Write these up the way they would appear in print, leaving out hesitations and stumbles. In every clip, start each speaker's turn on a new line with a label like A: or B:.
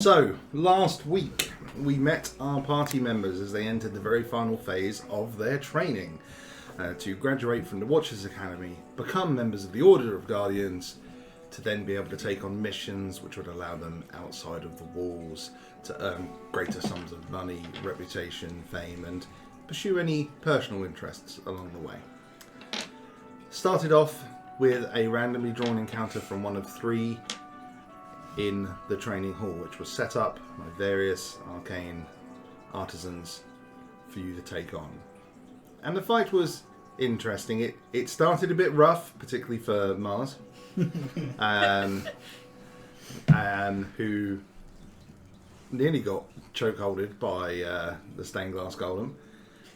A: So, last week we met our party members as they entered the very final phase of their training to graduate from the Watchers Academy, become members of the Order of Guardians, to then be able to take on missions which would allow them outside of the walls to earn greater sums of money, reputation, fame, and pursue any personal interests along the way. Started off with a randomly drawn encounter from one of three in the training hall, which was set up by various arcane artisans for you to take on. And the fight was interesting. It started a bit rough, particularly for Mars, who nearly got chokeholded by the stained glass golem.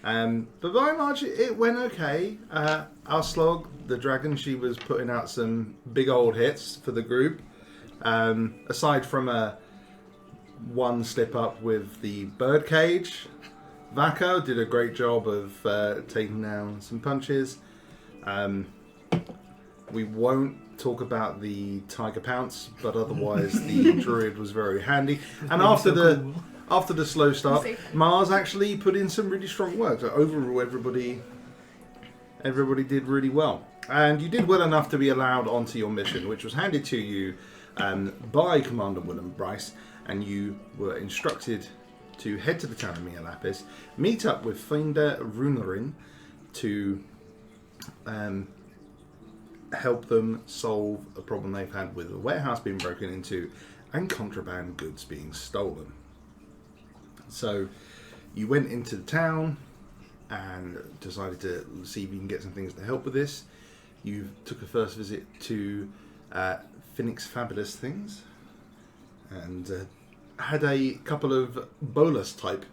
A: But by and large, it went okay. Our Slog, the dragon, she was putting out some big old hits for the group. Aside from one slip up with the birdcage, Vaco did a great job of taking down some punches. We won't talk about the tiger pounce, but otherwise the druid was very handy. And after the slow start, Mars actually put in some really strong work. So overall, everybody did really well, and you did well enough to be allowed onto your mission, which was handed to you by Commander Willem Bryce, and you were instructed to head to the town of Mea Lapis, meet up with Finder Runerin to help them solve a problem they've had with a warehouse being broken into and contraband goods being stolen. So you went into the town and decided to see if you can get some things to help with this. You took a first visit to Phoenix Fabulous Things and had a couple of bolus type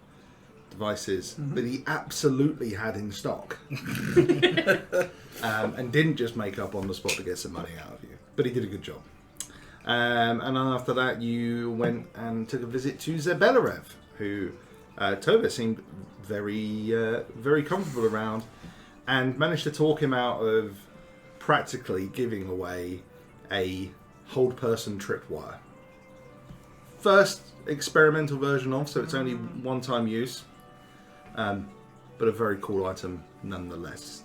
A: devices that he absolutely had in stock and didn't just make up on the spot to get some money out of you, but he did a good job. And then after that you went and took a visit to Zebelarev, who Toba seemed very comfortable around, and managed to talk him out of practically giving away a hold person tripwire. First experimental version of, so it's only one-time use, but a very cool item nonetheless.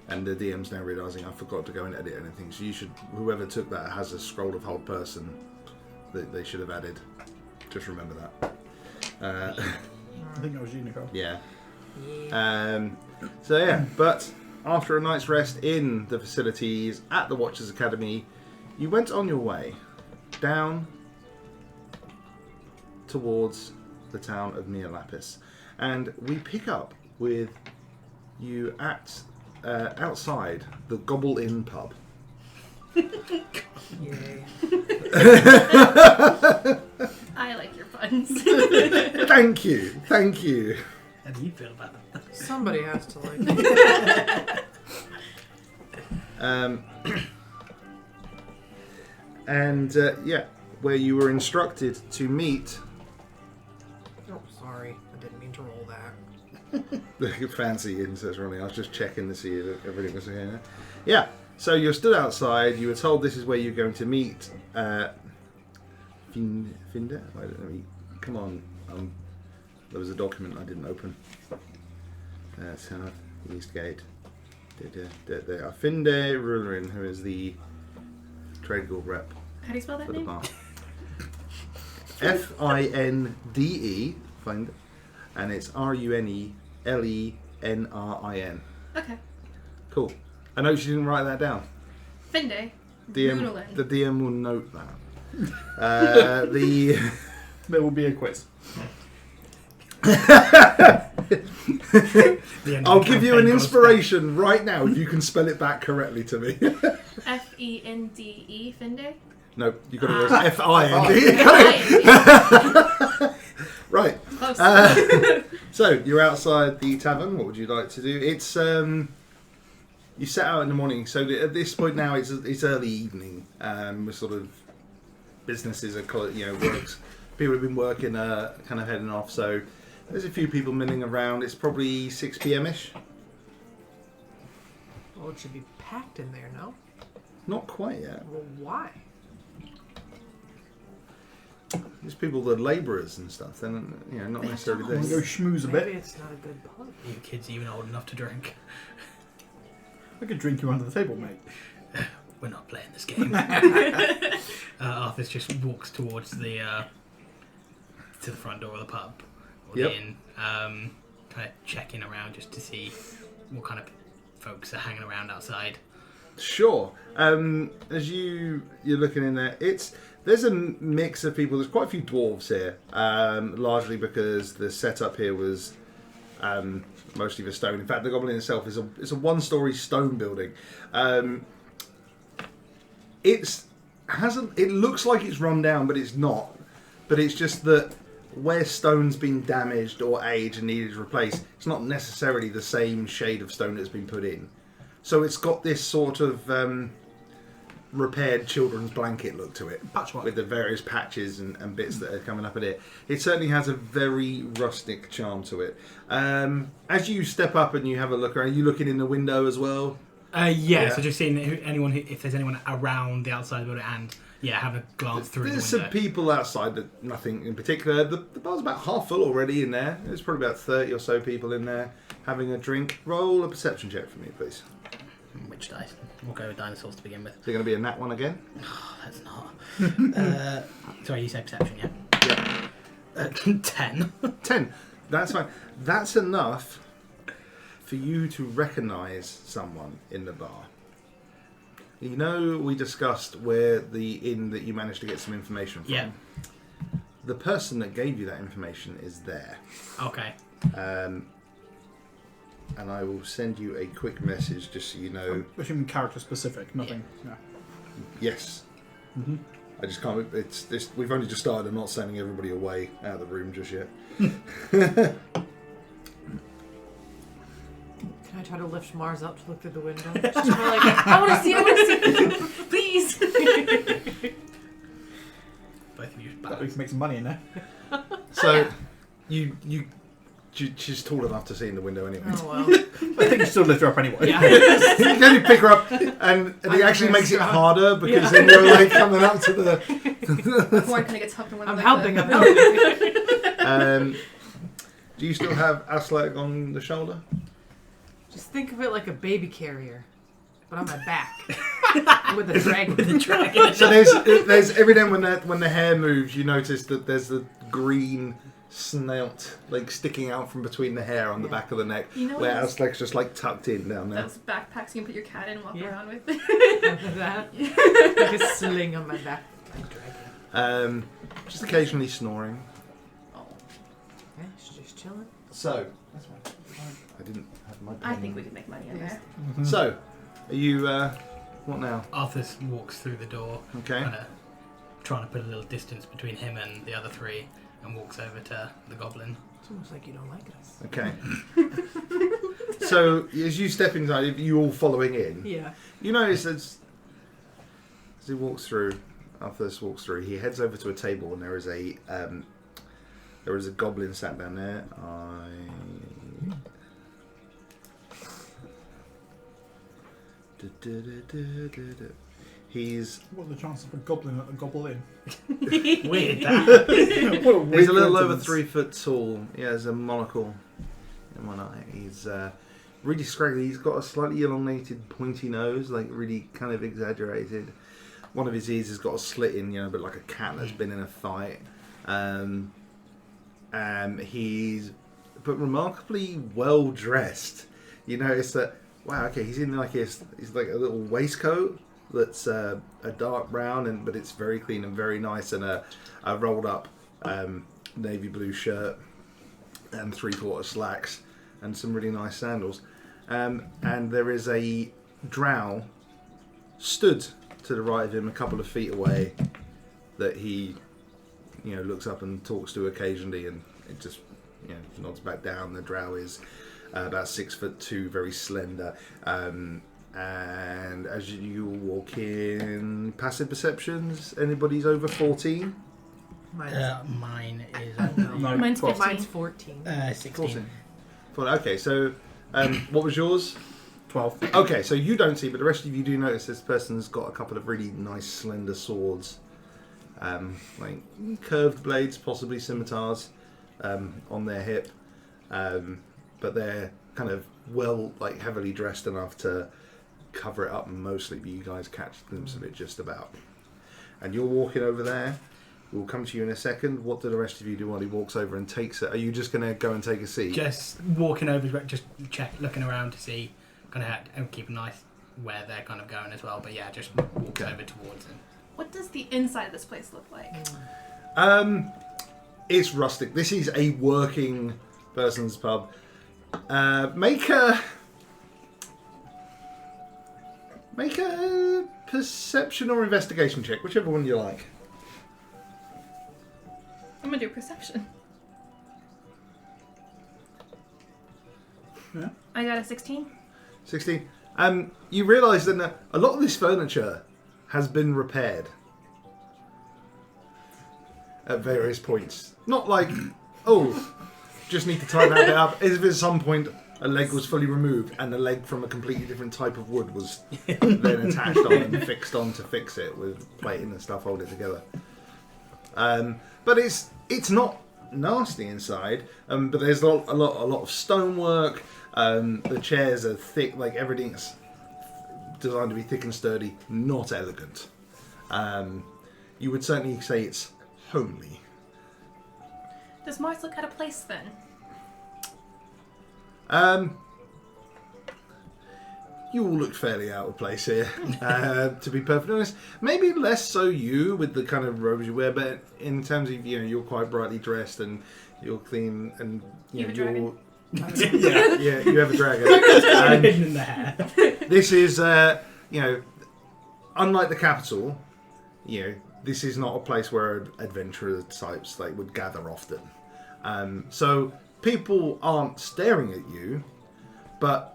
A: And the DM's now realising I forgot to go and edit anything, so you should, whoever took that has a scroll of hold person that they should have added. Just remember that.
B: I think that was you, Nicole.
A: Yeah. So yeah, but after a night's rest in the facilities at the Watchers Academy, you went on your way down towards the town of Mea Lapis, and we pick up with you at outside the Gobble Inn pub.
C: Yay.
D: I like your puns.
A: Thank you.
B: How do you feel about that?
C: Somebody has to like it.
A: And yeah, where you were instructed to meet.
C: Oh, sorry. I didn't mean to roll that.
A: Fancy inserts running. I was just checking to see if everything was okay. Yeah. So you're stood outside. You were told this is where you're going to meet Finder. Come on. There was a document I didn't open. South East Gate. Finder Rulerin, who is the trade guild rep.
D: How do you spell that name?
A: Finde, Finder, and it's Runelenin.
D: Okay.
A: Cool. I know she didn't write that down.
D: Finde.
A: The
D: Runelin.
A: DM will note that.
B: There will be a quiz.
A: I'll give you an inspiration right now if you can spell it back correctly to me.
D: Fende. Finde.
A: No, you got to go Finde. Right.
D: Close.
A: So you're outside the tavern. What would you like to do? It's you set out in the morning. So at this point now, it's early evening. We're sort of businesses are works. People have been working, kind of heading off. So there's a few people milling around. It's probably 6 p.m.ish.
C: Well, it should be packed in there, no?
A: Not quite yet.
C: Well, why?
A: These people, the labourers and stuff. They're not necessarily
B: I'm gonna go
A: this.
B: schmooze a
C: Maybe
B: bit.
C: it's not a good pub.
E: You kids even old enough to drink?
B: I could drink you under the table, mate.
E: We're not playing this game. Arthur just walks towards the to the front door of the pub or
A: Yep.
E: the inn, kind of checking around just to see what kind of folks are hanging around outside.
A: Sure. As you're looking in there, there's a mix of people. There's quite a few dwarves here, largely because the setup here was mostly for stone. In fact, the Goblin itself is a one-story stone building. It looks like it's run down, but it's not. But it's just that where stone's been damaged or aged and needed replaced, it's not necessarily the same shade of stone that's been put in. So it's got this sort of repaired children's blanket look to it,
B: Patchwork.
A: with the various patches and bits that are coming up at it. It certainly has a very rustic charm to it. As you step up and you have a look around, are you looking in the window as well?
E: Yeah, so just seeing if there's anyone around the outside of the building, and have a glance through
A: There's
E: the
A: some
E: window.
A: people outside, that nothing in particular. The bar's about half full already in there. There's probably about 30 or so people in there having a drink. Roll a perception check for me, please.
E: Which dice? We'll go with dinosaurs to begin with.
A: Is it going to be a nat one again?
E: Oh, that's not. Sorry, you said perception, yeah?
A: Yeah.
E: 10.
A: 10. That's fine. That's enough for you to recognise someone in the bar. You know, we discussed where the inn that you managed to get some information from.
E: Yeah.
A: The person that gave you that information is there.
E: Okay.
A: And I will send you a quick message just so you know.
B: Assuming character specific, nothing. Yeah.
A: Yes.
B: Mm-hmm.
A: I just can't. We've only just started. I'm not sending everybody away out of the room just yet.
C: Can I try to lift Mars up to look through the window? Just for like, I want to see. Please.
E: Both of you
B: But we can make some money in there.
A: So, she's tall enough to see in the window anyway.
C: Oh well.
B: I think you still lift her up anyway.
C: Yeah.
A: You can only pick her up, and it actually makes it harder because then you're like coming up to the.
D: Before I kind of gets hooked on one
C: I'm
D: of
C: helping.
D: the...
C: I'm helping.
A: Do you still have Aslak on the shoulder?
C: Just think of it like a baby carrier, but on my back with a dragon.
E: with the dragon.
A: So there's every time when the hair moves, you notice that there's the green snout like sticking out from between the hair on the back of the neck,
D: You know
A: where
D: those-
A: Aslak's just like tucked in down there.
D: Those backpacks you can put your cat in and walk
C: Yeah.
D: around with.
C: That like a sling on my back. Like a dragon.
A: Just occasionally snoring.
D: Oh,
C: Yeah, she's just chilling.
A: So that's fine. I didn't have my pen.
D: I think we could make money in there.
A: So, are you? What now?
E: Arthur walks through the door,
A: Okay.
E: kind of trying to put a little distance between him and the other three, and walks over to the goblin.
C: It's almost like you don't like us.
A: Okay. So as you step inside, you all following in.
C: Yeah.
A: You notice as he walks through, Arthur walks through, he heads over to a table and there is a goblin sat down there. He's
B: What are the chances of a goblin at the goblin?
E: Weird, that.
B: What a weird
A: he's a little over
B: coincidence.
A: 3 foot tall. He has a monocle in one eye. He's really scraggly. He's got a slightly elongated, pointy nose, like really kind of exaggerated. One of his ears has got a slit in, but like a cat that's been in a fight. He's but remarkably well dressed. You notice that. Wow, okay, he's in like he's like a little waistcoat that's a dark brown, but it's very clean and very nice, and a rolled up navy blue shirt and 3/4 slacks and some really nice sandals. And there is a drow stood to the right of him, a couple of feet away, that he looks up and talks to occasionally, and it just nods back down. The drow is about 6'2", very slender. And as you walk in, passive perceptions, anybody's over 14?
E: Mine is
B: No,
D: Mine's
B: 12.
D: 15.
C: Mine's 14.
E: 16.
A: Okay, so what was yours?
B: 12.
A: Okay, so you don't see, but the rest of you do notice this person's got a couple of really nice slender swords like curved blades, possibly scimitars, on their hip, but they're kind of like heavily dressed enough to cover it up mostly, but you guys catch a glimpse of it just about. And you're walking over there. We'll come to you in a second. What do the rest of you do while he walks over and takes it? Are you just going to go and take a seat?
E: Just walking over, just looking around to see, kind of, and keep an eye where they're kind of going as well. But yeah, just walk over towards them.
D: What does the inside of this place look like?
A: It's rustic. This is a working person's pub. Make a perception or investigation check, whichever one you like.
D: I'm gonna do perception.
B: Yeah.
D: I got a 16.
A: 16. You realise that a lot of this furniture has been repaired at various points. Not like, just need to tie that bit up. As if at some point a leg was fully removed and a leg from a completely different type of wood was then attached on and fixed on to fix it with plating and stuff, hold it together. But it's not nasty inside. But there's a lot of stonework. The chairs are thick, like everything's designed to be thick and sturdy, not elegant. You would certainly say it's homely.
D: Does Mars look out of place then?
A: You all look fairly out of place here, to be perfectly honest. Maybe less so you with the kind of robes you wear, but in terms of, you're quite brightly dressed and you're clean and
D: You have a dragon?
A: yeah, you have a dragon.
E: Hidden in the hair.
A: This is, unlike the capital, this is not a place where adventurer types would gather often. So people aren't staring at you, but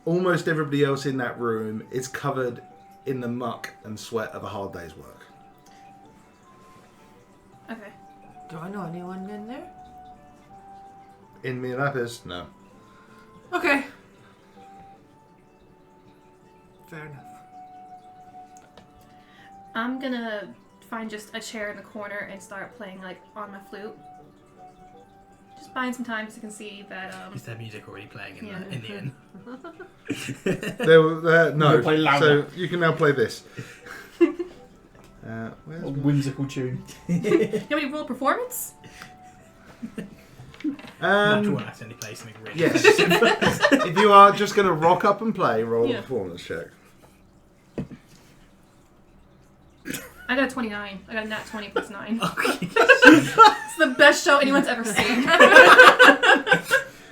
A: almost everybody else in that room is covered in the muck and sweat of a hard day's work.
D: Okay.
C: Do I know anyone in there?
A: In Mea Lapis? No.
C: Okay. Fair enough.
D: I'm gonna find just a chair in the corner and start playing on my flute. Just buying some time so you can see that.
E: Is there music already playing in
D: Yeah.
E: the inn?
A: No.
B: You can play louder.
A: So you can now play this.
B: A whimsical tune.
D: Nobody roll performance?
E: Natural one accidentally play something really.
A: Yes. If you are just going to rock up and play, roll a performance check.
D: I got a 29. I got a nat 20 plus 9.
E: Okay.
D: It's the best show anyone's ever seen.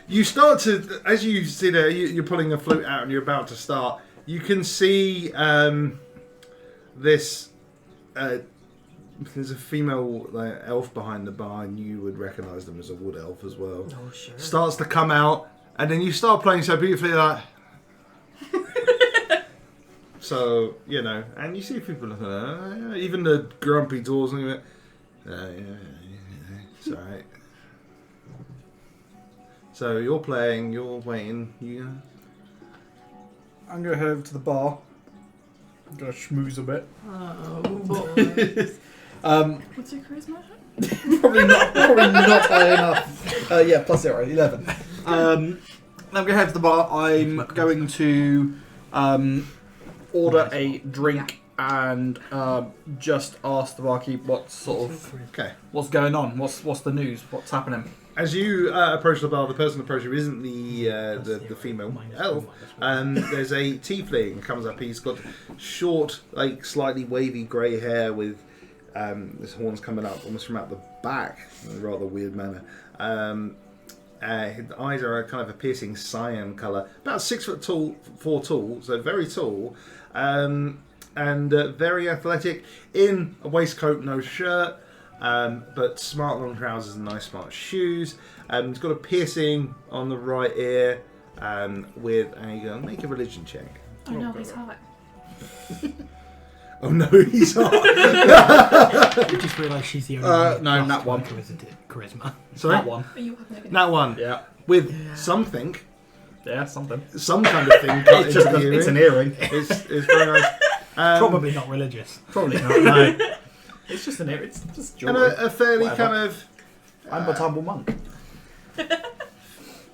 A: You start to, as you see there, you're pulling a flute out and you're about to start. You can see this. There's a female elf behind the bar, and you would recognise them as a wood elf as well.
C: Oh, sure.
A: Starts to come out, and then you start playing so beautifully, so, and you see people looking at her, even the grumpy dwarves, and it's alright. So you're playing, you're waiting,
B: I'm going to head over to the bar. I'm going to schmooze a bit.
C: Oh, boy.
D: What's your charisma?
B: Probably not high enough. Yeah, plus 0, 11. I'm going to head to the bar. I'm going to order a drink and just ask the barkeep what's going on. What's the news? What's happening?
A: As you approach the bar, the person approaching you isn't the female elf. There's a tiefling comes up. He's got short, slightly wavy grey hair with his horns coming up almost from out the back in a rather weird manner. His eyes are kind of a piercing cyan colour. About 6'4" tall, so very tall, and very athletic. In a waistcoat, no shirt. But smart long trousers and nice smart shoes. He's got a piercing on the right ear with make a religion check.
D: Oh no, he's hot.
A: Oh no, he's hot.
E: I just realised she's the only
B: no,
E: last
B: nat one.
E: who isn't it? Charisma.
A: Sorry?
B: That one.
D: Are you have negative?
A: That one.
B: Yeah.
A: With something,
B: Something.
A: some kind of thing cut into the
B: It's an
A: earring.
B: earring.
A: It's very nice.
E: Probably not religious.
B: Probably not. No. It's just an it's just
A: And
B: jewelry.
A: a fairly
B: Whatever.
A: kind of
B: I'm but humble monk.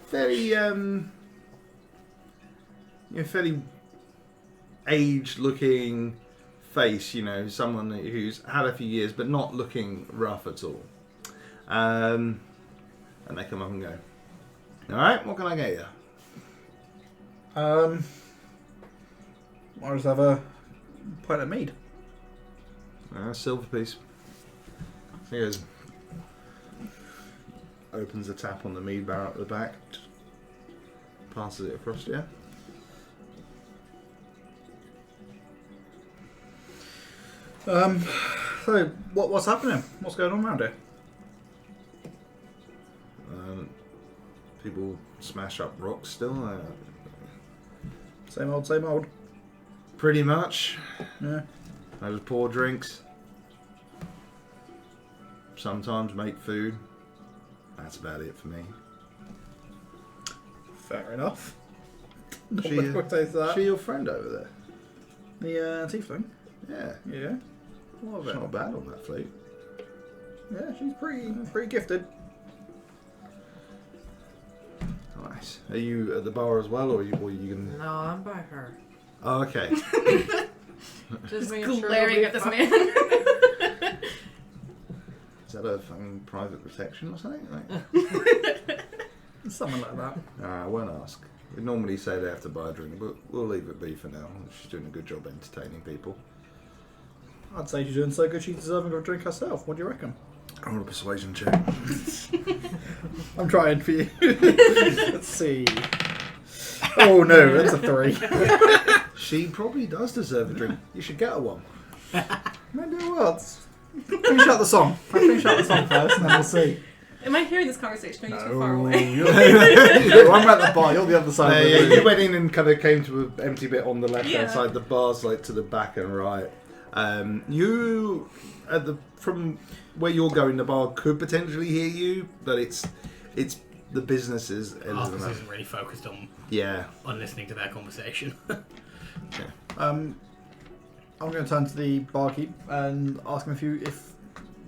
A: fairly fairly aged-looking face. Someone who's had a few years, but not looking rough at all. And they come up and go, "All right, what can I get you?"
B: I'll just have a pint of mead.
A: Silver piece. He goes, opens the tap on the mead barrel at the back, passes it across to you.
B: So what's happening? What's going on around here?
A: People smash up rocks still.
B: Same old, same old.
A: Pretty much.
B: Yeah.
A: I just pour drinks. Sometimes make food. That's about it for me.
B: Fair enough.
A: She,
B: What taste that?
A: she your friend over there?
B: The tiefling.
A: Yeah.
B: Yeah. What of
A: She's
B: it?
A: not bad on that flute.
B: Yeah, she's pretty gifted.
A: Nice. Are you at the bar as well, or are you going?
C: No, I'm by her.
A: Oh, okay.
C: Just making sure
D: Glaring at
C: nobody
D: this
C: fucks-
D: man.
A: Is that a fucking private protection or something?
B: Something like that.
A: I won't ask. We normally say they have to buy a drink, but we'll leave it be for now. She's doing a good job entertaining people.
B: I'd say she's doing so good she's deserving of a drink herself. What do you reckon?
A: I want a persuasion check.
B: I'm trying for you. Let's see. Oh no, that's a 3.
A: She probably does deserve a drink. You should get her one.
B: Maybe I will. Finish out the song. I'll finish out the song first and then we'll see.
D: Am I hearing this conversation? Or are you too far away?
B: I'm at the bar, you're the other side of the room.
A: You went in and kind of came to an empty bit on the left hand
D: Yeah.
A: side. The bar's like to the back and right. You from where you're going, the bar could potentially hear you, but it's the businesses.
E: Arthur isn't really focused on listening to their conversation.
B: I'm going to turn to the barkeep and ask him if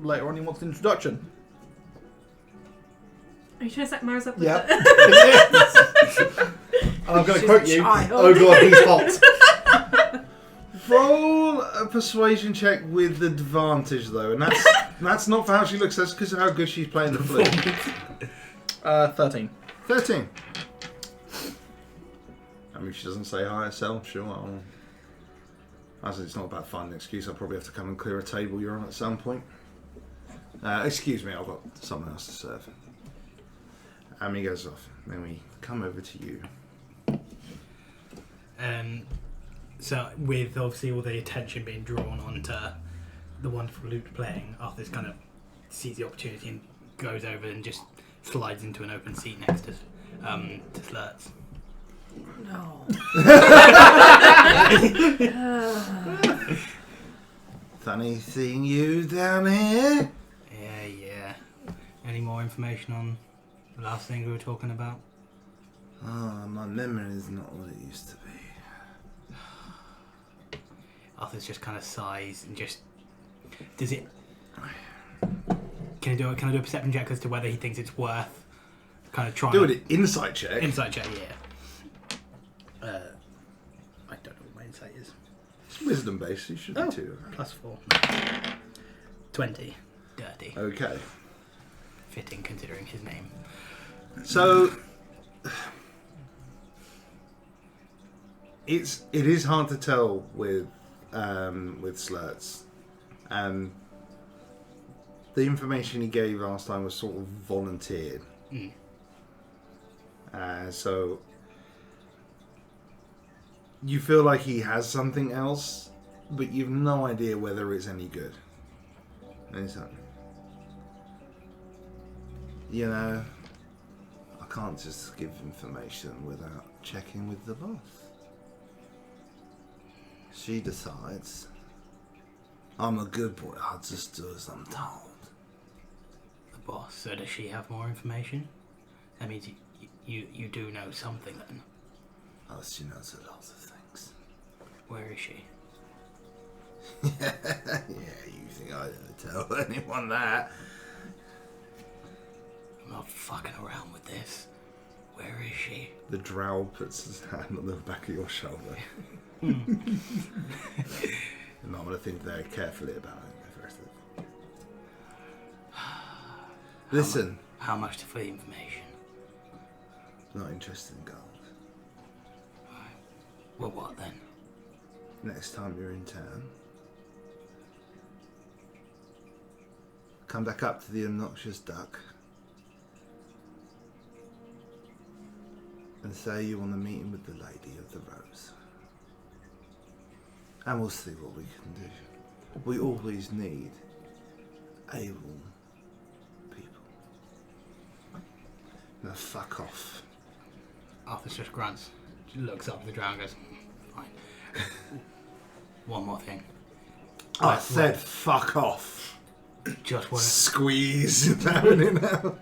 B: later on he wants an introduction.
D: Are you trying to set Mars up with
B: Yeah.
D: the...
B: And I'm going to
C: She's
B: quote
C: a
B: you.
C: child.
B: Oh god, he's hot.
A: Roll a persuasion check with advantage, though, and that's not for how she looks. That's because of how good she's playing the flute.
B: 13.
A: 13. I mean, she doesn't say hi herself. Sure. As it's not about finding an excuse, I'll probably have to come and clear a table you're on at some point. Excuse me, I've got someone else to serve. And he goes off. Then we come over to you.
E: So, with obviously all the attention being drawn onto the wonderful lute playing, Arthur's kind of sees the opportunity and goes over and just slides into an open seat next to Slurts.
C: No.
A: Funny seeing you down here.
E: Yeah. Any more information on the last thing we were talking about?
A: Oh, my memory is not what it used to be.
E: Arthur's just kind of sighs and just... Does it... Can I do a perception check as to whether he thinks it's worth kind of trying...
A: Do an insight check.
E: Insight check, yeah. I don't know what my insight is.
A: It's wisdom based. You should be too.
E: +4. 20. Dirty.
A: Okay.
E: Fitting considering his name.
A: So it is hard to tell with Slurts. The information he gave last time was sort of volunteered. So you feel like he has something else, but you've no idea whether it's any good. And he's like, I can't just give information without checking with the boss. She decides. I'm a good boy, I'll just do as I'm told.
E: The boss. So does she have more information? That means you do know something then.
A: Oh, she knows a lot of things.
E: Where is she?
A: Yeah, you think I don't tell anyone that?
E: I'm not fucking around with this. Where is she?
A: The drow puts his hand on the back of your shoulder.
E: Hmm.
A: And I'm going to think very carefully about it the rest of it. Listen.
E: How much for the information?
A: Not interested in gold.
E: Well, what then?
A: Next time you're in town, come back up to the obnoxious duck and say you want a meeting with the Lady of the Rose. And we'll see what we can do. We always need able people. Now fuck off.
E: Arthur just grunts, looks up at the drow and goes, fine. One more thing.
A: I said fuck off.
E: Just want to...
A: Squeeze. It's happening now.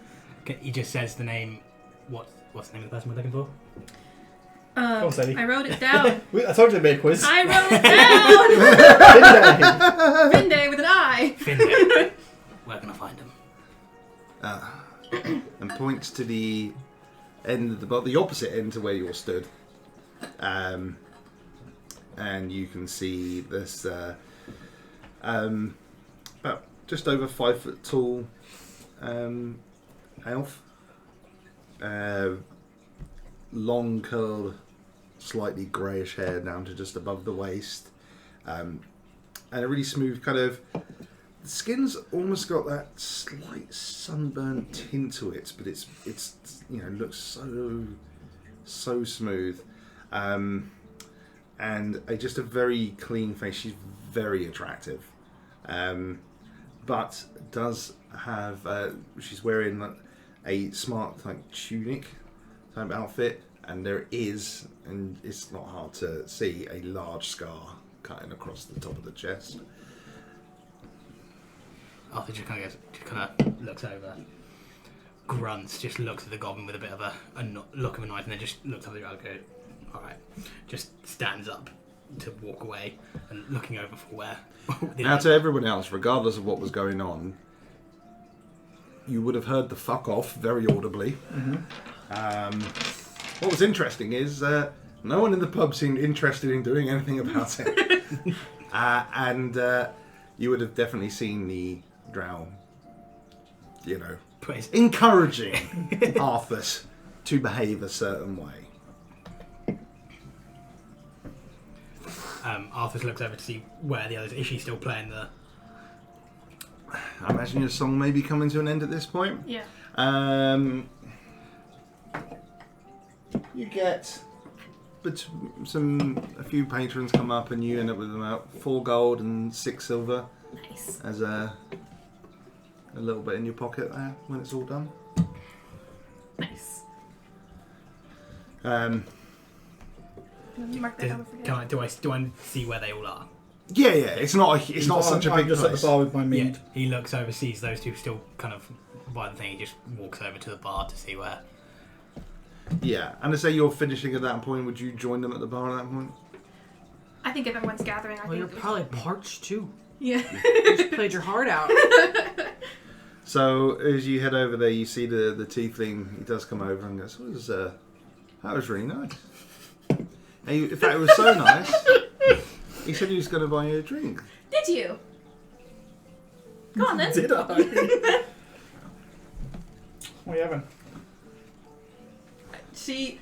E: He just says the name... What's the name of the person we're looking for?
B: on, Sadie.
D: I wrote it down.
B: I told you to be a quiz.
D: I wrote it down. Vinde with an I.
E: Finley. Where can I find him?
A: And points to the end of the opposite end to where you're stood. And you can see this about just over 5 foot tall elf. Long curled, slightly greyish hair down to just above the waist. And a really smooth kind of... The skin's almost got that slight sunburnt tint to it, but it's looks so smooth. And just a very clean face. She's very attractive. But does have... she's wearing a smart tunic type outfit, and there is, and it's not hard to see, a large scar cutting across the top of the chest.
E: Arthur just kind of looks over, grunts, just looks at the goblin with a bit of a look of a knife, and then just looks up at the drow and goes, alright, just stands up to walk away, and looking over for where...
A: Now to everyone else, regardless of what was going on, you would have heard the fuck off very audibly. Mm-hmm. What was interesting is no one in the pub seemed interested in doing anything about it. And you would have definitely seen the drow, encouraging Arthur to behave a certain way.
E: Arthur looks over to see where the others... Is she still playing the...
A: I imagine your song may be coming to an end at this point.
D: Yeah.
A: You get a few patrons come up, and you end up with about 4 gold and 6 silver.
D: Nice.
A: As a little bit in your pocket there when it's all done.
D: Nice. Mark that down before you
E: Do I see where they all are?
A: Yeah. It's not such a big
B: I'm just
A: place.
B: at the bar with my mead.
E: Yeah. He looks over, sees those two still kind of by the thing. He just walks over to the bar to see where.
A: Yeah, and to say you're finishing at that point, would you join them at the bar at that point?
D: I think if everyone's gathering, I
C: Well,
D: think
C: you're probably parched too.
D: Yeah.
C: You just played your heart out.
A: So as you head over there, you see the tiefling. He does come over and goes, that was really nice. And in fact, it was so nice. He said he was going to buy you a drink.
D: Did you? Go on then.
B: Did I? What are you having?
D: She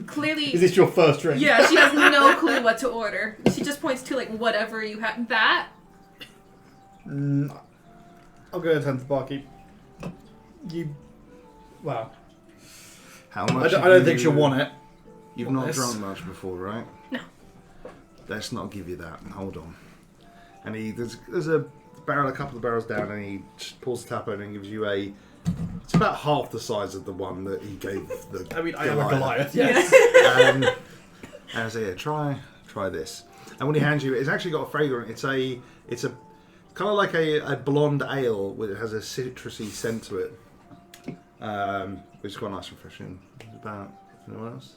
D: clearly...
B: Is this your first drink?
D: Yeah, she has no clue what to order. She just points to whatever you have. That?
B: I'll go attend to the barkeep. Wow.
A: How much?
B: I don't think she'll want it.
A: You've
B: Want
A: not
B: this?
A: drunk much before, right?
D: No.
A: Let's not give you that. Hold on. And there's a couple of barrels down, and he just pulls the tap open and gives you a... It's about half the size of the one that he gave the
B: I am a Goliath, yes.
A: And I say, yeah, try this. And when he hands you, it's actually got a fragrance. It's a kind of like a blonde ale with it has a citrusy scent to it, which is quite nice and refreshing. About anyone else?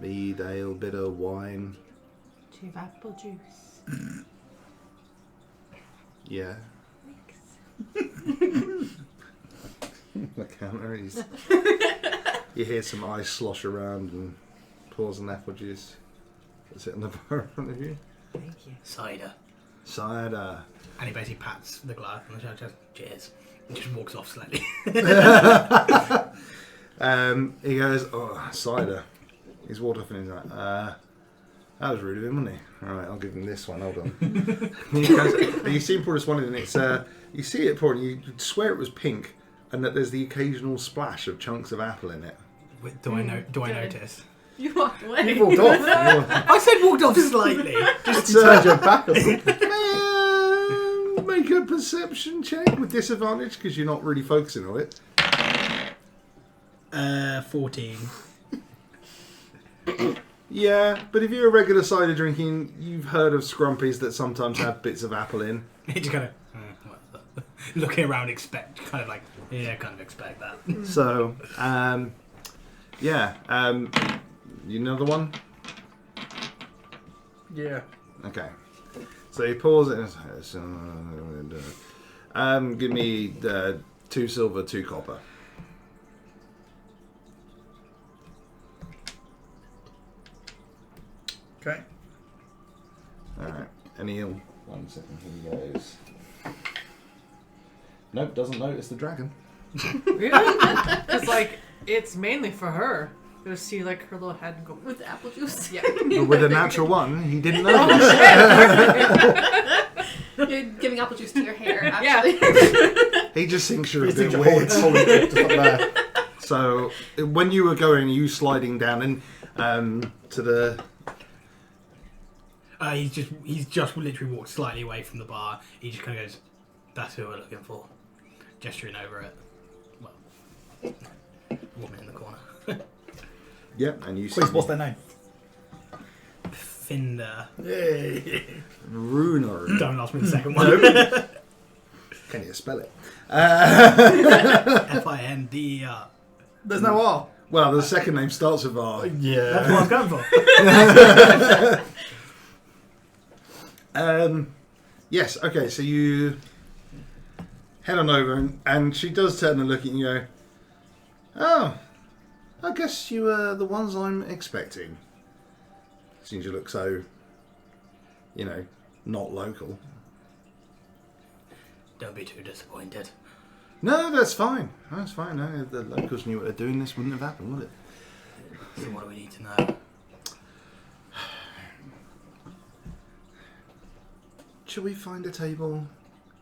A: Mead, ale, bitter, wine.
C: Do you have apple juice?
A: Yeah.
C: Thanks.
A: The counter is. You hear some ice slosh around and pours an apple juice. That's it on the bar in front of you.
C: Thank you.
E: Cider.
A: Cider.
E: And he basically pats the glass on the shoulder, just cheers, and just walks off slightly.
A: He goes, oh, cider. He's walked off and he's like, that was rude of him, wasn't he? Alright, I'll give him this one, hold on. He goes, and you see him pour this one in and it's, you see it pouring, you swear it was pink, and that there's the occasional splash of chunks of apple in it.
E: Do I notice?
D: You walked away.
B: You walked off.
E: I said walked off slightly.
B: Just to turn your back on.
A: Make a perception check with disadvantage because you're not really focusing on it.
E: 14.
A: Yeah, but if you're a regular cider drinking, you've heard of scrumpies that sometimes have bits of apple in.
E: He just kind of looking around, expect that.
A: So, you another one?
B: Yeah.
A: Okay. So he pours it. Give me 2 silver, 2 copper.
B: Okay.
A: Alright. And he'll... 1 second, here he goes. Nope, doesn't notice the dragon.
C: Really? Because, like, it's mainly for her. You'll see, like, her little head go...
D: With the apple juice.
C: Yeah.
A: But with a natural 1, he didn't notice.
D: You're giving apple juice to your hair,
C: Yeah.
D: actually.
A: He just thinks you're a
B: Just
A: bit
B: hold
A: weird.
B: it just like that.
A: So, when you were going, you sliding down and to the...
E: He's just literally walked slightly away from the bar. He just kind of goes, "That's who we're looking for," gesturing over it. Well, woman in the corner.
A: Yep, and you
B: Please,
A: see
B: what's their name?
E: Finder.
B: Yay.
A: Runer.
E: Don't ask me the second one.
A: Can you spell it?
E: Finder.
B: There's no R.
A: Well, the second name starts with R.
E: That's
B: Yeah.
E: what I was going for.
A: Yes, okay, so you head on over and she does turn and look at you and go, oh, I guess you are the ones I'm expecting. Seems you look so, not local.
E: Don't be too disappointed.
A: No, that's fine. That's fine. No, if the locals knew what they're doing, this wouldn't have happened, would it?
E: So what do we need to know?
A: Shall we find a table?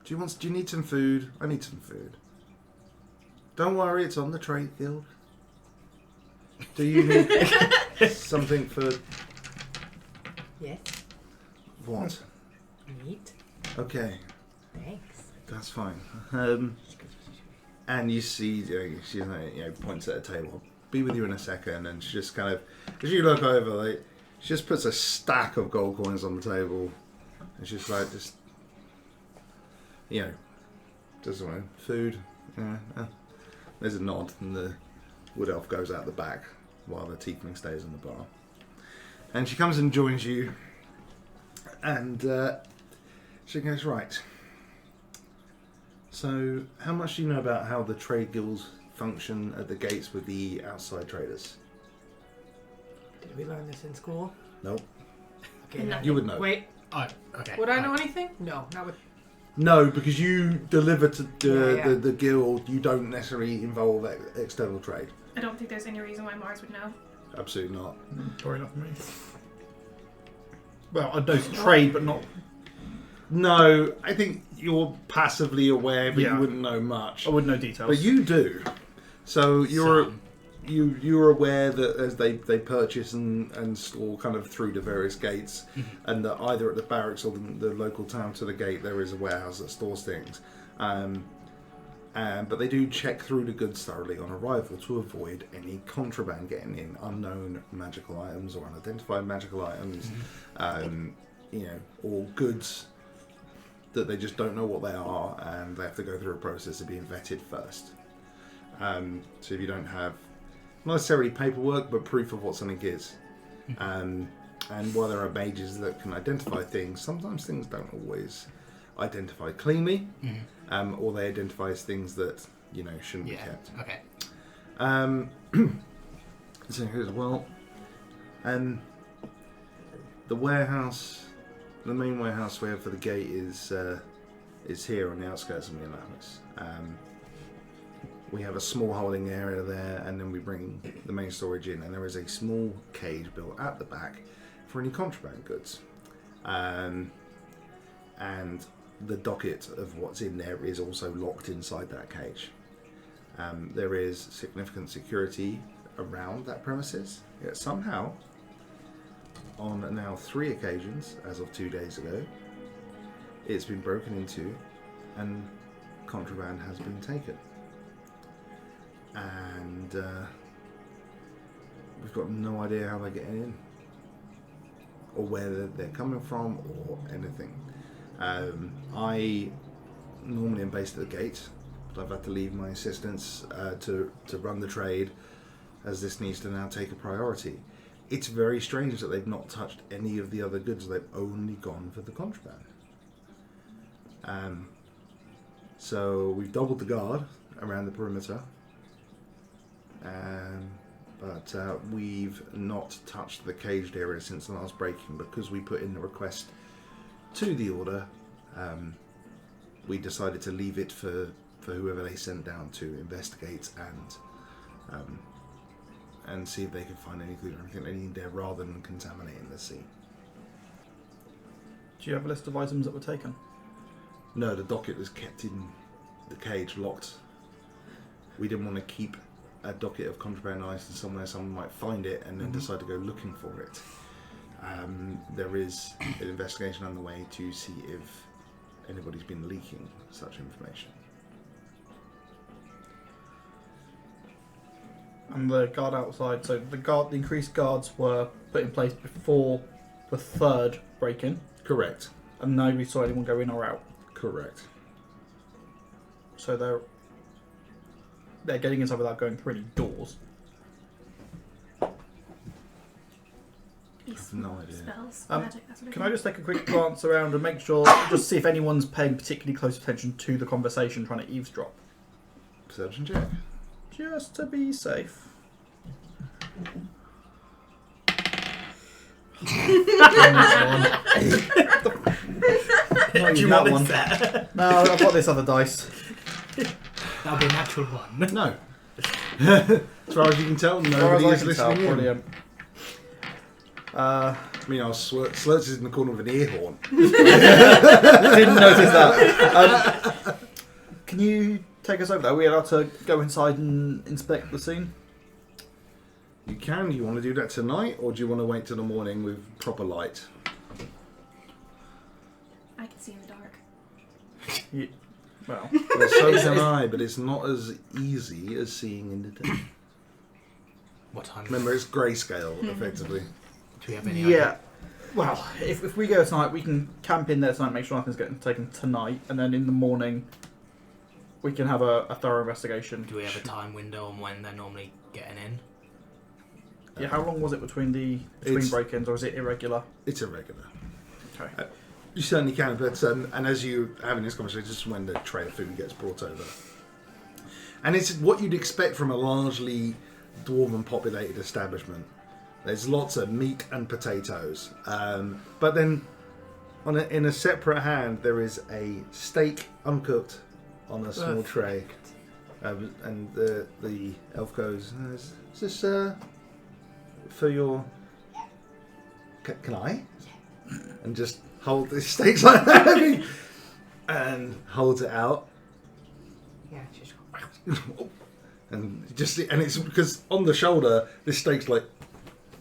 A: Do you need some food? I need some food. Don't worry, it's on the trade guild. Do you need something for
C: Yes.
A: what?
C: Meat.
A: Okay,
C: Thanks.
A: that's fine. And you see, she points at a table. I'll be with you in a second, and she just kind of, as you look over, she just puts a stack of gold coins on the table. And she's like, just food. Yeah. There's a nod, and the wood elf goes out the back while the tiefling stays in the bar. And she comes and joins you, and she goes, right. So, how much do you know about how the trade guilds function at the gates with the outside traders?
C: Did we learn this in school?
A: Nope.
C: Okay.
D: No.
A: You would know.
C: Wait.
E: Oh, okay.
C: Would I know anything? No, not with.
A: No, because you deliver to
C: Yeah.
A: the guild. You don't necessarily involve external trade.
D: I don't think there's any reason why Mars would know.
A: Absolutely not.
B: Probably not for me. Well, I know trade, but not.
A: No, I think you're passively aware, but
B: Yeah.
A: you wouldn't know much.
B: I wouldn't know details.
A: But you do. So you're
E: Some.
A: you're aware that as they purchase and store kind of through the various gates, and that either at the barracks or the local town to the gate there is a warehouse that stores things. But they do check through the goods thoroughly on arrival to avoid any contraband getting in, unknown magical items or unidentified magical items, or goods that they just don't know what they are, and they have to go through a process of being vetted first. So if you don't have not necessarily paperwork, but proof of what something is, And while there are mages that can identify things, sometimes things don't always identify cleanly, or they identify as things that shouldn't be kept.
E: Okay.
A: So here's the warehouse, the main warehouse we have for the gate is here on the outskirts of Mea Lapis. We have a small holding area there, and then we bring the main storage in, and there is a small cage built at the back for any contraband goods. And the docket of what's in there is also locked inside that cage. There is significant security around that premises. Yet somehow, on now 3 occasions, as of 2 days ago, it's been broken into and contraband has been taken. And we've got no idea how they're getting in, or where they're coming from, or anything. I normally am based at the gate, but I've had to leave my assistants to run the trade, as this needs to now take a priority. It's very strange that they've not touched any of the other goods. They've only gone for the contraband. So we've doubled the guard around the perimeter. But we've not touched the caged area since the last break-in, because we put in the request to the order. We decided to leave it for whoever they sent down to investigate and see if they could find anything or anything they need there, rather than contaminating the sea.
B: Do you have a list of items that were taken?
A: No, the docket was kept in the cage, locked. We didn't want to keep a docket of contraband items somewhere someone might find it and then decide to go looking for it. There is an investigation underway to see if anybody's been leaking such information.
B: And the guard outside, so the increased guards were put in place before the 3rd break-in,
A: Correct.
B: and nobody saw anyone go in or out.
A: Correct.
B: So they're getting inside without going through any doors.
A: No idea.
D: Spells,
B: Um,
D: magic, that sort of
B: Can
D: thing.
B: I just take a quick glance around and make sure, just see if anyone's paying particularly close attention to the conversation, trying to eavesdrop?
A: Perception check.
B: Just to be safe.
E: Do you
B: that
E: want
B: one.
E: this there?
B: No, I've got this other dice.
E: That'll be a natural one.
A: No. As far as you can tell, nobody is listening in.
B: Brilliant.
A: I mean, our Slurts is in the corner with an ear horn.
B: Didn't notice that. Can you take us over there? Are we allowed to go inside and inspect the scene?
A: You can. You want to do that tonight, or do you want to wait till the morning with proper light?
D: I can see in the dark.
B: Well,
A: Well, so can I, but it's not as easy as seeing in the day.
E: What time?
A: Remember, it's grayscale, effectively.
E: Do we have any
B: yeah.
E: idea?
B: Well, if we go tonight, we can camp in there tonight, make sure nothing's getting taken tonight, and then in the morning, we can have a thorough investigation.
E: Do we have a time window on when they're normally getting in?
B: Yeah, how long was it between
A: It's-
B: break-ins, or is it irregular?
A: It's irregular.
B: Okay.
A: You certainly can, but and as you having this conversation, this is when the tray of food gets brought over, and it's what you'd expect from a largely dwarven populated establishment. There's lots of meat and potatoes, but then in a separate hand there is a steak uncooked on a small tray, and the elf goes, "Is this for your? Can I?" And just hold this steak's like that, and holds it out,
C: Yeah, just
A: and it's because on the shoulder this steak's like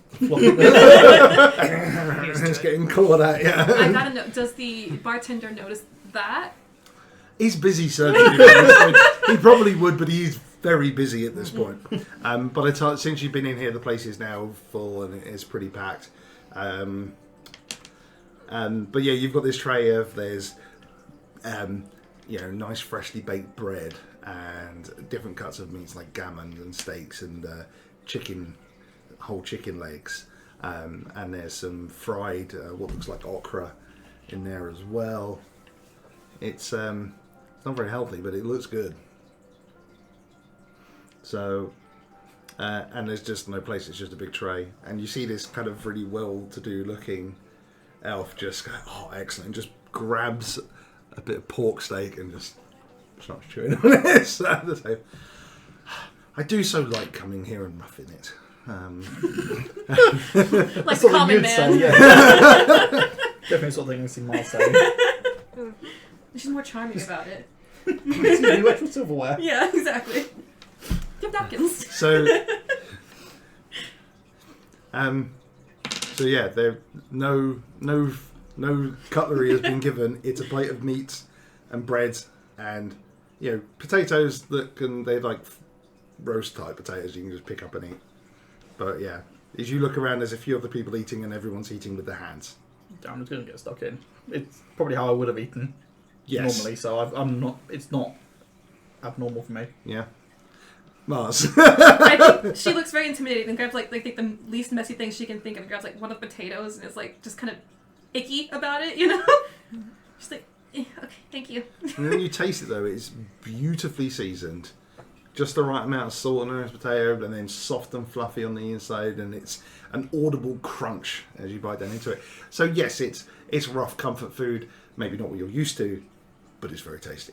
A: flopping. It's getting caught at.
D: I
A: Yeah,
D: gotta know, does the bartender notice that?
A: he's busy searching. He probably would, but he's very busy at this point. By the time since you've been in here, the place is now full and it is pretty packed. But yeah, you've got this tray of there's nice freshly baked bread and different cuts of meats like gammon and steaks and whole chicken legs. And there's some fried, what looks like okra in there as well. It's not very healthy, but it looks good. So, and there's just no place, it's just a big tray. And you see this kind of really well-to-do looking elf just go, oh, excellent, and just grabs a bit of pork steak and just starts chewing on it. So, I do so like coming here and roughing it.
D: Like the common man.
B: Say, yeah. Definitely sort of thing I've seen Miles say.
D: She's more charming about it.
B: You work for silverware.
D: Yeah, exactly. You have napkins.
A: So yeah, there no cutlery has been given. It's a plate of meat and bread and potatoes they're like roast type potatoes you can just pick up and eat. But yeah, as you look around, there's a few other people eating and everyone's eating with their hands.
B: I'm just going to get stuck in. It's probably how I would have eaten normally, so I'm not. It's not abnormal for me.
A: Yeah. Mars.
D: I think she looks very intimidating and grabs like the least messy thing she can think of and grabs like one of the potatoes and is like just kind of icky about it, She's like, okay, thank you.
A: And when you taste it though, it's beautifully seasoned. Just the right amount of salt on the potato, and then soft and fluffy on the inside, and it's an audible crunch as you bite down into it. So yes, it's rough comfort food, maybe not what you're used to, but it's very tasty.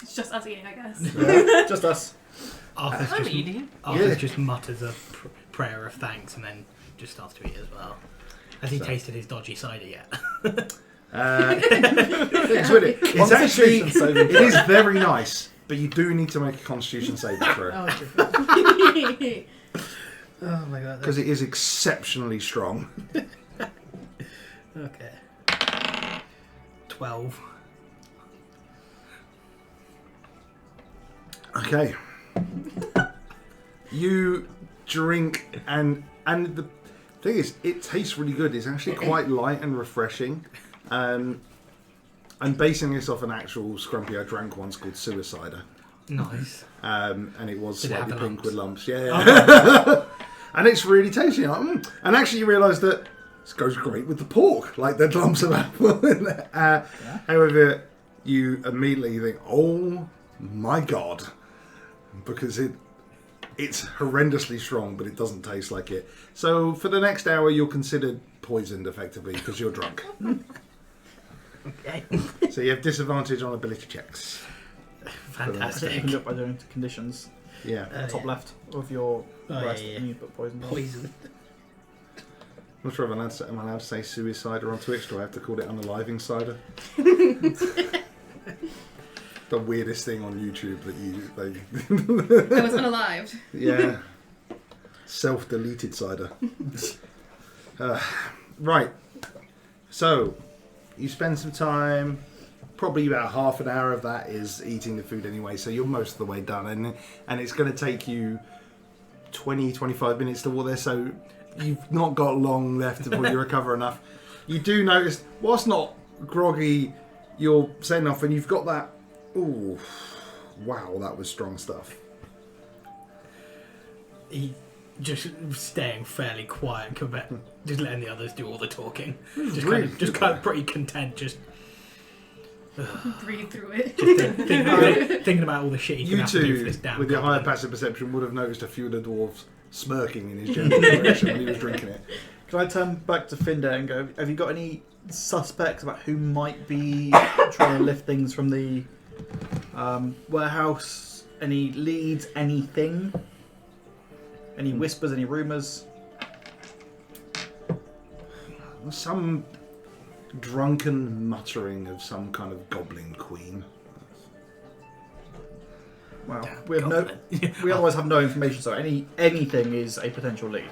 D: It's just us eating, I guess.
B: Yeah, just us.
C: I'm eating.
E: Arthur just mutters a prayer of thanks and then just starts to eat as well. Has he tasted his dodgy cider yet?
A: It's actually it is very nice, but you do need to make a Constitution saving throw
E: Oh my god.
A: because it is exceptionally strong.
E: Okay. 12.
A: Okay. You drink and the thing is, it tastes really good. It's actually quite light and refreshing. I'm basing this off an actual scrumpy I drank once called Suicider.
E: Nice.
A: And it was
E: Did it have
A: slightly
E: the
A: pink
E: lumps?
A: with lumps. Yeah. And it's really tasty. And actually you realise that this goes great with the pork. Like the lumps of apple in there. However, you immediately think, oh my god. Because it's horrendously strong, but it doesn't taste like it. So for the next hour, you're considered poisoned, effectively, because you're drunk.
E: Okay.
A: So you have disadvantage on ability checks.
B: You
E: Fantastic.
B: can do it by going to conditions.
A: Yeah.
B: Top left of your rest,
E: yeah.
B: and you put poison.
E: Poison.
A: I'm not sure if am I allowed to say Suicider on Twitch. Do I have to call it Unaliving Cider? The weirdest thing on YouTube that
D: I was unalived.
A: yeah. Self-deleted cider. Right. So, you spend some time, probably about half an hour of that is eating the food anyway, so you're most of the way done. And it's going to take you 20-25 minutes to walk there, so you've not got long left before you recover enough. You do notice, whilst not groggy, you're setting off and you've got that, ooh, wow, that was strong stuff.
E: He just staying fairly quiet, just letting the others do all the talking. Just
A: really
E: kind of pretty content, just
D: Breathe through it.
E: thinking about all the shit he can
A: You
E: have to do for this
A: two,
E: damn
A: with your
E: goblin.
A: higher passive perception, would have noticed a few of the dwarves smirking in his general direction when he was drinking it.
B: Can I turn back to Finder and go, have you got any suspects about who might be trying to lift things from the warehouse? Any leads? Anything? Any whispers? Any rumours?
A: Some drunken muttering of some kind of goblin queen.
B: Well,
E: Damn,
B: we have
E: goblin.
B: we otherwise have no information, so anything is a potential lead.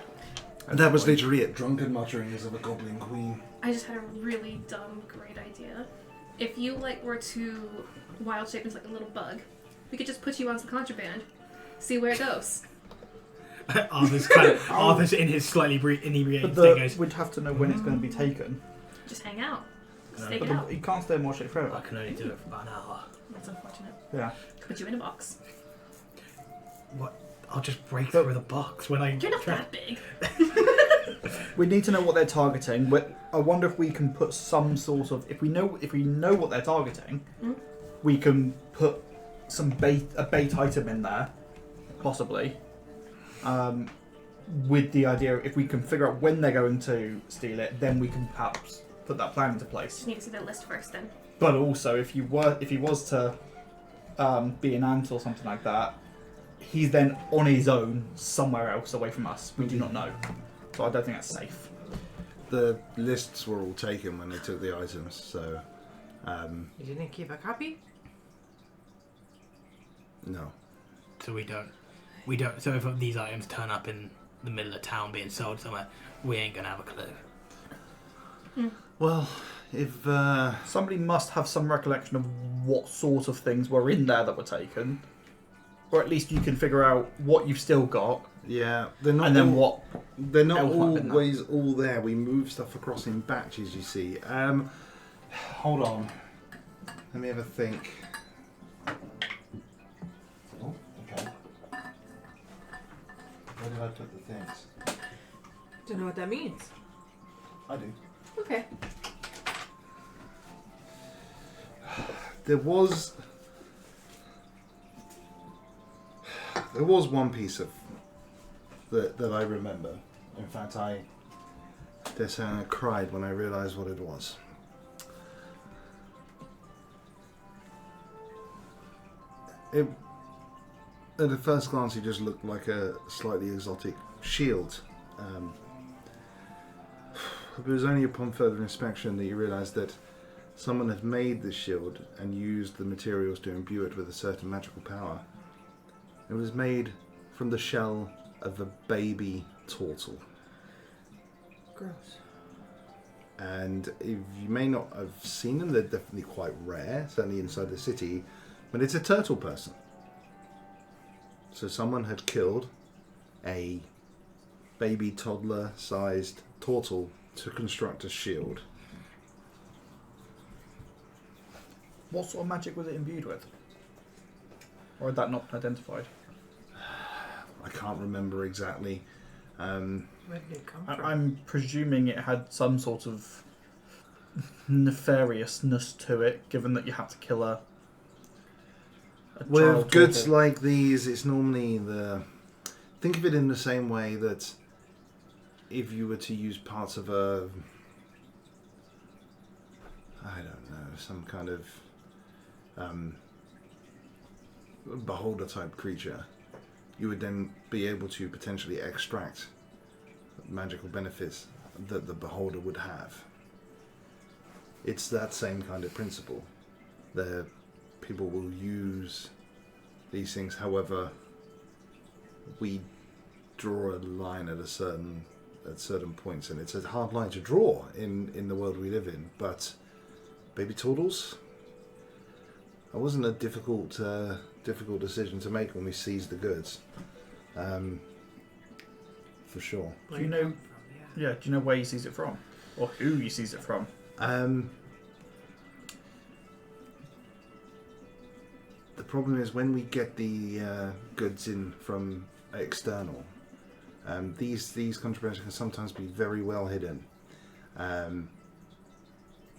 A: And that was literally it. Drunken mutterings of a goblin queen.
D: I just had a really dumb, great idea. If you were to wild shape into a little bug, we could just put you on some contraband, see where it goes.
E: Arthur's in his slightly inebriated
B: But
E: thing goes,
B: we'd have to know when it's going to be taken.
D: Just hang out.
E: No,
D: Stake
B: But
D: it out.
B: you can't stay in more shape
E: I
B: forever.
E: can only do it for about an hour.
D: That's unfortunate.
B: Yeah.
D: Put you in a box.
E: What? I'll just break through the box when I.
D: You're not that big.
B: We need to know what they're targeting. I wonder if we can put some sort of if we know what they're targeting, we can put a bait item in there, possibly. With the idea, if we can figure out when they're going to steal it, then we can perhaps put that plan into place.
D: Just need to see their list first, then.
B: But also, if he was to be an ant or something like that, he's then on his own somewhere else away from us. We do not know. So I don't think that's safe.
A: The lists were all taken when they took the items, so...
C: You didn't keep a copy?
A: No.
E: So we don't. So if these items turn up in the middle of town being sold somewhere, we ain't gonna have a clue.
A: Well, if...
B: Somebody must have some recollection of what sort of things were in there that were taken. Or at least you can figure out what you've still got.
A: Yeah, they're not.
B: And then
A: all,
B: what?
A: They're not
B: else might have been there.
A: always all there. We move stuff across in batches. You see. Hold on. Let me have a think. Oh, okay. Where did I put the things?
C: Don't know what that means.
A: I do.
C: Okay.
A: There was one piece of that I remember. In fact, I cried when I realised what it was. At the first glance, it just looked like a slightly exotic shield. It was only upon further inspection that you realised that someone had made this shield and used the materials to imbue it with a certain magical power. It was made from the shell of a baby turtle.
C: Gross.
A: And if you may not have seen them, they're definitely quite rare, certainly inside the city, but it's a turtle person. So someone had killed a baby toddler-sized turtle to construct a shield.
B: What sort of magic was it imbued with? Or had that not identified?
A: I can't remember exactly.
C: Where did it come from?
B: I'm presuming it had some sort of nefariousness to it, given that you have to kill a
A: With
B: child
A: goods
B: turtle.
A: like these, it's normally think of it in the same way that if you were to use parts of some kind of beholder type creature, you would then be able to potentially extract magical benefits that the beholder would have. It's that same kind of principle. People will use these things, however, we draw a line at certain points, and it's a hard line to draw in the world we live in. But baby turtles, that wasn't a difficult decision to make when we seized the goods, for sure.
B: Do you know? Yeah. Do you know where he sees it from, or who he sees it from?
A: The problem is when we get the goods in from external, these contrabands can sometimes be very well hidden,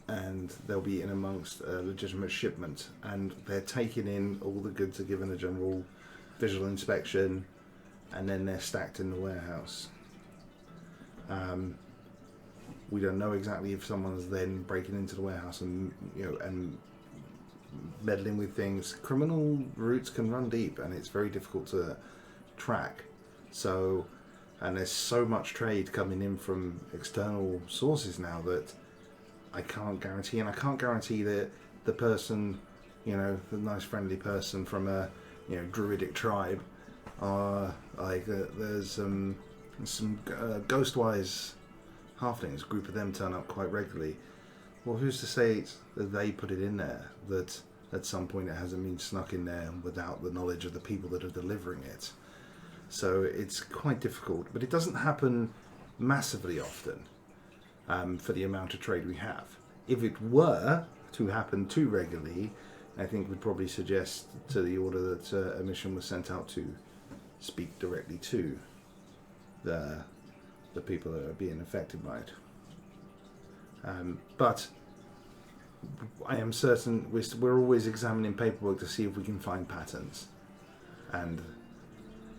A: and they'll be in amongst a legitimate shipment, and they're taken in. All the goods are given a general visual inspection, and then they're stacked in the warehouse. We don't know exactly if someone's then breaking into the warehouse and meddling with things. Criminal routes can run deep, and it's very difficult to track. So, and there's so much trade coming in from external sources now that I can't guarantee, and I can't guarantee that the person, the nice friendly person from a druidic tribe, there's some ghostwise halflings, a group of them turn up quite regularly. Well, who's to say that they put it in there, that at some point it hasn't been snuck in there without the knowledge of the people that are delivering it? So it's quite difficult, but it doesn't happen massively often for the amount of trade we have. If it were to happen too regularly, I think we'd probably suggest to the order that a mission was sent out to speak directly to the people that are being affected by it. But I am certain we're always examining paperwork to see if we can find patterns, and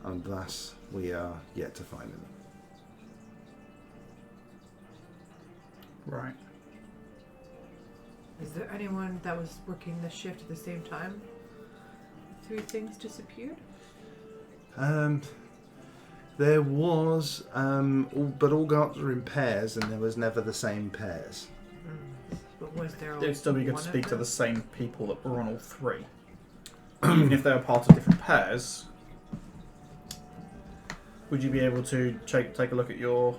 A: thus we are yet to find them.
B: Right.
C: Is there anyone that was working the shift at the same time? 3 things disappeared?
A: There was, but all guards were in pairs, and there was never the same pairs.
C: But was there
B: It'd still be good
C: one
B: to
C: of
B: speak to
C: them?
B: the same people that were on all 3. Even if they were part of different pairs, would you be able to take a look at your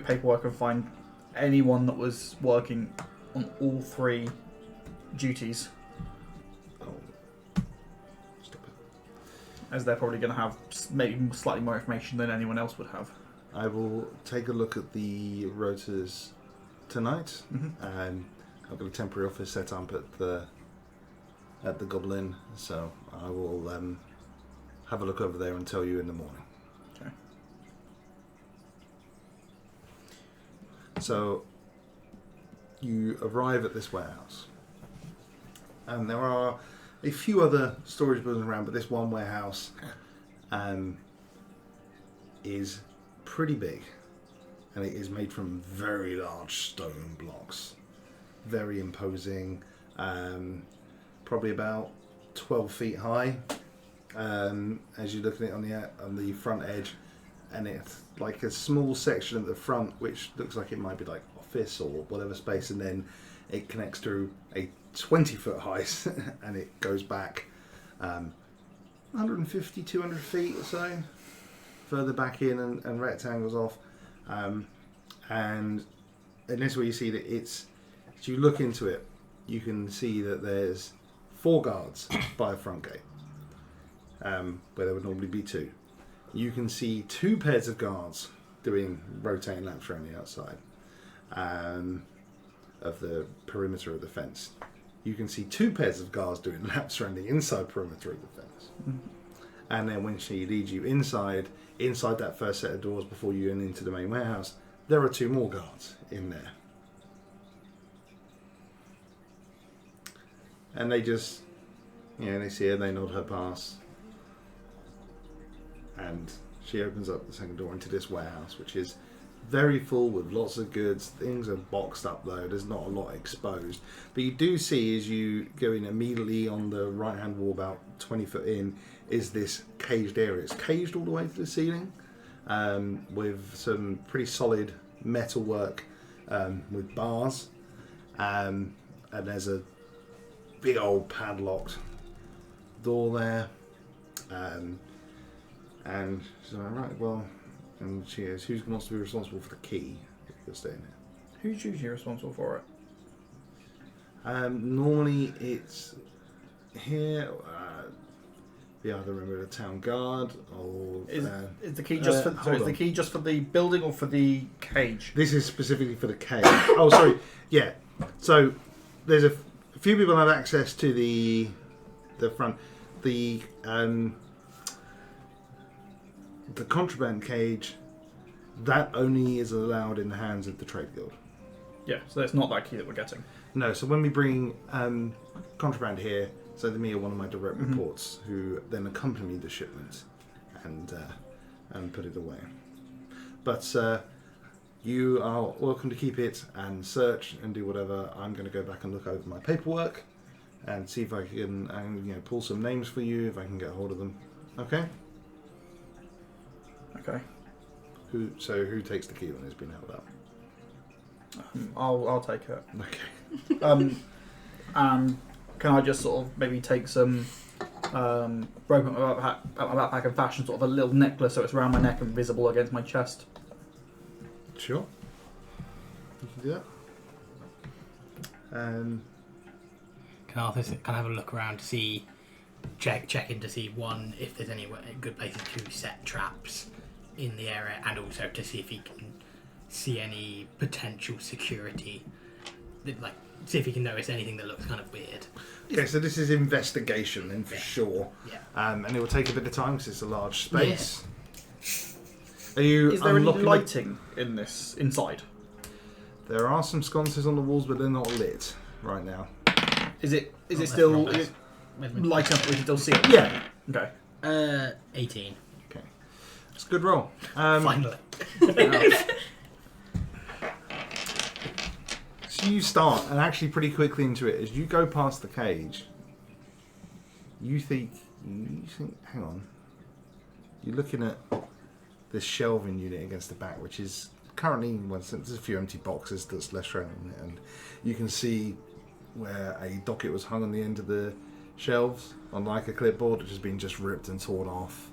B: paperwork and find anyone that was working on all 3 duties?
A: Oh, stop it.
B: As they're probably going to have maybe slightly more information than anyone else would have.
A: I will take a look at the rotas tonight. I've got a temporary office set up at the Goblin, so I will have a look over there and tell you in the morning.
B: Okay.
A: So you arrive at this warehouse, and there are a few other storage buildings around, but this one warehouse is pretty big, and it is made from very large stone blocks, very imposing, probably about 12 feet high. As you're looking at it on the front edge, and it's like a small section at the front which looks like it might be like office or whatever space, and then it connects to a 20-foot height and it goes back 150, 200 feet or so further back in, and rectangles off, and this is where you see that it's, as you look into it, you can see that there's 4 guards by a front gate, where there would normally be 2. You can see 2 pairs of guards doing rotating laps around the outside of the perimeter of the fence. You can see 2 pairs of guards doing laps around the inside perimeter of the fence. And then when she leads you inside that first set of doors before you enter into the main warehouse, there are 2 more guards in there. And they just, they see her, they nod her pass. And she opens up the second door into this warehouse, which is very full with lots of goods. Things are boxed up though, there's not a lot exposed. But you do see, as you go in immediately on the right hand wall, about 20 foot in, is this caged area. It's caged all the way to the ceiling, with some pretty solid metal work, with bars. And there's a big old padlocked door there. And she's like, right, well, and she is, who wants to be responsible for the key if you're staying there?
B: Who's usually responsible for it?
A: Normally it's here, the other member of the town guard, or...
B: Is the key just for is the key just for the building or for the cage?
A: This is specifically for the cage. Oh, sorry, yeah. So there's a few people have access to the front. The contraband cage, that only is allowed in the hands of the trade guild.
B: Yeah, so it's not that key that we're getting.
A: No, so when we bring contraband here, so the me are one of my direct reports, who then accompany the shipment and put it away. But you are welcome to keep it and search and do whatever. I'm going to go back and look over my paperwork and see if I can pull some names for you, if I can get hold of them. Okay?
B: Okay.
A: Who takes the key when it's been held up?
B: I'll take it.
A: Okay.
B: Can I just sort of maybe take some rope out my backpack and fashion sort of a little necklace so it's around my neck and visible against my chest?
A: Sure. You can do that.
E: Can Arthur kind of have a look around to see, check in to see, one, if there's any good places to set traps in the area, and also to see if he can see any potential security, like see if he can notice anything that looks kind of weird.
A: Okay, so this is investigation, then for sure.
E: Yeah.
A: And it will take a bit of time because it's a large space. Are you
B: Is there any
A: unlocking
B: lighting in this inside?
A: There are some sconces on the walls, but they're not lit right now.
B: Is it
E: That's
B: still
E: not
B: is
E: bad.
B: it light up? We can still see it.
A: Yeah.
B: Okay.
E: 18.
A: Okay. It's a good roll.
E: Finally.
A: So you start, and actually pretty quickly into it, as you go past the cage, you think, hang on. You're looking at this shelving unit against the back, which is currently, well, there's a few empty boxes that's left showing on it, and you can see where a docket was hung on the end of the shelves on like a clipboard, which has been just ripped and torn off.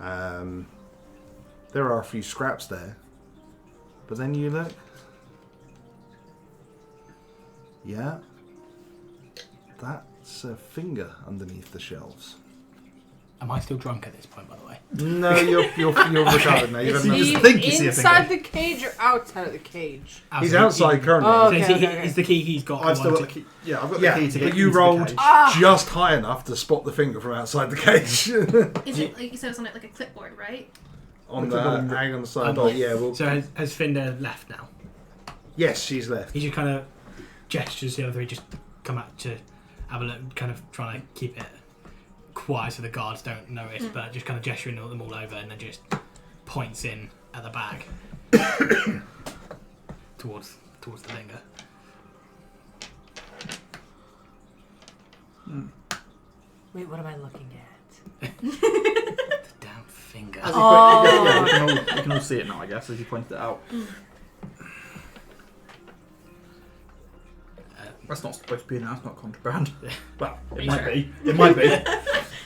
A: There are a few scraps there, but then you look. Yeah, that's a finger underneath the shelves.
E: Am I still drunk at this point, by the way?
A: No, you're recovered now. You've
C: Is
A: had
C: he
A: enough.
B: think you see a
C: inside the cage or outside of the cage?
A: He's outside currently.
C: Oh,
E: So
C: okay,
E: is,
C: okay.
E: is the key he's got?
B: I've still got
E: wanted-
B: the key. Yeah, I've got
A: Yeah,
B: the key to get
A: but you
B: into the
A: rolled
B: cage.
A: just high enough to spot the finger from outside the cage.
D: Is it like you said? It's on like a clipboard, right?
A: On
B: The
A: the
B: clipboard.
A: hang on the side.
E: Oh,
A: Yeah, well,
E: So has Finder left now?
A: yes, she's left.
E: He just kind of gestures the other three, just come out to have a look, kind of trying to keep it quiet so the guards don't notice, but just kind of gesturing them all over, and then just points in at the bag towards the finger.
C: Wait, what am I looking at?
E: The damn finger.
B: As he
C: Oh.
B: yeah, we can all see it now, I guess, as you pointed it out. That's not supposed to be now. It's not contraband. Well, it might be. It might be.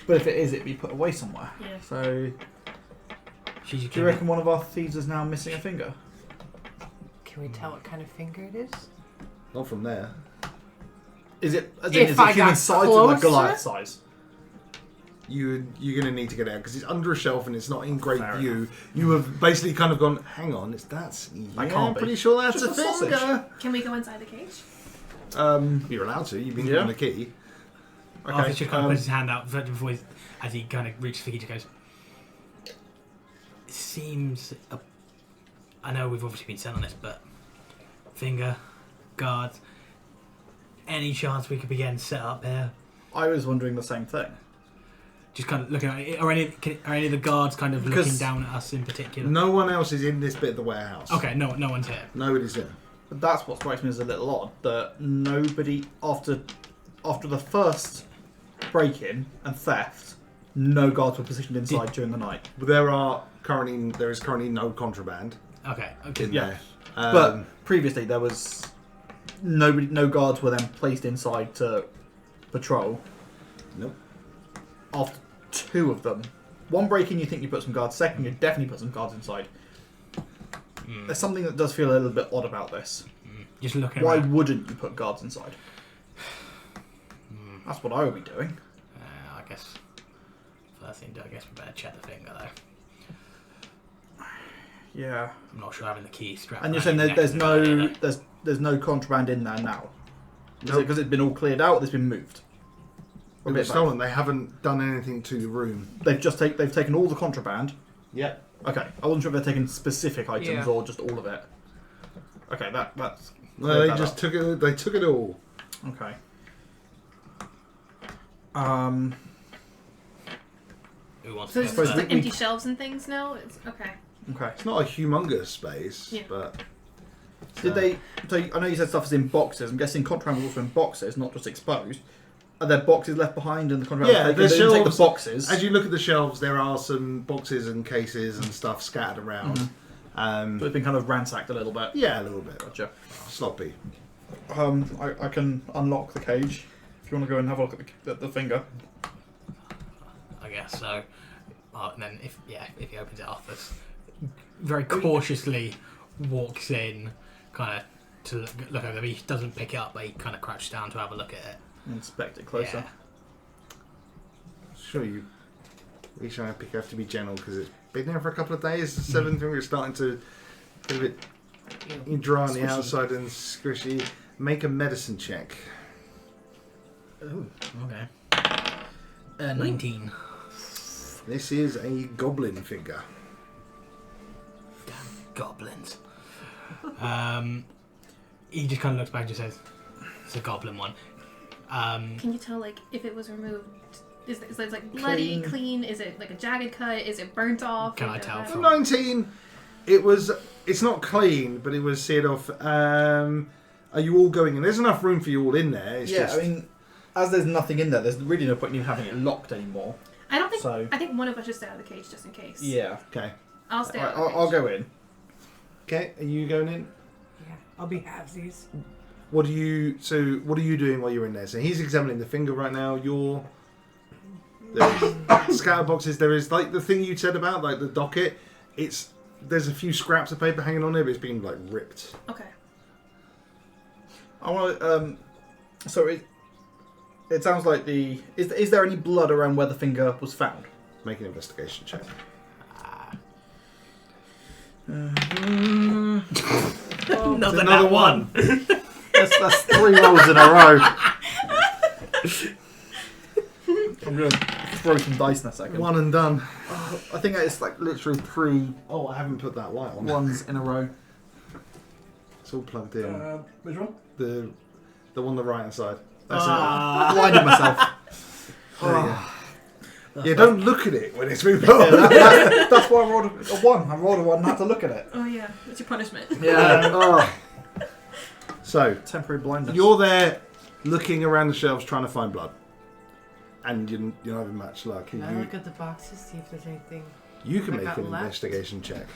B: But if it is, it'd be put away somewhere.
D: Yeah.
B: So,
E: She's
B: do you reckon one of our thieves is now missing a finger?
C: Can we tell what kind of finger it is?
A: Not from there.
B: Is it? As
C: If
B: is
C: I
B: it human
C: got
B: size or like
C: closer?
B: Goliath size?
A: You're going to need to get out because it's under a shelf and it's not in great
B: Fair
A: view. You have basically kind of gone, hang on, that's
B: That
A: yeah,
B: can't
A: I'm
B: be.
A: pretty sure that's
B: Just
A: a
B: a sausage.
A: finger.
D: Can we go inside the cage?
A: You're allowed to. You've been
B: Yeah.
A: given the key.
E: Arthur just kind of puts his hand out before as he kind of reaches for the key, just goes. It seems. I know we've obviously been sent on this, but finger, guards. Any chance we could be getting set up here?
B: I was wondering the same thing.
E: Just kind of looking at it. Are any of the guards kind of
B: Because-
E: looking down at us in particular?
A: No one else is in this bit of the warehouse.
E: Okay, no one's here.
A: Nobody's in.
B: But that's what strikes me as a little odd, that nobody, after the first break-in and theft, no guards were positioned inside during the night.
A: But there is currently no contraband
E: Okay.
A: in
B: Yeah.
A: there.
B: But previously there was no guards were then placed inside to patrol.
A: Nope.
B: After two of them, one break-in you think you put some guards, second you definitely put some guards inside. There's something that does feel a little bit odd about this.
E: Just looking
B: Why
E: around.
B: wouldn't you put guards inside? That's what I would be doing.
E: I guess. First thing to do, I guess we better check the finger though.
B: Yeah.
E: I'm not sure having the key strapped.
B: And you're
E: around
B: saying
E: your
B: there's
E: neck is a good
B: no
E: idea.
B: there's no contraband in there now.
A: Nope.
B: Because it's been all cleared out. It's been moved.
A: It was stolen. They haven't done anything to the room.
B: They've taken all the contraband.
A: Yeah.
B: Okay, I wasn't sure if they're taking specific items
C: Yeah.
B: or just all of it. Okay, that's.
A: No,
B: cleared
A: they
B: that
A: just
B: up.
A: took it. They took it all.
B: Okay.
E: Who wants
D: So
E: to
D: it's
E: go
B: suppose
D: just
E: first?
D: like
B: we-
D: empty shelves and things now. It's okay.
B: Okay.
A: It's not a humongous space,
D: Yeah.
A: but
B: Did they? So I know you said stuff is in boxes. I'm guessing contraband was also in boxes, not just exposed. Are there boxes left behind and the contraband?
A: Yeah,
B: was taken?
A: the
B: They didn't take the
A: shelves-
B: boxes.
A: as you look at the shelves, there are some boxes and cases and stuff scattered around.
B: So it's been kind of ransacked a little bit.
A: Yeah, a little bit
B: Gotcha.
A: sloppy.
B: I can unlock the cage if you want to go and have a look at the finger.
E: I guess so. And then if he opens it up, very cautiously walks in, kind of to look over. He doesn't pick it up, but he kind of crouches down to have a look at it.
B: Inspect it closer.
E: Yeah.
A: Sure, you each I pick have to be gentle because it's been there for a couple of days. The seventh finger is starting to get a bit dry on the
B: Squishy.
A: outside and squishy. Make a medicine check.
E: Oh, okay. 19.
A: This is a goblin figure.
E: Damn goblins. He just kind of looks back and just says, "It's a goblin one."
D: Can you tell, like, if it was removed? Is it like bloody, clean? Is it like a jagged cut? Is it burnt off?
E: Can I tell from
A: 19. It's not clean, but it was seared off. Are you all going in? There's enough room for you all in there. It's just...
B: I mean, as there's nothing in there, there's really no point in you having it locked anymore.
D: I don't think.
B: So-
D: I think one of us should stay out of the cage just in case.
B: Yeah.
A: Okay.
D: I'll stay
B: Right,
D: out of the cage.
B: I'll go in.
A: Okay, are you going in?
C: Yeah, I'll be halvesies.
A: What are you doing while you're in there? So he's examining the finger right now. There's scatter boxes. There is like the thing you said about like the docket. There's a few scraps of paper hanging on there, but it's being like ripped.
D: Okay.
B: I want to. So it sounds like is there any blood around where the finger was found?
A: Make an investigation check.
E: Not
A: Another one.
B: That's 3 rolls in a row. I'm gonna throw some dice in a second.
A: One and done.
B: I think it's like literally 3
A: Oh, I haven't put that light on.
B: ones in a row.
A: It's all plugged in.
B: Which one?
A: The one on the right hand side. That's
B: Blinded myself.
A: it. There you go. Yeah, don't look at it when it's moved
B: Yeah,
A: on.
B: that's why I rolled a 1. I rolled a 1 and had to look at it.
D: Oh yeah, it's your punishment.
B: Yeah.
A: So,
B: Temporary blindness.
A: you're there looking around the shelves trying to find blood. And you're not having much luck.
C: Can I look at the boxes, see if there's anything?
A: You can
C: I
A: make
C: got
A: an
C: left?
A: investigation check.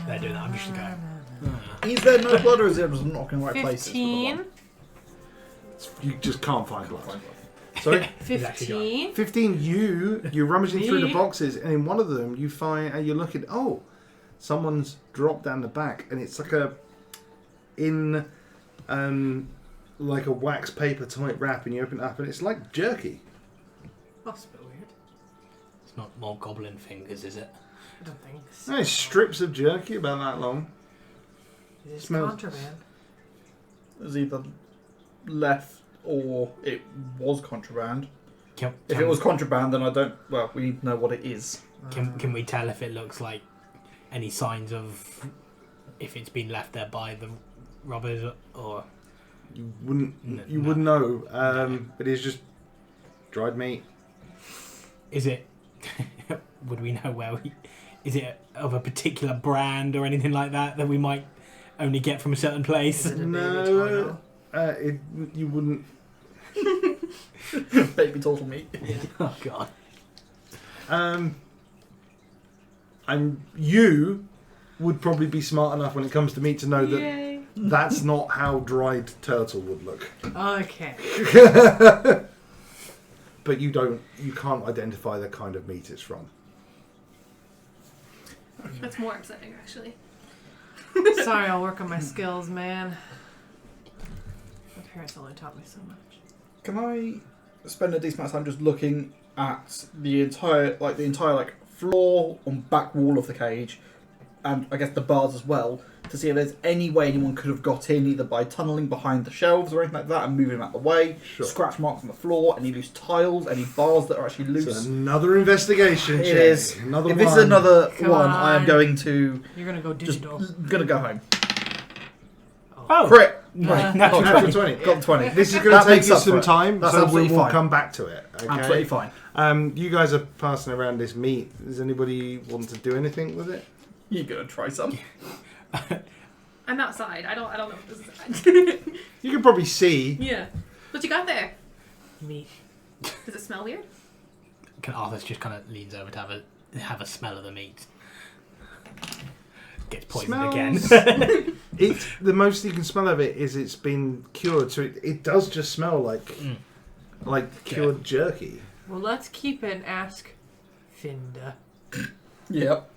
E: They're doing that. I'm just going.
B: Is there no blood or is it just not in the right places? with the
C: 15.
B: blood?
A: You just can't find blood. Sorry?
C: 15.
A: 15, you're rummaging through the
C: Me?
A: boxes, and in one of them you find, and you're looking, someone's dropped down the back, and it's like like a wax paper type wrap, and you open it up, and it's like jerky.
C: That's a bit weird.
E: It's not more goblin fingers, is it?
C: I don't think so.
A: No, it's strips of jerky about that long.
C: It's
A: smells-
C: contraband.
B: It was either left or it was contraband.
E: Can
B: If it was contraband, then we need to know what it is.
E: Can we tell if it looks like any signs of if it's been left there by the robbers or?
A: You wouldn't
E: No.
A: know. It is just dried meat.
E: Is it? Would we know where we? Is it of a particular brand or anything like that we might only get from a certain place?
C: Is it a baby
A: No.
C: turtle?
A: You wouldn't.
B: Baby turtle meat.
E: Oh god.
A: And you would probably be smart enough when it comes to meat to know that
D: Yay.
A: that's not how dried turtle would look.
C: Okay.
A: But you can't identify the kind of meat it's from.
D: That's more upsetting, actually.
C: Sorry, I'll work on my skills, man. My parents only taught me so much.
B: Can I spend a decent amount of time just looking at the entire floor on back wall of the cage, and I guess the bars as well, to see if there's any way anyone could have got in, either by tunnelling behind the shelves or anything like that and moving them out the way,
A: Sure.
B: scratch marks on the floor, any loose tiles, any bars that are actually loose.
A: So another investigation check.
B: It is.
A: Another
B: If
A: one.
B: this is another
C: Come
B: one, I am
C: on.
B: going to
C: You're gonna go
B: just
C: digital.
B: gonna go home.
E: Oh,
B: Crit.
E: natural
A: Natural
E: 20.
A: 20.
B: Got the 20.
A: This is going
B: That
A: to take
B: makes
A: you
B: up for
A: some
B: it.
A: time,
B: That's
A: so we
B: absolutely
A: will
B: fine.
A: come back to it. Okay?
B: Absolutely fine.
A: You guys are passing around this meat. Does anybody want to do anything with it?
B: You gonna try some?
D: I'm outside. I don't know what this is.
A: You can probably see.
D: Yeah. What you got there?
C: Meat.
D: Does it smell weird?
E: Arthur just kind of leans over to have a smell of the meat. Gets poisoned again.
A: The most you can smell of it is it's been cured, so it does just smell like cured jerky.
C: Well, let's keep it and ask Finda
B: Yep.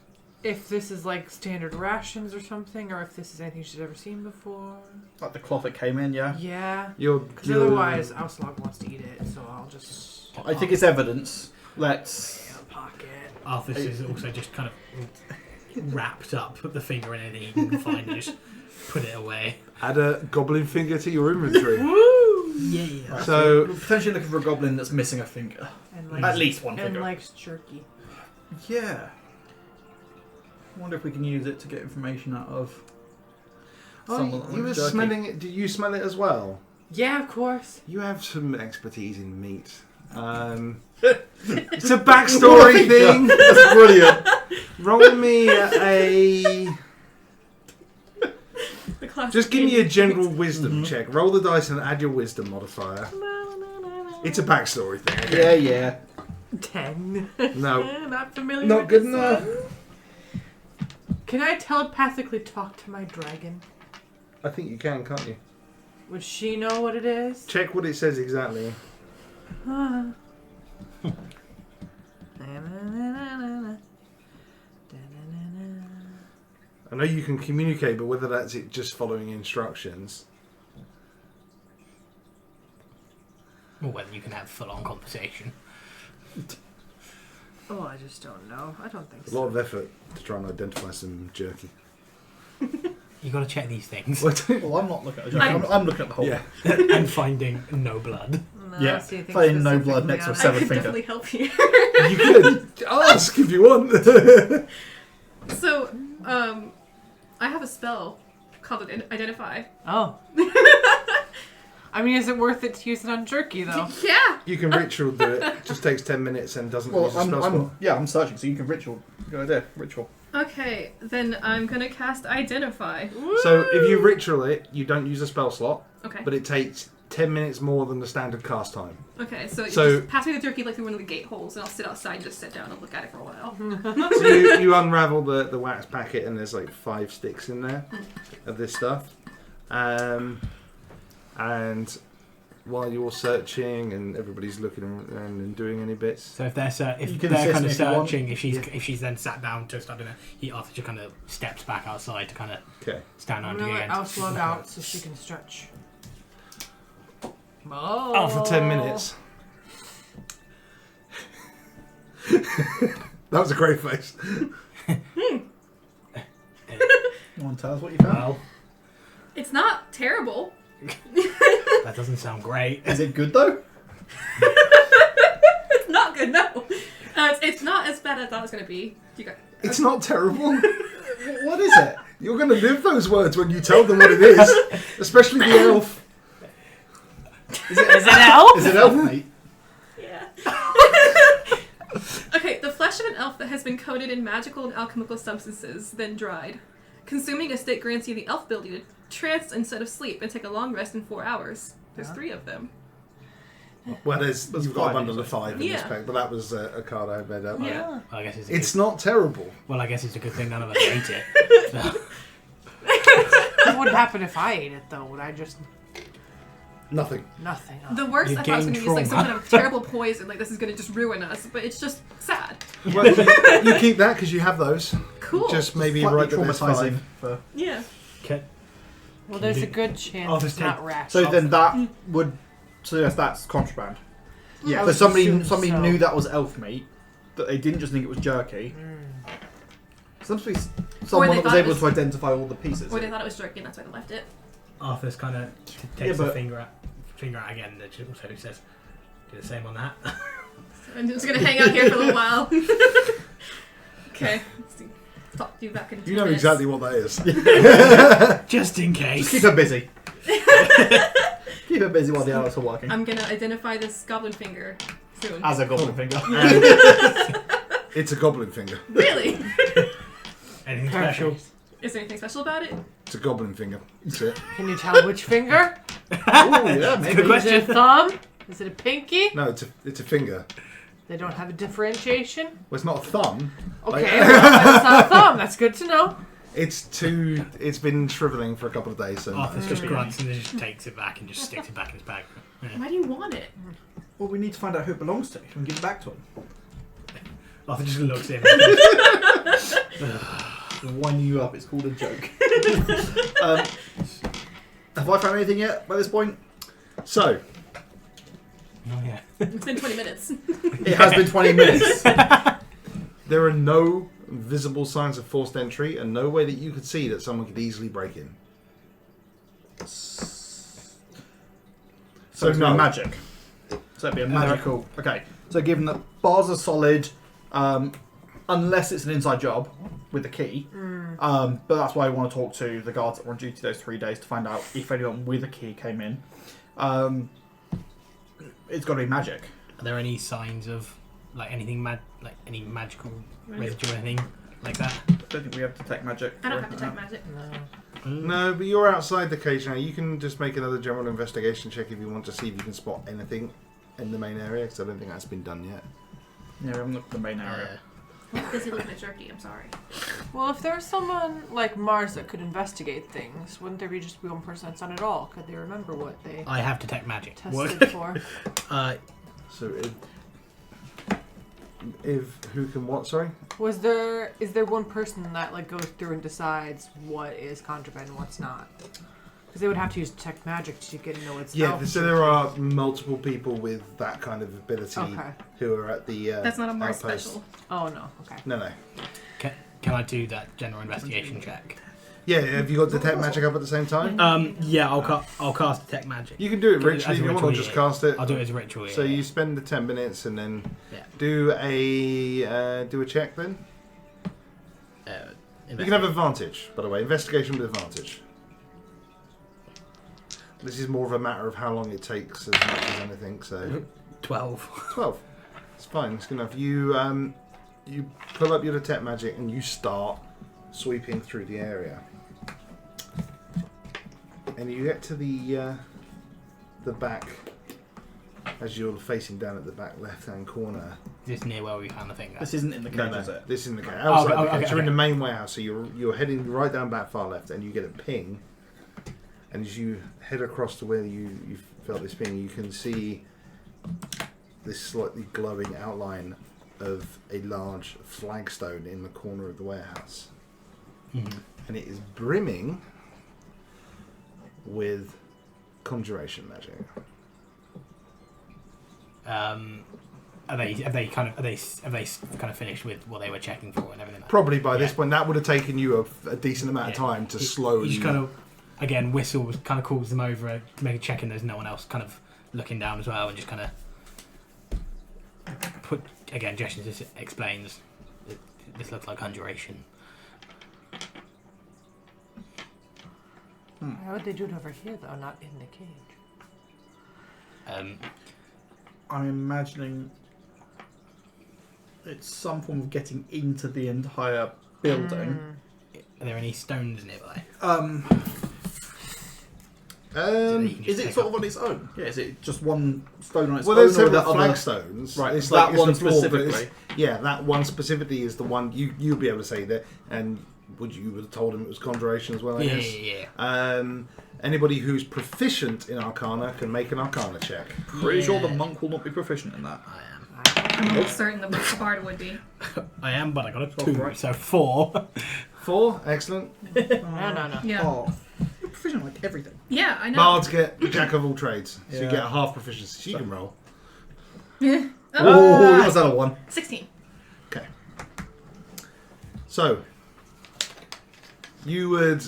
C: if this is like standard rations or something, or if this is anything she's ever seen before.
B: Like the cloth that came in, yeah.
C: Yeah.
A: You're
C: Because otherwise, Auslog wants to eat it, so I'll just.
B: I think it's evidence. Let's.
C: Pocket.
E: Arthur is also just kind of wrapped up the finger in anything he can find and just put it away.
A: Add a goblin finger to your inventory.
E: Woo! Yeah.
B: Right,
A: So-
B: we're potentially looking for a goblin that's missing a finger.
C: And
B: At least one
C: and
B: finger.
C: likes jerky.
B: Yeah. I wonder if we can use it to get information out of someone that
A: you were
B: likes jerky.
A: smelling it. Did you smell it as well?
C: Yeah, of course.
A: You have some expertise in meat. It's a backstory thing.
B: That's brilliant.
A: Roll me a.
D: The classic
A: Just give me a
D: game.
A: general wisdom check. Roll the dice and add your wisdom modifier. It's a backstory thing. Okay?
B: Yeah.
C: 10.
A: No.
C: Not familiar
A: Not
C: with
A: good
C: this
A: enough.
C: one. Can I telepathically talk to my dragon?
A: I think you can, can't you?
C: Would she know what it is?
A: Check what it says exactly. I know you can communicate, but whether that's it just following instructions.
E: Or whether you can have full-on conversation.
C: Oh, I just don't know. I don't think
A: A
C: so.
A: lot of effort to try and identify some jerky.
E: You got to check these things.
B: Well, I'm not looking at the I'm looking at the whole.
A: Yeah.
E: And finding no blood.
C: No,
B: Yeah,
C: see anything
B: finding no blood
C: specifically
B: next to
C: on
B: a
C: it.
D: I
B: severed
D: could
B: finger.
D: definitely help you.
A: You could ask if you want.
D: So, I have a spell called Identify.
C: Oh. I mean, is it worth it to use it on jerky, though?
D: Yeah!
A: You can ritual do it. It just takes 10 minutes and doesn't
B: Well,
A: use a spell slot.
B: I'm searching, so you can ritual. Good idea, ritual.
D: Okay, then I'm gonna cast Identify.
A: So if you ritual it, you don't use a spell slot,
D: Okay.
A: but it takes 10 minutes more than the standard cast time.
D: Okay, so,
A: So-
D: just pass me the jerky like through one of the gate holes, and I'll sit outside and just sit down and look at it for a while.
A: So you unravel the wax packet and there's like 5 sticks in there of this stuff. And while you're searching and everybody's looking around and doing any bits,
E: So if they're
B: You
E: if
B: can
E: they're
B: assist
E: kind
B: me
E: of
B: if you want.
E: searching, if she's then sat down to start doing it, Arthur just kind of steps back outside to kind of
A: okay.
E: stand
C: I'm
E: on
C: gonna let
E: again.
C: Alice log out so she can stretch. Oh.
A: After 10 minutes. That was a great face.
B: You want to tell us what you found?
E: Well,
D: It's not terrible.
E: that doesn't sound great.
B: Is it good though?
D: It's not good, no. It's not as bad as I thought it was gonna be. You got
A: It's not terrible.
B: What is it?
A: You're going to live those words when you tell them what it is, especially the elf.
B: Is it
C: elf?
B: Is it elf, mate?
D: Yeah. Okay, the flesh of an elf that has been coated in magical and alchemical substances, then dried. Consuming a state grants you the elf ability to trance instead of sleep and take a long rest in 4 hours. There's 3 of them.
A: Well, you've got a
B: five,
A: bundle
B: you
A: of 5 in this
D: Yeah.
A: pack, but that was a card I made up.
D: Yeah.
E: Well, I guess
A: It's not terrible.
E: well, I guess it's a good thing none of us ate it. So,
C: What would happen if I ate it, though? Would I just...
A: Nothing.
C: Nothing.
D: The worst
E: You
D: I thought it was
E: gain
D: going to be like some
E: trauma.
D: kind of terrible poison, like this is going to just ruin us, but it's just sad.
A: Well, you keep that because you have those.
D: Cool.
A: Just maybe
B: Slightly
A: write that there's
B: traumatizing.
A: 5.
B: For...
D: Yeah.
E: okay.
C: Well, there's a good chance
E: I'll
C: it's
E: just
C: not
E: take-
C: rash.
B: So then that would suggest that's contraband.
C: Yeah, I
B: So
C: would
B: somebody
C: assume so.
B: knew that was elf meat, that they didn't just think it was jerky. Someone that was
D: thought it
B: able
D: was-
B: to identify all the pieces.
D: Or they thought it was jerky and that's why they left it.
E: Arthur's kind of
B: Yeah,
E: takes
B: but-
E: the finger out again, and also says, "Do the same on that."
D: I'm just going to hang out here for a little while. Okay. Let's see. Talk to you back in 2
A: You know
D: minutes.
A: exactly what that is.
E: Just in
B: Just
E: case.
B: keep her busy. Keep her busy while the others are working.
D: I'm going to identify this goblin finger soon.
B: As a goblin finger.
A: It's a goblin finger.
D: Really?
E: Anything special?
D: Is there anything special about it?
A: It's a goblin finger. That's it.
C: Can you tell which finger?
B: Oh, yeah, maybe.
E: Good question.
C: Is it a thumb? Is it a pinky?
A: No, it's a finger.
C: They don't have a differentiation?
A: Well, it's not a thumb.
C: Okay, well, it's not a thumb. That's good to know.
A: It's been shriveling for a couple of days. So
E: Arthur just grunts and then just takes it back and just sticks it back in his bag. Yeah.
D: Why do you want it?
B: Well, we need to find out who it belongs to and give it back to him.
E: Arthur just looks in.
B: We're winding you up. It's called a joke. Have I found anything yet by this point?
A: So,
E: Oh yeah.
D: It's been 20 minutes.
B: It has been 20 minutes.
A: there are no visible signs of forced entry and no way that you could see that someone could easily break in.
B: So it's
A: no.
B: magic. So it'd be a magical. Okay. So given that bars are solid, unless it's an inside job with the key, but that's why I want to talk to the guards that were on duty those 3 days to find out if anyone with a key came in. It's got to be magic.
E: Are there any signs of like anything like any magical residue or anything like that?
B: I don't think we have detect magic.
D: I don't have detect magic.
A: No, but you're outside the cage now. You can just make another general investigation check if you want to see if you can spot anything in the main area, because I don't think that's been done yet.
B: Yeah, we haven't looked at the main area.
D: I'm busy looking at jerky. I'm sorry.
C: Well, if there's someone like Mars that could investigate things, wouldn't there be just one person that's done it all? Could they remember what they
E: I have detect magic.
C: tested for?
A: So if who can what? Sorry.
C: Is there one person that like goes through and decides what is contraband and what's not? Because they would have to use detect magic to get to know what's
A: Yeah, so there are multiple people with that kind of ability who are at the.
D: That's not a Mars
A: outpost.
D: special.
C: Oh no. Okay.
A: No.
E: Can I do that general investigation check?
A: Yeah, have you got detect magic up at the same time?
E: Yeah, I'll cast detect magic.
A: You can do it
E: As
A: ritually
E: a
A: if you want, or
E: ritual,
A: just
E: yeah.
A: cast it.
E: I'll do it as a ritual.
A: So
E: yeah.
A: you spend the 10 minutes and then
E: Yeah.
A: do a check then. You can have advantage, by the way. Investigation with advantage. This is more of a matter of how long it takes as much as anything. So
E: 12.
A: 12. It's fine. It's good enough. You pull up your detect magic and you start sweeping through the area, and you get to the back. As you're facing down at the back left-hand corner.
E: Just near where we found the thing.
B: This isn't in the cage, is it?
A: This isn't the cage. Outside the cage.
E: okay,
A: You're in the main warehouse, so you're heading right down back far left, and you get a ping. And as you head across to where you felt this ping, you can see this slightly glowing outline of a large flagstone in the corner of the warehouse.
E: Mm-hmm.
A: And it is brimming with conjuration magic.
E: Have they kind of finished with what they were checking for and everything?
A: Probably by this point, that would have taken you a decent amount of time to slowly.
E: You just kind of, again, whistles, kind of calls them over to make a check, and there's no one else kind of looking down as well, and just kind of put again. Gestures just explains. This looks like conjuration.
C: How would they do it over here though, not in the cage?
B: I'm imagining it's some form of getting into the entire building.
E: Are there any stones nearby?
B: Is it sort of on its own? Yeah, is it just one stone on its
A: Well,
B: own?
A: there's
B: or
A: several
B: that other...
A: flagstones.
B: Right,
A: it's
B: that
A: it's
B: one
A: the floor, but
B: specifically.
A: that one specifically is the one you'll be able to say that. And would you have told him it was conjuration as well? I guess.
E: Yeah.
A: Anybody who's proficient in Arcana can make an Arcana check.
B: Pretty sure the monk will not be proficient in that.
E: I am.
D: I'm almost certain the bard would be.
E: I am, but I got a
B: 12,
E: 2,
B: right?
E: so 4.
A: 4, excellent.
C: No.
D: Yeah.
B: Oh, you're proficient in like everything.
D: Yeah, I know.
A: Bards get jack of all trades, so you
B: Yeah.
A: get a half proficiency. So you can roll.
D: Yeah.
B: Oh, was that a 1?
D: 16.
A: Okay. So you would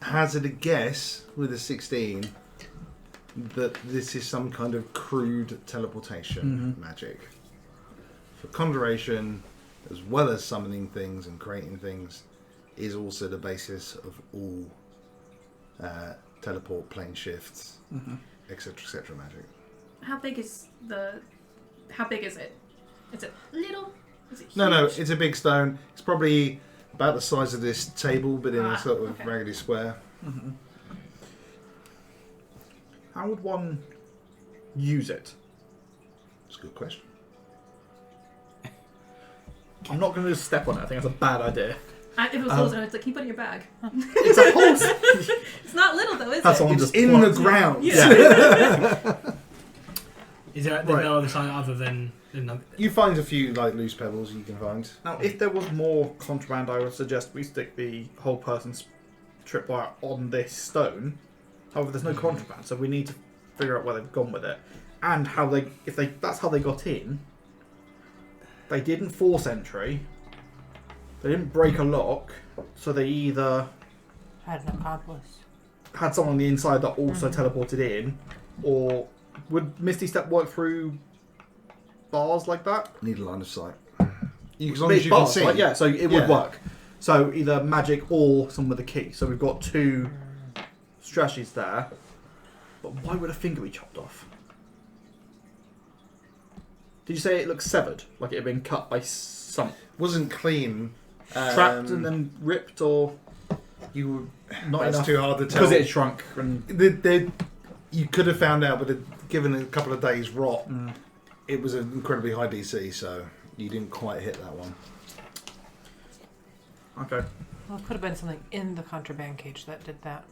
A: hazard a guess with a 16 that this is some kind of crude teleportation magic. For conjuration, as well as summoning things and creating things, is also the basis of all teleport, plane shifts, etc. magic.
D: How big is it? Is it little? Is it huge?
A: No, it's a big stone. It's probably about the size of this table, but in a sort of
D: okay.
A: raggedy square.
B: How would one use it?
A: That's a good question.
B: I'm not going to just step on it. I think that's a bad idea.
D: If it was holes in it, it's like, keep it in your bag.
B: It's a whole...
D: It's not little though, is
B: That's
D: it?
B: all.
A: It's
B: just
A: in the
B: plucked.
A: ground.
B: Yeah.
E: Is there
B: Right.
E: no other sign other than
A: You find a few like loose pebbles you can find.
B: Now, if there was more contraband, I would suggest we stick the whole person's tripwire on this stone. However, there's no contraband, so we need to figure out where they've gone with it and how that's how they got in. They didn't force entry. They didn't break a lock, so they either
C: Had an accomplice.
B: had someone on the inside that also teleported in, or would Misty Step work through bars like that?
A: Need a line of sight. As long as you can
B: Bars,
A: see.
B: right? Yeah, so it would
A: Yeah.
B: work. So either magic or someone with a key. So we've got 2 strategies there. But why would a finger be chopped off? Did you say it looks severed? Like it had been cut by some...
A: Wasn't clean.
B: Trapped and then ripped, or...
A: You
B: Not
A: that's
B: enough.
A: too hard to tell.
B: Because it had shrunk. And...
A: You could have found out, but given a couple of days rot, it was an incredibly high DC, so you didn't quite hit that one.
B: Okay.
C: Well, it could have been something in the contraband cage that did that.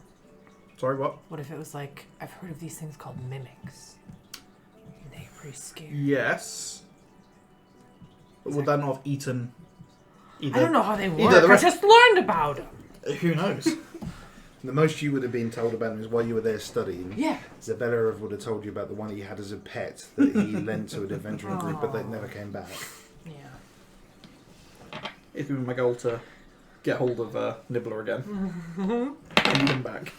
B: Sorry, what?
C: What if it was like, I've heard of these things called mimics. And they're pretty scary.
B: Yes. But would that not have eaten either?
C: I don't know how they
B: either
C: work.
B: the
C: I
B: rest-
C: just learned about them.
B: Who knows?
A: The most you would have been told about him is while you were there studying.
C: Yeah.
A: Zabella would have told you about the one he had as a pet that he lent to an adventuring group, but they never came back.
C: Yeah.
B: It's been my goal to get hold of Nibbler again. I need him back.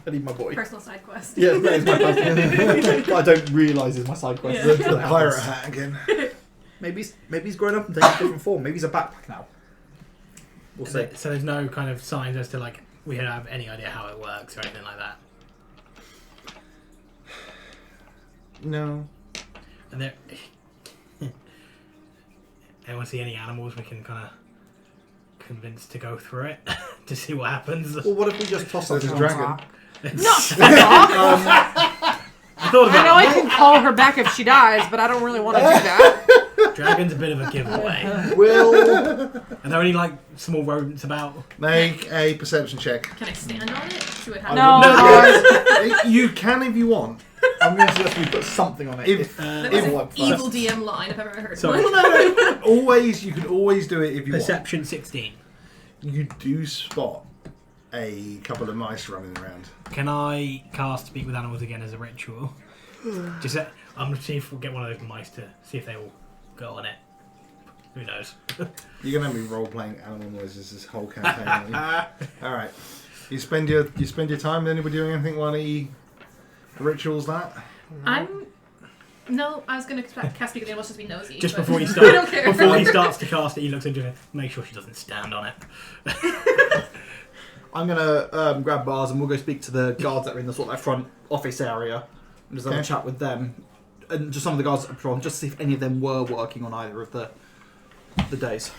B: I need my boy.
D: Personal side quest.
B: Yeah, that is my personal. I don't realise is my side quest.
D: Yeah.
A: The pirate hat again.
B: Maybe he's grown up and taken a different form. Maybe he's a backpack now. We'll see.
E: So there's no kind of signs as to like we don't have any idea how it works or anything like that.
A: No.
E: And there, anyone see any animals we can kind of convince to go through it to see what happens?
B: Well, what if we just toss
A: There's
B: something
A: a
B: on
A: dragon.
B: top?
C: No, fuck off.
E: I thought
C: I
E: about
C: know I can call her back if she dies, but I don't really want to do that.
E: Dragon's a bit of a giveaway.
B: Will
E: Are there any like small rodents about?
A: Make a perception check.
D: Can I stand on it? See what
C: No.
D: happens?
A: You can if you want.
B: I'm going to suggest we put something on it.
A: If-
D: That
B: it
D: was
B: worked
D: an
B: first.
D: evil DM line if I've ever heard
E: Sorry.
D: one.
A: Always, you could always do it if you want.
E: Perception 16.
A: You do spot a couple of mice running around.
E: Can I cast Speak with Animals again as a ritual? Just I'm gonna see if we'll get one of those mice to see if they will go on it. Who knows?
A: You're gonna have me role playing animal noises this whole campaign. All right. You spend your time. Anybody doing anything while he rituals that?
D: No, I was going to cast Speak with Animals just to be nosy.
E: Just
D: but
E: before you
D: I
E: start,
D: don't care.
E: before he starts to cast it, he looks into it. Make sure she doesn't stand on it.
B: I'm going to grab bars and we'll go speak to the guards that are in the sort of that front office area and just have a
A: Okay.
B: chat with them. And just some of the guards that are patrolling, just to see if any of them were working on either of the days.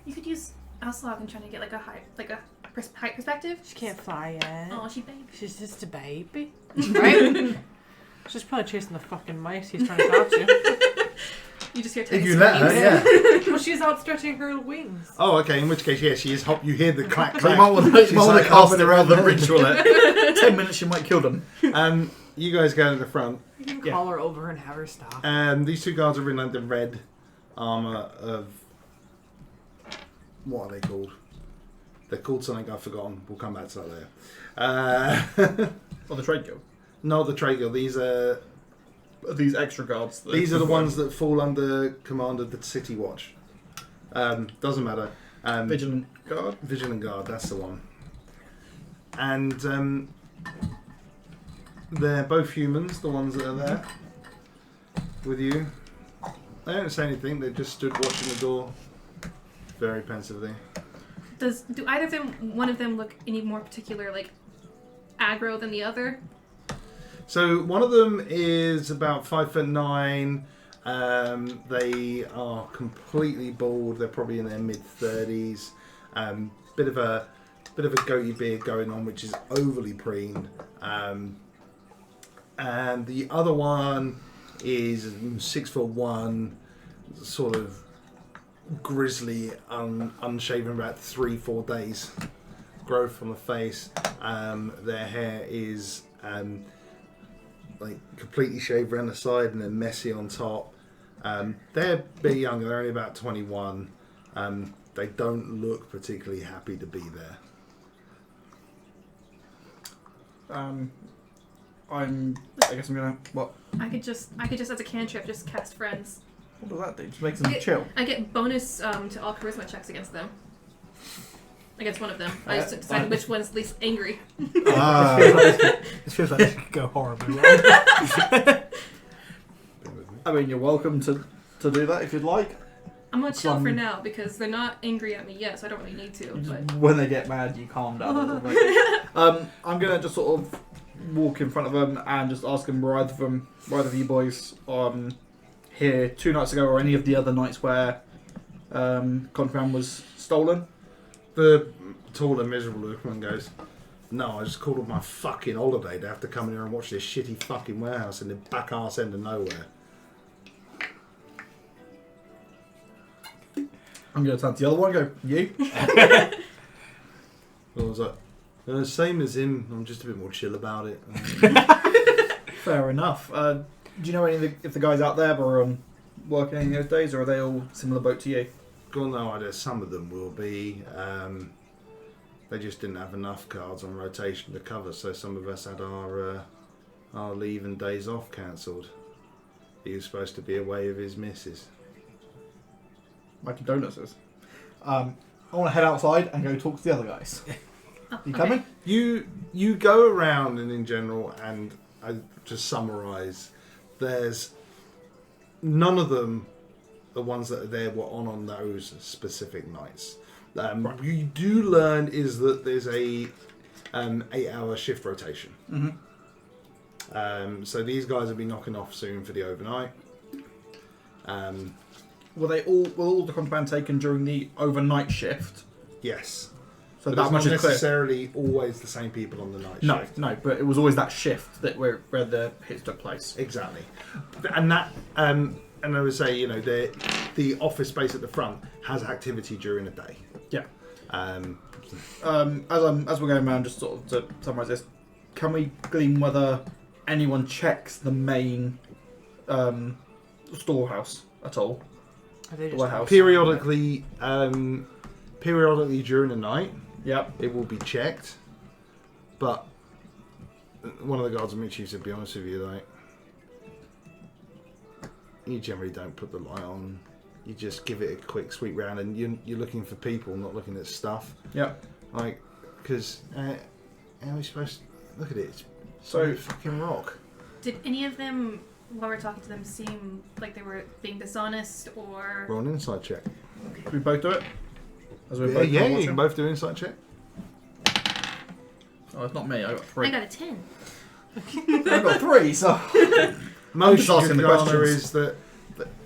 D: You could use Alslog and trying to get like a height perspective.
C: She can't fly yet.
D: Oh, she baby.
C: She's just a baby. Right? She's probably chasing the fucking mice he's trying to talk to.
D: You just hear
A: If
D: tiny
A: you let her,
D: screams.
A: yeah.
C: Well, she's outstretching her wings.
A: Oh, okay. In which case, yes, she is. You hear the clack
B: You
A: clack.
B: might want to
A: She's
B: cast
A: like
B: it
A: hopping
B: around the
A: around.
B: ritual. 10 minutes you might kill them.
A: You guys go to the front.
C: You can
B: Yeah.
C: call her over and have her stop.
A: These two guards are in like the red armor of what are they called? They're called something I've forgotten. We'll come back to that later.
B: Or the trade guild.
A: Not the trade guild. These are
B: These extra guards.
A: the ones that fall under command of the City Watch. Doesn't matter.
B: Vigilant guard.
A: Vigilant Guard. That's the one. And they're both humans. The ones that are there with you. They don't say anything. They just stood watching the door very pensively.
D: Do either of them, one of them, look any more particular, like, aggro than the other?
A: So one of them is about 5'9". They are completely bald. They're probably in their mid-30s. Bit of a goatee beard going on, which is overly preen. And the other one is 6'1", sort of grizzly, unshaven, about 3-4 days growth on the face. Their hair is like completely shaved around the side and then messy on top. They're a bit younger. They're only about 21. They don't look particularly happy to be there.
B: I guess I'm gonna. What?
D: I could just as a cantrip just cast friends.
B: What does that do? Just makes them chill.
D: I get bonus to all charisma checks against them. against one of them. I just decided which one's least angry.
E: This feels like this could go horribly wrong.
B: I mean, you're welcome to do that if you'd like.
D: I'm gonna chill for now because they're not angry at me yet, so I don't really need to. But
B: When they get mad, you calm down a little bit. I'm gonna just sort of walk in front of them and just ask them were either of you boys here 2 nights ago or any of the other nights where contraband was stolen.
A: The tall and miserable looking one goes, no, I just called off my fucking holiday to have to come in here and watch this shitty fucking warehouse in the back arse end of nowhere.
B: I'm going to turn to the other one and go, you?
A: I was like, same as him, I'm just a bit more chill about it.
B: Fair enough. Do you know if the guys out there were working any of those days, or are they all similar boat to you?
A: Got no idea, some of them will be. They just didn't have enough cards on rotation to cover, so some of us had our leave and days off cancelled. He was supposed to be away with his missus.
B: My condolences. I want to head outside and go talk to the other guys. You coming?
A: You go around and in general, and I just summarise, there's none of them, the ones that are there were on those specific nights. What you do learn is that there's a 8-hour shift rotation.
B: Mm-hmm.
A: So these guys will be knocking off soon for the overnight.
B: Were all the contraband taken during the overnight shift?
A: Yes.
B: So
A: But
B: that
A: it's
B: much
A: not
B: is clear.
A: necessarily always the same people on the night shift.
B: No, but it was always that shift where the hits took place.
A: Exactly. And that, and I would say, the office space at the front has activity during the day.
B: Yeah.
A: Um,
B: As we're going around, just sort of to summarise this, can we glean whether anyone checks the main storehouse at all?
C: Are they
B: The
C: just
B: warehouse.
A: periodically during the night,
B: Yep.
A: it will be checked. But one of the guards, Mitchie, to be honest with you, you generally don't put the light on. You just give it a quick sweep round, and you're looking for people, not looking at stuff.
B: Yep.
A: Because how are we supposed to look at it? It's
B: So
A: fucking rock.
D: did any of them, while we're talking to them, seem like they were being dishonest or?
A: Roll an insight check.
B: we both do it. As we're
A: Yeah,
B: both
A: you
B: watching?
A: can both do insight check.
B: Oh, it's not me. I got 3.
D: I got a 10.
B: I got 3. So
A: Most
B: just asking the
A: Ghana
B: questions.
A: is that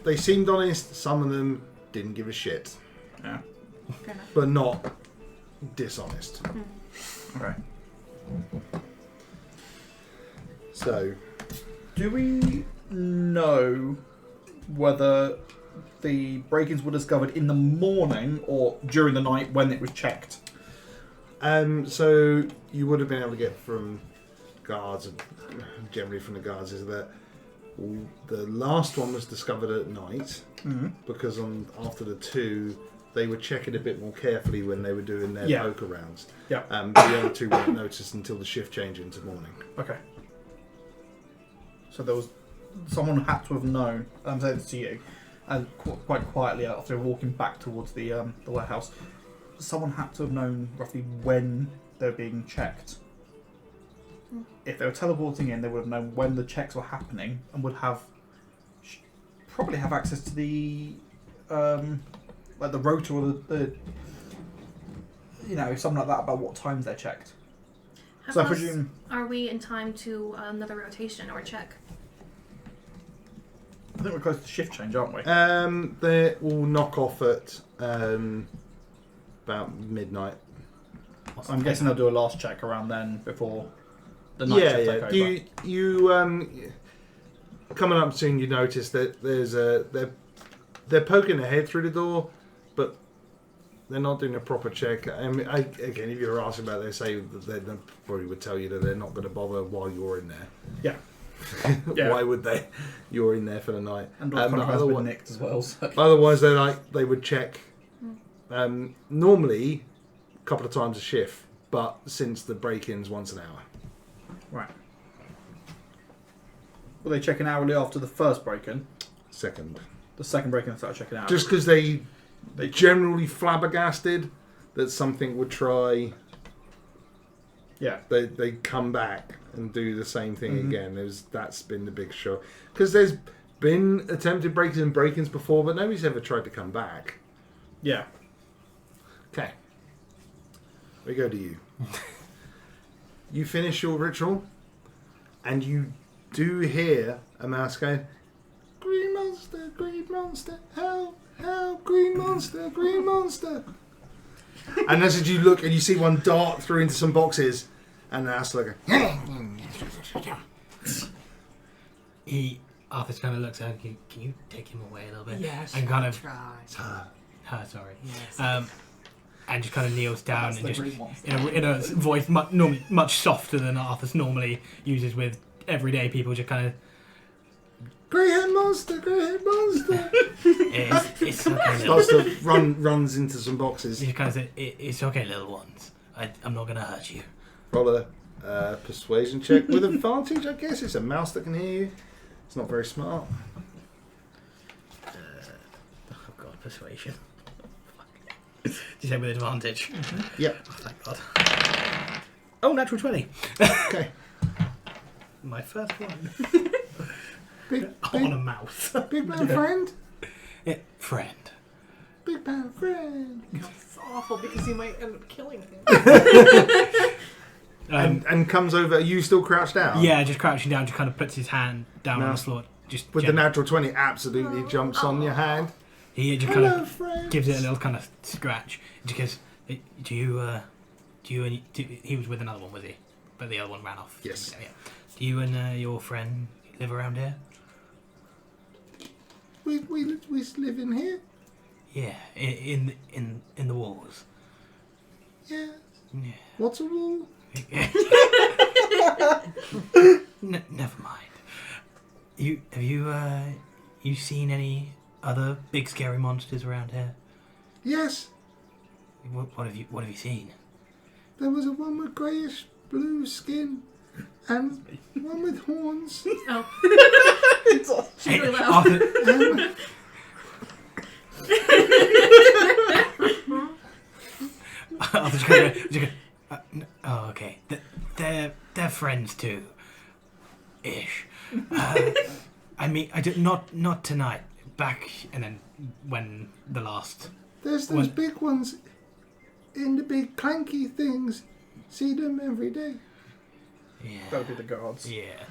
A: they seemed honest. Some of them didn't give a shit,
B: yeah.
D: Fair enough.
A: but not dishonest.
B: Okay.
A: So
B: Do we know whether the break-ins were discovered in the morning or during the night when it was checked?
A: So you would have been able to get from guards, and generally from the guards, is that the last one was discovered at night because after the 2, they were checking a bit more carefully when they were doing their poker rounds.
B: Yeah.
A: The other 2 weren't noticed until the shift change into morning.
B: Okay. So there was someone had to have known. I'm saying this to you, and quite quietly after walking back towards the warehouse, someone had to have known roughly when they're being checked. If they were teleporting in, they would have known when the checks were happening and would have probably have access to the like the rotor or the something like that about what times they're checked.
D: How
B: So I
D: close
B: presume
D: are we in time to another rotation or check?
B: I think we're close to shift change, aren't we?
A: They will knock off at about midnight.
B: I'm guessing they'll do a last check around then before the night shift take over.
A: Do you coming up soon? You notice that they're poking their head through the door, but they're not doing a proper check. Again, if you're asking about, they say that they probably would tell you that they're not going to bother while you're in there.
B: Yeah. Yeah.
A: Why would they? You're in there for the night.
B: And all the contracts been nicked as well. So.
A: Otherwise, they would check. Normally, a couple of times a shift, but since the break-ins once an hour.
B: Right. Will they check in hourly after the first break-in?
A: Second.
B: The second break-in they start checking out.
A: Just because they generally flabbergasted that something would try.
B: Yeah.
A: They come back and do the same thing
B: Mhm.
A: again. That's been the big shock. Because there's been attempted break-ins and break-ins before, but nobody's ever tried to come back.
B: Yeah.
A: Okay. We go to you. You finish your ritual, and you do hear a mouse going, "Green monster, help, help, green monster." And as you look and you see one dart through into some boxes, and that's like
E: Arthur kind of looks at him. Can you take him away a little bit?
C: Yes.
E: And kind of.
C: Try.
E: Sorry.
C: Yes.
E: And just kind of kneels down
B: That's
E: and
B: the
E: just
B: green monster.
E: in a voice much softer than Arthur normally uses with everyday people. Just kind of.
A: greyhead monster.
E: It's okay.
A: Starts to runs into some boxes.
E: He kind of said, "It's okay, little ones. I'm not gonna hurt you."
A: Roll a persuasion check with advantage, I guess. It's a mouse that can hear you. It's not very smart.
E: Oh god, persuasion. Did you say with advantage?
A: Mm-hmm. Yep.
E: Oh, thank God. Oh, natural 20.
A: Okay.
E: My first one.
A: Big
E: On a mouse.
A: big man friend.
E: Friend.
A: Big man friend.
C: It's awful because you might end up killing him.
A: And comes over. Are you still crouched down?
E: Yeah, just crouching down, just kind of puts his hand down on
A: No.
E: the floor. Just
A: With
E: gently.
A: the natural 20, absolutely jumps on your hand.
E: He just kind
A: Hello,
E: of
A: friend.
E: gives it a little kind of scratch. Just goes, he was with another one, was he? But the other one ran off.
A: Yes.
E: Yeah. Do you and your friend live around here?
A: We live in here.
E: Yeah, in the walls.
A: Yeah.
E: Yeah.
A: What's a wall?
E: Never mind. Have you seen any other big scary monsters around here?
A: Yes.
E: What have you seen?
A: There was a one with greyish blue skin and one with horns.
D: Oh. She's really loud.
E: Arthur, Arthur's gonna go, oh, okay. They're friends too. Ish. I mean, not tonight. Back and then when the last.
A: There's those
E: When-
A: big ones in the big clanky things. See them every day.
E: Yeah.
B: That'll be the guards.
E: Yeah.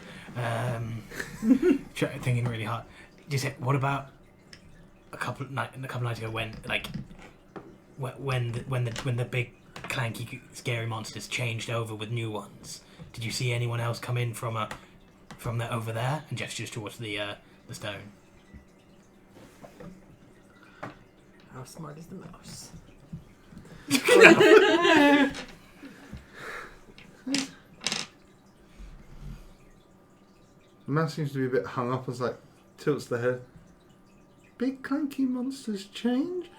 E: Thinking really hard. Just say, what about a couple nights ago when the big clanky scary monsters changed over with new ones? Did you see anyone else come in from the over there? And gestures towards the stone.
C: How smart is the mouse?
A: The man seems to be a bit hung up as like tilts the head. Big clanky monsters change?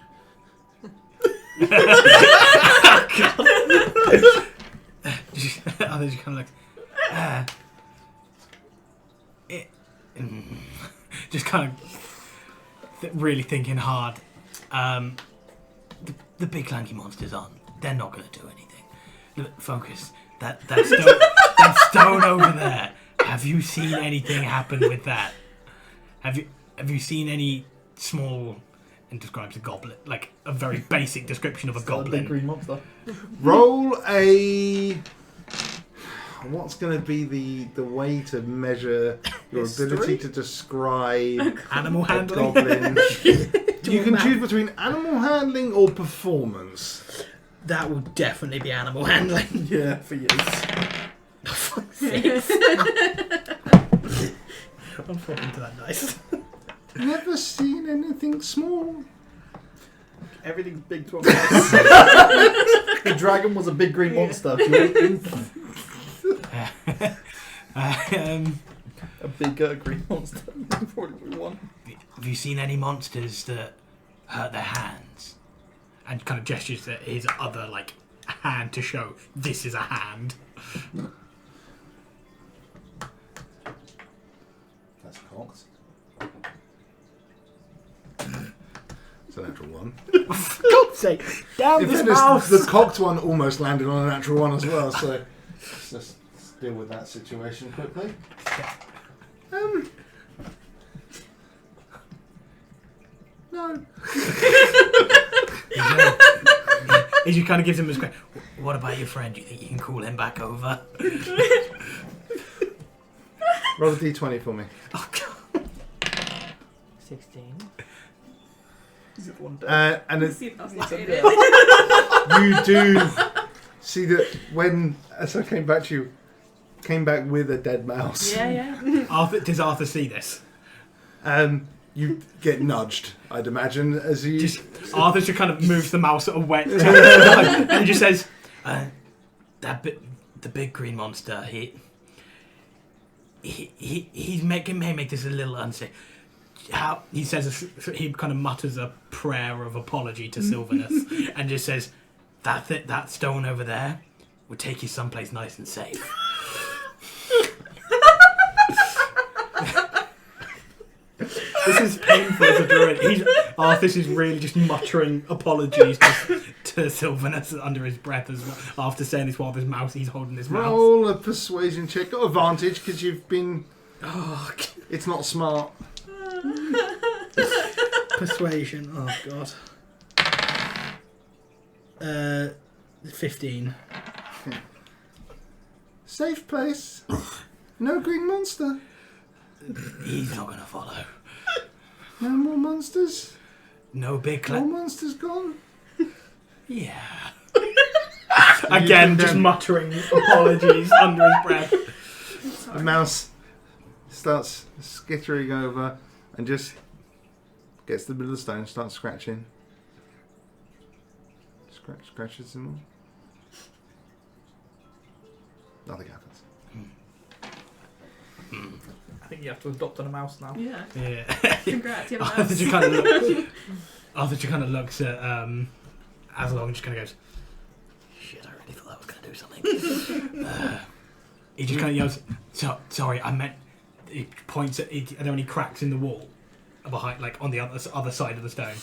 E: Others kind of like, just kind of really thinking hard. The big clanky monsters aren't. They're not going to do anything. Look, focus. That stone, that stone over there. Have you seen anything happen with that? Have you seen any small? And describes a goblin, like a very basic description of a
B: Big
E: goblin.
B: green monster.
A: Roll a. What's going to be the way to measure your ability to describe
E: Animal
A: a
E: handling.
A: goblin? You can choose between animal handling or performance.
E: That will definitely be animal handling.
B: Yeah, for years.
E: I'm falling to that dice.
A: Never seen anything small.
B: Everything's big to a mouse. The dragon was a big green monster. A big green monster. Probably one.
E: Have you seen any monsters that hurt their hands? And kind of gestures at his other like hand to show this is a hand.
A: That's cocked. It's a natural one.
E: God's Say, down
A: In
E: this
A: fairness,
E: mouse!
A: the cocked one almost landed on a natural one as well, so let's just deal with that situation quickly. No.
E: He just kind of gives him a square. What about your friend? Do you think you can call him back over?
A: Roll a d20 for me.
E: Oh, God.
C: 16.
B: Is it one day?
A: And it,
D: See if that's located.
A: you do see that when Asa came back to you, came back with a dead mouse.
C: Yeah.
E: Does Arthur see this?
A: You get nudged, I'd imagine, as you...
E: Arthur just kind of moves the mouse away. And he just says, the big green monster, he may make this a little unsafe. How he says, he kind of mutters a prayer of apology to Sylvanus and just says, that stone over there would take you someplace nice and safe. This is painful as a druid. Arthur is really just muttering apologies to Sylvanus under his breath as well. After saying this while he's holding his mouse.
A: Roll a persuasion check. Got advantage because you've been...
E: Oh,
A: It's not smart.
E: persuasion. Oh, God. 15.
A: Safe place. No green monster.
E: He's not going to follow.
A: No more monsters.
E: No big
A: All monsters gone.
E: Yeah. Again, just muttering apologies under his breath.
A: The mouse starts skittering over and just gets to the middle of the stone and starts scratching. Scratches some more. Nothing happens.
B: I think you have to adopt on a mouse now.
D: Yeah.
E: Yeah.
D: Congrats, you have a
E: Arthur
D: mouse.
E: just kind of looks. Arthur just kind of looks at Aslog and just kind of goes, "Shit, I really thought I was going to do something." He just kind of yells, "Sorry, I meant." He points at. Are there any cracks in the wall behind, like on the other side of the stone?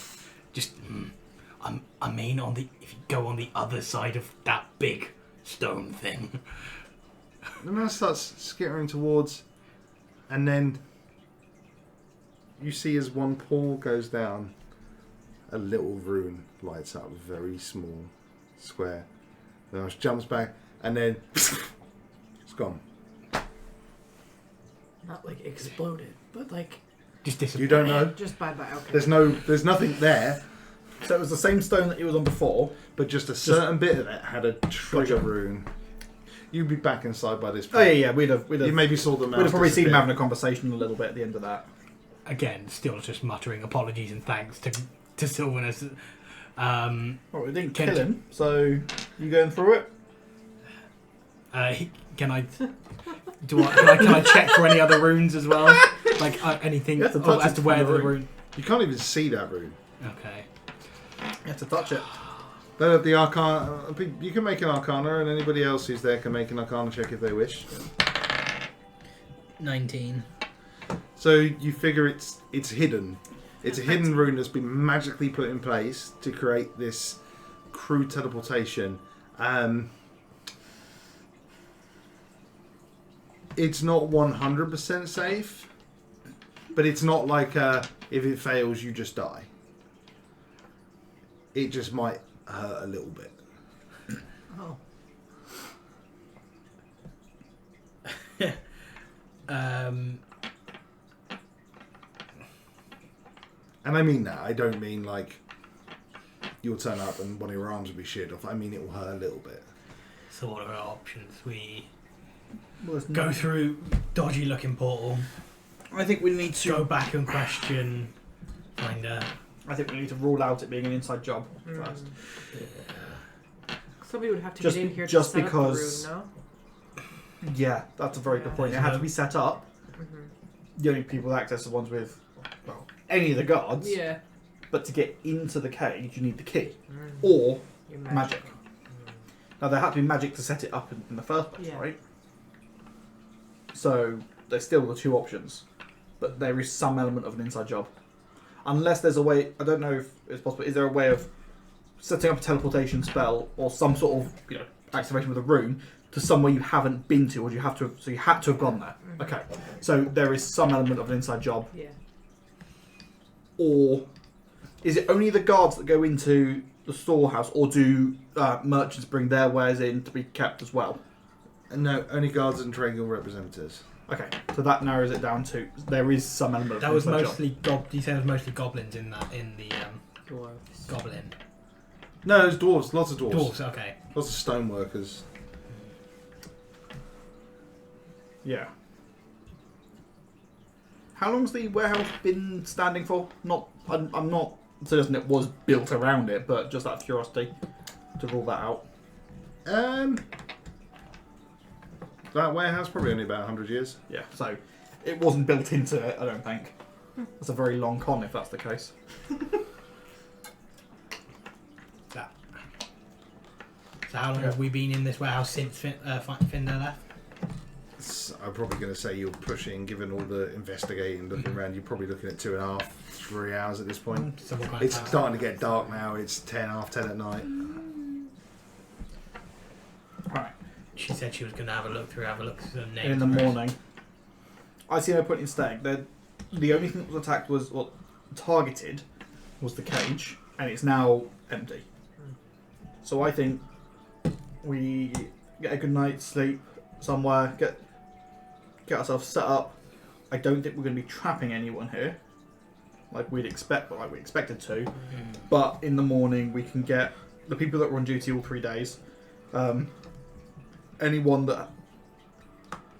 E: Just, I mean, if you go on the other side of that big stone thing.
A: The mouse starts skittering towards, and then you see as one paw goes down, a little rune lights up, very small, square. The mouse jumps back, and then it's gone.
C: Not like exploded, but like...
E: Just disappear.
A: You don't know.
C: Just bye-bye, okay.
A: There's nothing there,
B: So it was the same stone that he was on before.
A: but just a certain bit of it had a trigger
B: Gotcha.
A: rune. You'd be back inside by this
B: Oh
A: point.
B: yeah, we'd have
A: You maybe saw the mouse.
B: we'd have probably seen him
A: disappear.
B: having a conversation a little bit at the end of that.
E: Again, still just muttering apologies and thanks to Sylvanus.
B: Well, we didn't
E: Can-
B: kill him, so you going through it?
E: Can I check for any other runes as well? Like anything
B: You have to touch
E: as
B: it
E: to
B: to
E: where
B: find the
E: the
B: rune.
E: rune.
A: You can't even see that rune.
E: Okay.
B: You have to touch it.
A: The Arcana. You can make an Arcana, and anybody else who's there can make an Arcana check if they wish.
E: 19.
A: So you figure it's hidden. It's a hidden rune that's been magically put in place to create this crude teleportation. It's not 100% safe, but it's not like if it fails, you just die. It just might hurt a little bit.
C: Oh.
A: And I mean that. I don't mean like you'll turn up and one of your arms will be sheared off. I mean it will hurt a little bit.
E: So what are our options? We
B: Well, there's
E: go through dodgy looking portal,
B: I think we need to.
E: go back and question, find a...
B: I think we need to rule out it being an inside job
C: Mm.
B: first.
C: Somebody would have to
B: Just-
C: get in here
B: just
C: to set
B: because-
C: up the rune,
B: Yeah, that's a very good point. It had to be set up.
C: no? Mm-hmm.
B: The only people with access are ones with, well, any of the guards.
C: Yeah.
B: But to get into the cage, you need the key
C: Mm.
B: or
C: Your
B: magic. Now there had to be magic to set it up in the first place,
C: Yeah.
B: right? So there's still the two options, but there is some element of an inside job, unless there's a way. I don't know if it's possible. Is there a way of setting up a teleportation spell or some sort of activation with a rune to somewhere you haven't been to, or you have to. So you had to have gone there. Okay, so there is some element of an inside job.
C: Yeah.
B: Or is it only the guards that go into the storehouse, or do merchants bring their wares in to be kept as well?
A: No, only guards and trade guild representatives.
B: Okay, so that narrows it down to there is some element of
E: That
B: an
E: was
B: inside
E: mostly you said it was mostly goblins in the
C: Dwarves.
E: goblin.
A: No, there's dwarves. Lots of dwarves.
E: Dwarves, okay.
A: Lots of stone workers.
B: Yeah. How long's the warehouse been standing for? I'm not suggesting it was built around it, but just out of curiosity to rule that out.
A: That warehouse probably only about 100 years.
B: Yeah, so it wasn't built into it, I don't think. That's a very long con if that's the case.
E: So how long have we been in this warehouse since Finder left?
A: I'm probably going to say you're pushing, given all the investigating, looking around, you're probably looking at 2.5, 3 hours at this point.
E: So what kind
A: It's
E: of time?
A: starting to get dark now. It's 10, half 10 at night.
B: Right.
E: She said she was going to have a look through the names.
B: In the
E: first.
B: morning. I see no point in staying. The only thing that was attacked targeted was the cage, and it's now empty. So I think we get a good night's sleep somewhere, get ourselves set up. I don't think we're going to be trapping anyone here, like we expected to. But in the morning, we can get the people that were on duty all 3 days. Anyone that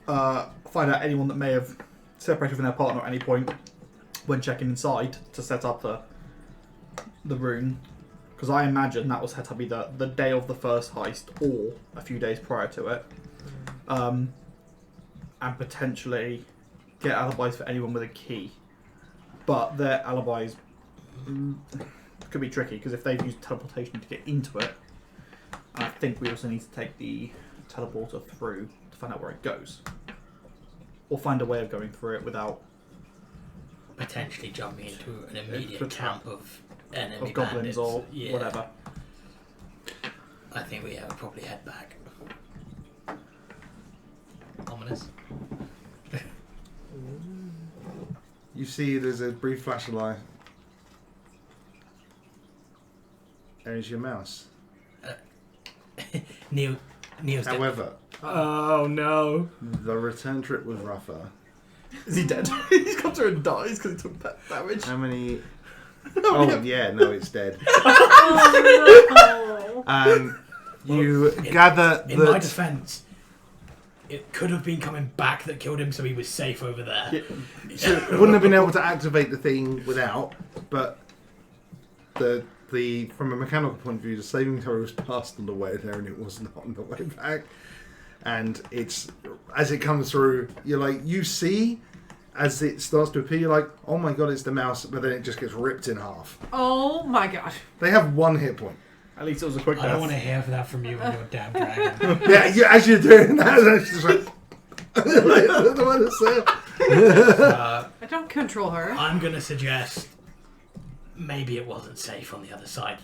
B: find out anyone that may have separated from their partner at any point when checking inside to set up the rune, because I imagine that was set up either the day of the first heist or a few days prior to it, and potentially get alibis for anyone with a key, but their alibis could be tricky because if they've used teleportation to get into it, I think we also need to take the teleporter through to find out where it goes, or find a way of going through it without
E: Potentially jumping into an immediate
B: Could
E: camp of enemy
B: goblins
E: bandits.
B: or
E: Yeah.
B: whatever.
E: I think we would probably head back. Ominous.
A: You see there's a brief flash of light. There's your mouse.
E: Neil's
A: However,
E: oh no.
A: the return trip was rougher.
B: Is he dead? He's come through and dies because he took that damage.
A: How many... Oh, yeah, no, it's dead.
C: Oh,
A: You gather
E: In my
A: that...
E: defence, it could have been coming back that killed him, so he was safe over there.
B: Yeah.
A: So wouldn't have been able to activate the thing without, but the from a mechanical point of view, the saving throw was passed on the way there and it was not on the way back. And it's as it comes through, you're like, you see as it starts to appear, you're like, oh my god, it's the mouse, but then it just gets ripped in half.
C: oh my god.
A: They have 1 hit point.
B: At least it was a quick
E: I
B: death.
E: don't want to hear that from you and your damn dragon.
A: As you're doing that, it's just like, I don't know what to say.
C: I don't control her.
E: I'm going to suggest maybe it wasn't safe on the other side.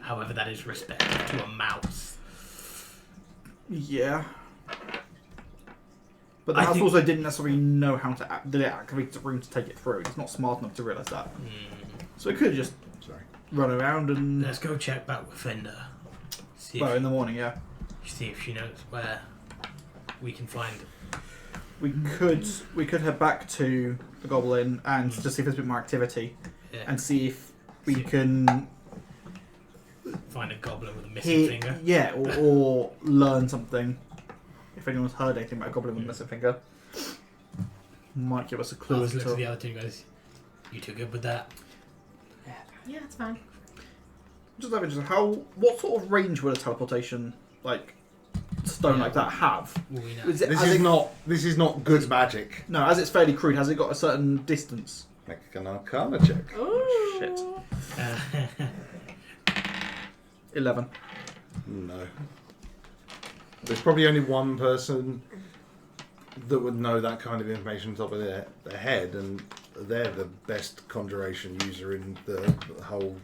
E: However, that is respect to a mouse.
B: Yeah. But the
E: I
B: house
E: think-
B: also didn't necessarily know how to activate the room to take it through. It's not smart enough to realise that. So it could just
A: Sorry.
B: run around and...
E: Let's go check back with Fender. See
B: Well,
E: if,
B: in the morning, yeah.
E: see if she knows where we can find
B: We could head back to the Goblin and just see if there's a bit more activity
E: yeah,
B: and see if we can
E: find a goblin with a missing finger.
B: Yeah, or learn something. If anyone's heard anything about a Goblin with a missing finger, might give us a clue
E: Arthur
B: as
E: looks at
B: to...
E: the other two and goes, "You too good with that?"
D: Yeah, it's fine.
B: Just out of interest, what sort of range would a teleportation stone like that have?
E: Will we know?
B: Is it,
A: This is not good magic.
B: No, as it's fairly crude, has it got a certain distance?
A: Make an Arcana check.
C: Oh
B: Shit. 11.
A: No. There's probably only one person that would know that kind of information on top of their head, and they're the best conjuration user in the whole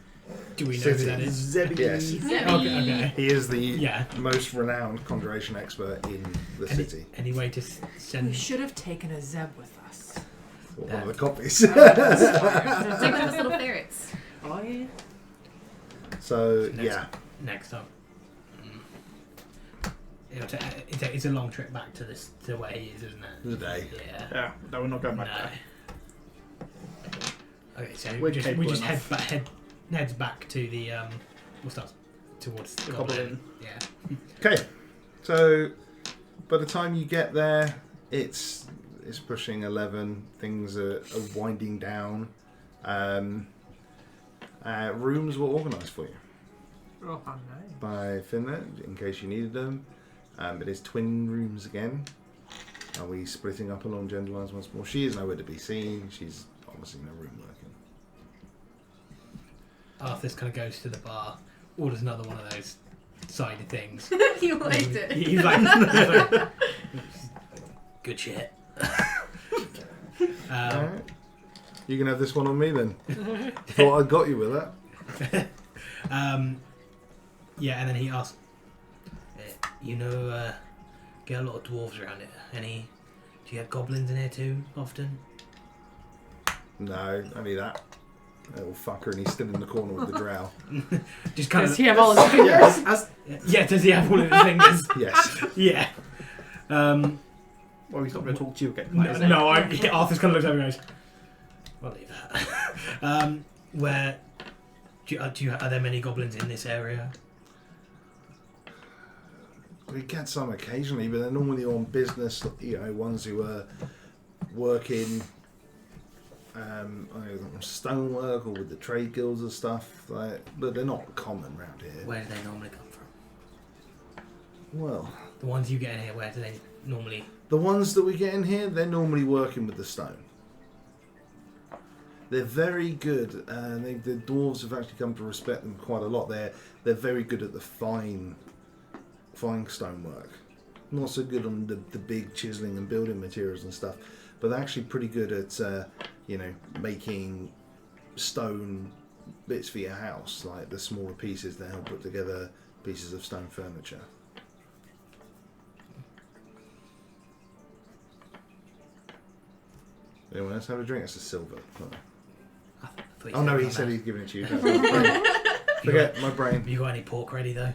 E: Do we know who that is?
B: Zebby.
A: Yes.
E: Okay.
A: He is the
E: Yeah.
A: most renowned conjuration expert in the city.
E: Any way to
C: We
E: send?
C: should have taken a Zeb with us.
A: Or one of the copies.
D: It's like one of those little ferrets.
C: Oh yeah.
A: So,
E: Next.
A: yeah.
E: Next up. It's a long trip back to where he is, isn't it?
A: The day.
E: Yeah.
B: Yeah, no, we're not going back there.
E: No. Okay, so
B: We're
E: we just
B: capable
E: heads back to the we'll start towards the
B: Goblin.
E: Yeah.
A: Okay. So, by the time you get there, it's pushing 11. Things are winding down. Rooms were organised for you
C: Oh, nice.
A: by Finland in case you needed them. It is twin rooms again. Are we splitting up along gender lines once more? She is nowhere to be seen. She's obviously in a room working.
E: Arthur kind of goes to the bar, orders another one of those sided things.
D: He liked it.
E: He's like, good shit.
A: Alright. You can have this one on me then. Thought I got you with that.
E: Yeah, and then he asks, get a lot of dwarves around it. Do you have goblins in here too often?
A: No, only that. Little fucker, and he's still in the corner with the drow.
E: Just kind
C: Does
E: of.
C: he have all his fingers?
B: Yes.
E: Yeah, does he have all of his fingers?
A: Yes.
E: Yeah.
B: Well, he's not going to talk to you again.
E: No, Arthur's kind of looks over and goes, I'll leave that. Are there many goblins in this area?
A: We get some occasionally, but they're normally on business, ones who are working on stonework or with the trade guilds and stuff, but they're not common around here.
E: Where do they normally come from?
A: Well,
E: The ones you get in here, where do they normally...
A: the ones that we get in here, they're normally working with the stone. They're very good, and the dwarves have actually come to respect them quite a lot. They're very good at the fine stonework. Not so good on the big chiseling and building materials and stuff, but they're actually pretty good at making stone bits for your house, like the smaller pieces that help put together pieces of stone furniture. Anyone else have a drink? It's a silver. Oh no, he said he's giving it to you. That's my brain. Forget my brain.
E: Have you got any pork ready though?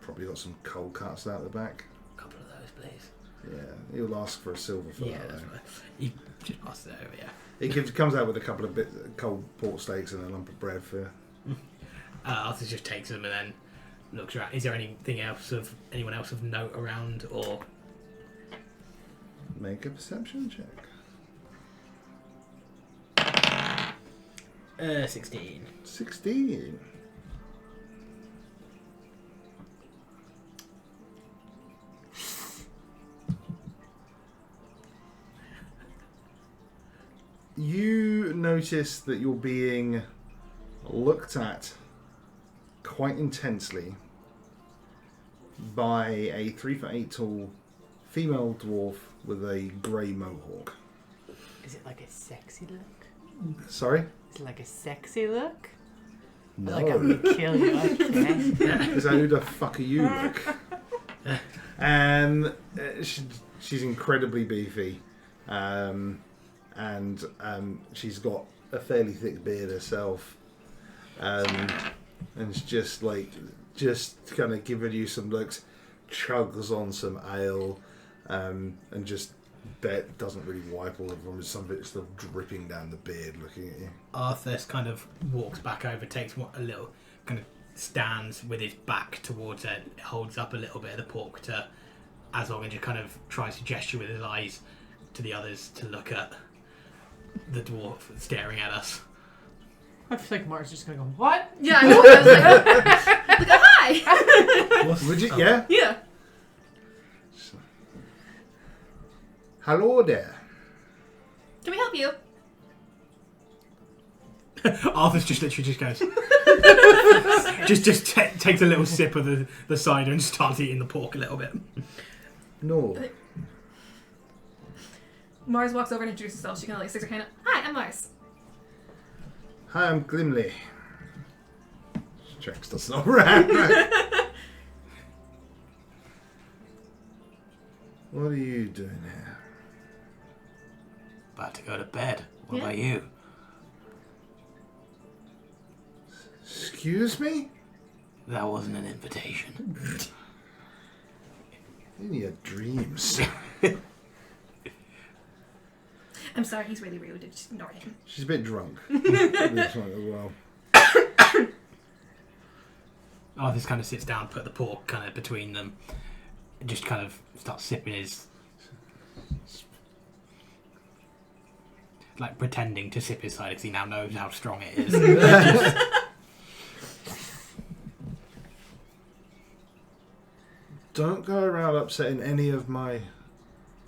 A: Probably got some cold cuts out the back.
E: A couple of those, please.
A: Yeah, he'll ask for a silver for that.
E: That's
A: Though.
E: right. You just pass it over, yeah.
A: He comes out with a couple of cold pork steaks and a lump of bread for.
E: Arthur just takes them and then looks around. Is there anything else anyone else of note around, or
A: Make a perception check.
E: 16?
A: 16. You notice that you're being looked at quite intensely by a 3'8" tall female dwarf with a grey mohawk.
C: Is it like a sexy look?
A: Sorry?
C: Is it like a sexy look?
A: No.
C: Like I'm gonna kill you. Okay.
A: Is that who the fuck are you, look? And she's incredibly beefy. And she's got a fairly thick beard herself. And it's just kind of giving you some looks, chugs on some ale, and just doesn't really wipe all of them. Some of it's still dripping down the beard looking at you.
E: Arthur kind of walks back over, takes a little, kind of stands with his back towards it, holds up a little bit of the pork to Azog and just kind of tries to gesture with his eyes to the others to look at the dwarf staring at us.
C: I feel like Mars is just gonna go, what?
D: Yeah, I know. I was like, hi.
A: Would you? Yeah?
D: Yeah.
A: Hello there.
D: Can we help you?
E: Arthur's just literally just goes, takes a little sip of the cider and starts eating the pork a little bit.
A: No.
D: Mars walks over and introduces herself. She kind of like sticks her hand up. Hi, I'm Mars.
A: Hi, I'm Glimley. Trex does not rap. What are you doing here?
E: About to go to bed. What
D: Yeah.
E: about you?
A: Excuse me?
E: That wasn't an invitation.
A: In your dreams.
D: I'm sorry, he's really rude. Just ignore him.
A: She's a bit drunk. This one as well.
E: Arthur kind of sits down, put the pork kind of between them, and just kind of starts sipping his... like pretending to sip his side because he now knows how strong it is.
A: Don't go around upsetting any of my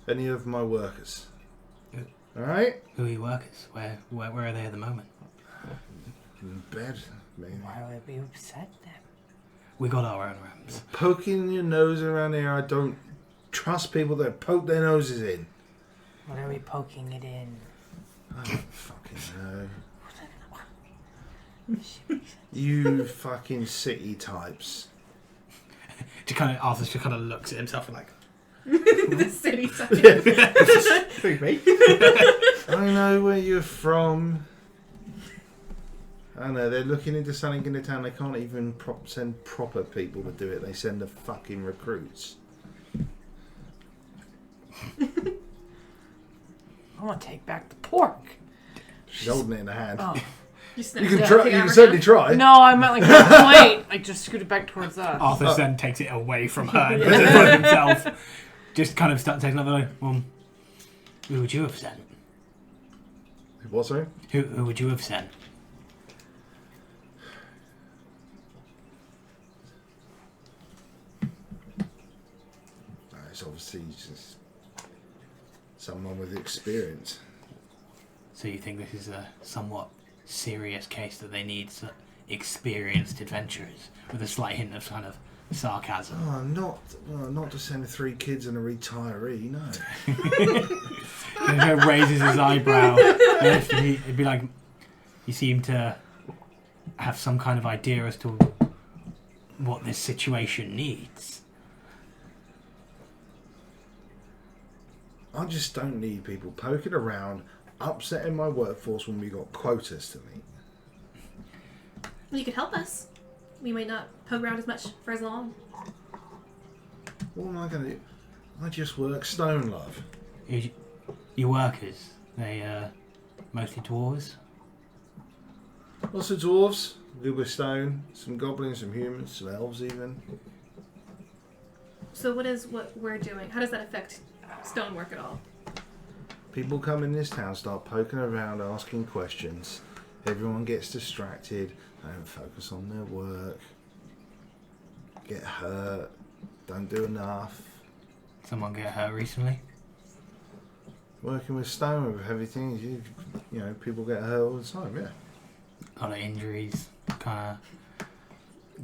A: workers. Alright?
E: Who are your workers? Where are they at the moment?
A: In bed, maybe.
F: Why would we upset them?
E: We got our own rooms.
A: Poking your nose around here, I don't trust people that poke their noses in.
F: What are we poking it in?
A: I don't fucking know. You fucking city types.
E: Arthur just kind of looks at himself and like,
D: The city side.
B: Who, me?
A: I know where you're from. I know, they're looking into something in the town. They can't even send proper people to do it. They send the fucking recruits.
C: I want to take back the pork.
A: She's holding it in her hand.
C: Oh.
A: You can try. You can certainly try.
C: No, I meant like the plate. Like just scoot it back towards us.
E: Arthur then takes it away from her and puts it in front of himself. Just kind of starts taking another look. Well, who would you have sent?
A: What, sorry?
E: Who would you have sent?
A: It's obviously just someone with experience.
E: So you think this is a somewhat serious case that they need experienced adventurers with a slight hint of kind of sarcasm?
A: Oh, not to send 3 kids and a retiree, no.
E: He raises his eyebrow. It'd be like, you seem to have some kind of idea as to what this situation needs.
A: I just don't need people poking around, upsetting my workforce when we got quotas to meet.
D: You could help us. We might not poke around as much for as long.
A: What am I going to do? I just work stone, love.
E: Your workers, they mostly dwarves?
A: Lots of dwarves, good with stone, some goblins, some humans, some elves even.
D: So what we're doing? How does that affect stonework at all?
A: People come in this town, start poking around, asking questions. Everyone gets distracted, they don't focus on their work, get hurt, don't do enough.
E: Someone get hurt recently?
A: Working with stone, with heavy things, you know, people get hurt all the time, yeah.
E: A lot of injuries, kind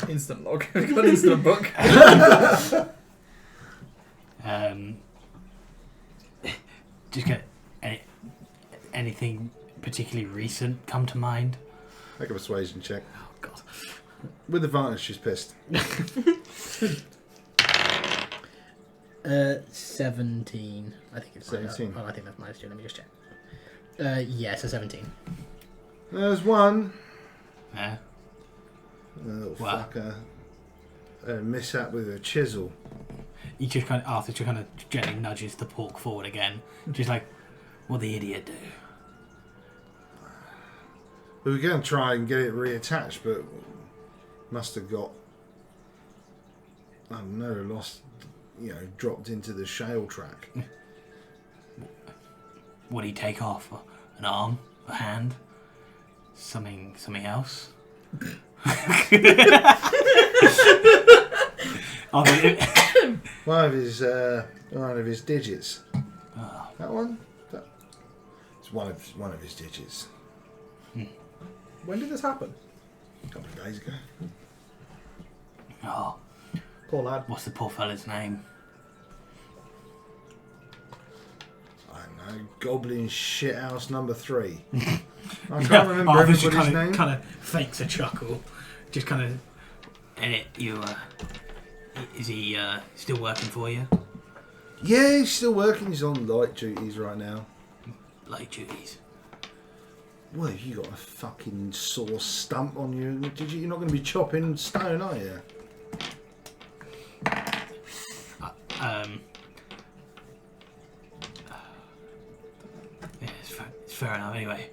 B: Instant log. We've got an instant book.
E: of. Just get anything particularly recent come to mind?
A: Make a persuasion check.
E: Oh God.
A: With advantage, she's pissed.
E: 17. I think it's
A: 17.
E: I think that's minus 2. Let me just check. Yeah, so 17.
A: There's one.
E: Yeah.
A: A little
E: What?
A: fucker. A mishap with a chisel.
E: Arthur just kind of gently nudges the pork forward again. Just like, what the idiot do?
A: We were going to try and get it reattached, but must have got, I don't know, lost, dropped into the shale track.
E: What do you take off? An arm? A hand? Something else?
A: One of his digits.
E: Oh,
A: That one? It's one of his digits.
B: When did this happen?
A: A couple of days ago.
E: oh,
B: Poor lad.
E: what's the poor fella's name?
A: I don't know. Goblin shithouse number 3. I can't remember
E: Arthur's
A: everybody's
E: just
A: name.
E: kind of fakes a chuckle. Just kind of. And is he still working for you?
A: Yeah, he's still working. He's on light duties right now.
E: Light duties.
A: Well, you got a fucking sore stump on you. You're not going to be chopping stone, are you?
E: Yeah, it's fair enough. Anyway,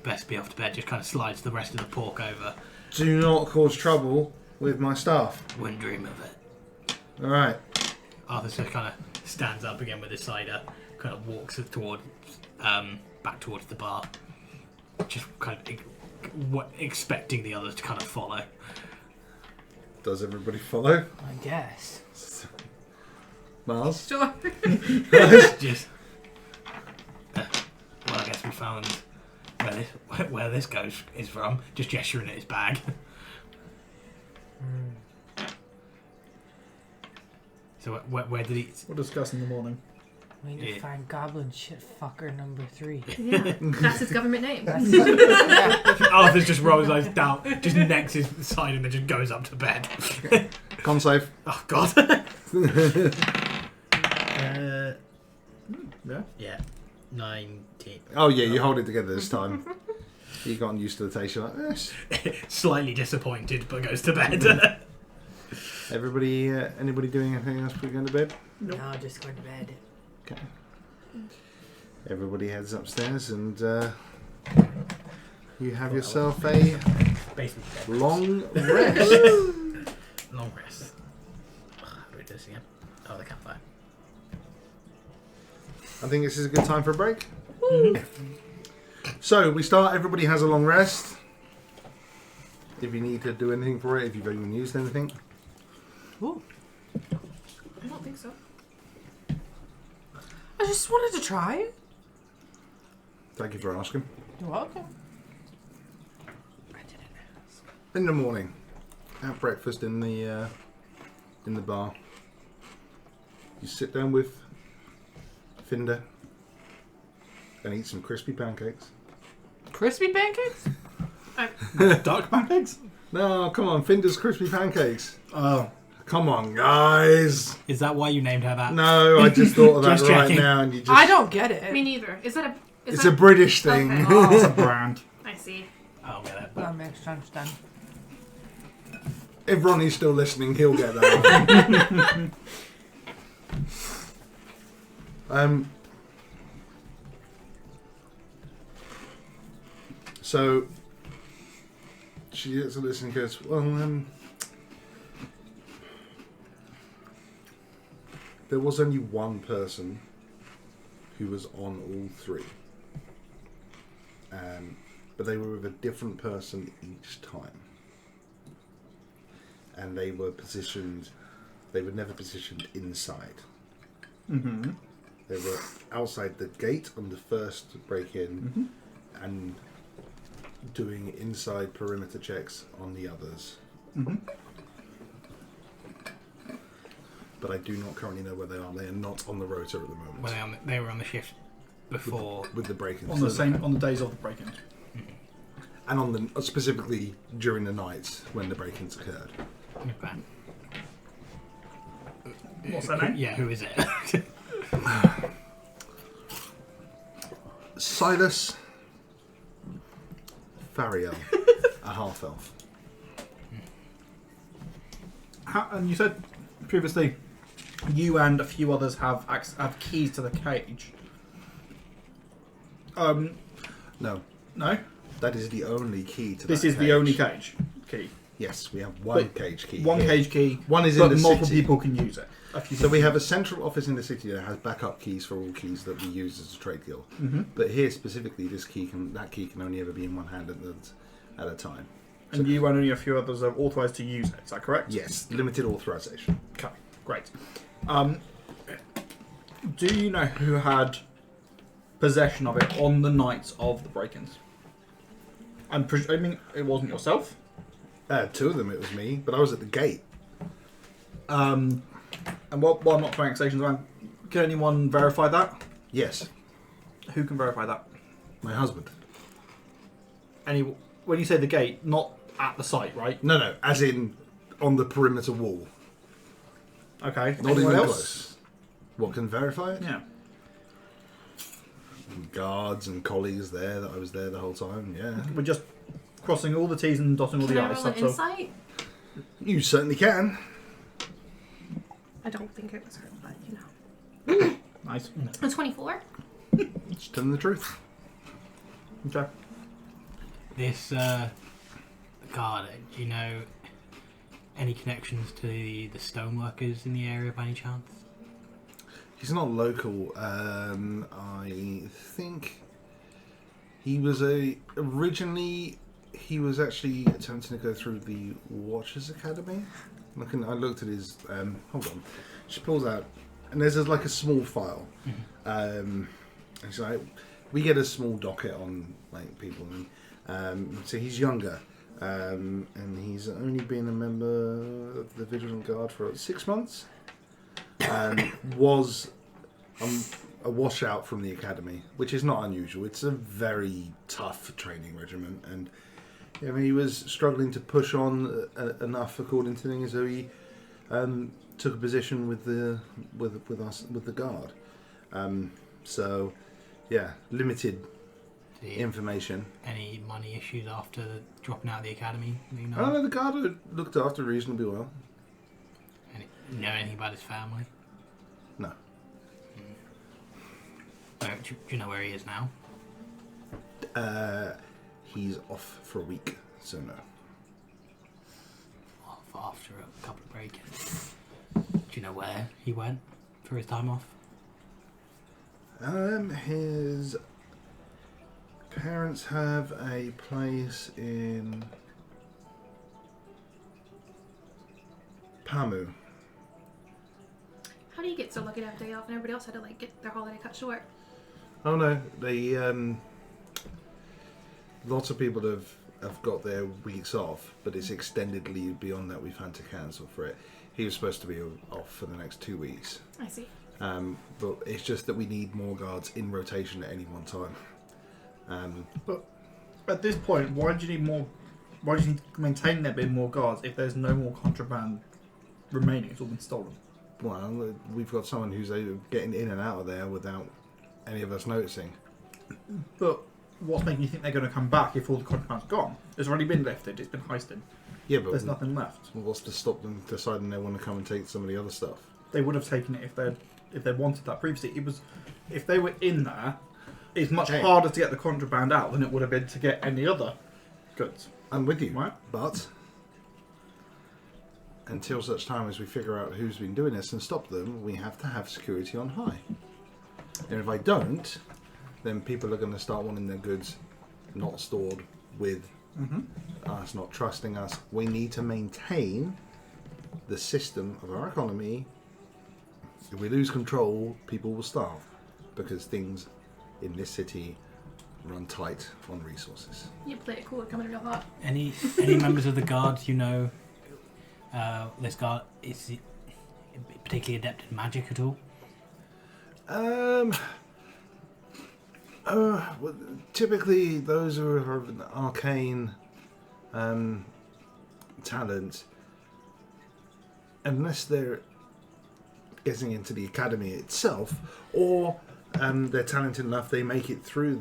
E: best be off to bed. Just kind of slides the rest of the pork over.
A: Do not cause trouble with my staff.
E: Wouldn't dream of it.
A: All right.
E: Arthur just kind of stands up again with his cider, kind of walks toward, back towards the bar, just kind of expecting the others to kind of follow.
A: Does everybody follow?
F: I guess.
A: Miles?
D: Sure.
E: Just, well, I guess we found where this goes is from. Just gesturing at his bag. So where did he?
B: We'll discuss in the morning.
F: We need to find Goblin shit fucker number 3.
D: Yeah, that's his government name.
E: Arthur just rolls his eyes down, just necks his side, and then just goes up to bed.
A: Con save.
E: Oh God.
B: Yeah.
E: Yeah. 19.
A: Oh yeah, you hold it together this time. You gotten used to the taste. You're like, yes.
E: Slightly disappointed, but goes to bed.
A: Everybody, anybody doing anything else before going to bed?
F: No, just going to bed.
A: Okay. Everybody heads upstairs and you have yourself a
E: Basically.
A: long rest.
E: Long rest. How do we do this again? Oh, the campfire.
A: I think this is a good time for a break. So we start. Everybody has a long rest. If you need to do anything for it, if you've even used anything.
C: Ooh.
D: I don't think so.
C: I just wanted to try it.
A: Thank you for asking.
C: You're welcome.
A: In the morning, at breakfast in the bar, you sit down with Finder and eat some crispy pancakes.
C: Crispy pancakes?
B: Dark pancakes?
A: No, come on, Finder's crispy pancakes.
B: Oh.
A: Come on, guys.
E: Is that why you named her that?
A: No, I just thought of that
E: Just
A: right
E: checking.
A: now, and you just.
C: I don't get it.
D: Me neither. Is that a? Is
A: It's
D: that,
A: a British thing.
D: Okay.
B: Oh, it's a brand.
D: I see.
E: I'll get it.
F: That makes sense then.
A: If Ronnie's still listening, he'll get that. So she gets to listen and goes, well, there was only one person who was on all three. But they were with a different person each time. And they were never positioned inside.
B: Mm-hmm.
A: They were outside the gate on the first break-in and doing inside perimeter checks on the others.
B: Mm-hmm.
A: But I do not currently know where they are. They are not on the rotor at the moment.
E: Well, they were on the shift before.
A: With the break-ins.
B: On the days of the break-ins.
A: And on the specifically during the nights when the break-ins occurred.
E: Okay.
B: What's that name?
E: Yeah, who is it?
A: Silas Fariel, a half-elf.
B: And you said previously you and a few others have keys to the cage.
A: No,
B: No?
A: that is the only key to
B: This
A: that
B: is the
A: cage.
B: only cage key.
A: Yes, we have one
B: But
A: cage key.
B: One
A: here.
B: cage key.
A: One is
B: but
A: in the
B: multiple
A: city.
B: people can use it. A few
A: So we
B: people.
A: have a central office in the city that has backup keys for all keys that we use as a trade guild.
B: Mhm.
A: But here specifically, that key can only ever be in one hand at a time.
B: And you and only a few others are authorised to use it. Is that correct?
A: Yes, limited authorization.
B: Okay, great. Do you know who had possession of it on the nights of the break-ins? I'm presuming it wasn't yourself.
A: Two of them, it was me, but I was at the gate.
B: And while I'm not throwing accusations around, can anyone verify that?
A: Yes,
B: Who can verify that?
A: my husband.
B: when you say the gate, not at the site, right?
A: No, as in on the perimeter wall.
B: Okay.
A: Not
B: Anyone
A: even
B: else?
A: close. What can verify it?
B: Yeah.
A: Guards and colleagues there that I was there the whole time, yeah.
B: We're just crossing all the T's and dotting all
D: Can
B: the
D: I
B: I's.
D: roll an
B: That's all.
D: insight?
A: You certainly can.
D: I don't think it was good, but you know.
B: Nice.
D: A 24.
A: Just telling the truth.
B: Okay.
E: This guard, do you know any connections to the stoneworkers in the area by any chance?
A: He's not local. I think he was originally he was actually attempting to go through the Watchers Academy. I looked at his. Hold on. She pulls out, and there's like a small file. And she's like, we get a small docket on like people, and so he's younger, and he's only been a member of the Vigilant Guard for 6 months. Was a washout from the academy, which is not unusual. It's a very tough training regiment, and I mean, he was struggling to push on enough, according to things. So he took a position with the guard. So yeah, limited information.
E: Any money issues after dropping out of the academy? Do you know?
A: I don't know. The guard had looked after reasonably well.
E: Know anything about his family?
A: No.
E: Do you know where he is now?
A: He's off for a week, so no.
E: Off after a couple of break-ins. Do you know where he went for his time off?
A: His parents have a place in Pamu.
D: How do you get so lucky to have a day off and everybody else had to like get their holiday cut short?
A: Oh no, they lots of people have got their weeks off, but it's extended leave beyond that we've had to cancel for it. He was supposed to be off for the next 2 weeks.
D: I see.
A: But it's just that we need more guards in rotation at any one time.
B: But at this point, why do you need more? Why do you need to maintain there being more guards if there's no more contraband remaining? It's all been stolen.
A: Well, we've got someone who's getting in and out of there without any of us noticing.
B: But what's making you think they're going to come back if all the contraband's gone? It's already been lifted. It's been heisted.
A: Yeah, but
B: There's nothing left.
A: what's to stop them deciding they want to come and take some of the other stuff?
B: They would have taken it if they wanted that previously. It was if they were in there. It's much
A: Hey.
B: harder to get the contraband out than it would have been to get any other goods.
A: I'm with you,
B: Right.
A: but until such time as we figure out who's been doing this and stop them, we have to have security on high. And if I don't, then people are going to start wanting their goods not stored with us, not trusting us. We need to maintain the system of our economy. If we lose control, people will starve because things in this city run tight on resources.
D: You play it cool, coming real hot.
E: Any members of the guards you know? This guard is he particularly adept in magic at all?
A: Well, typically those who are of an arcane talent, unless they're getting into the academy itself, or they're talented enough they make it through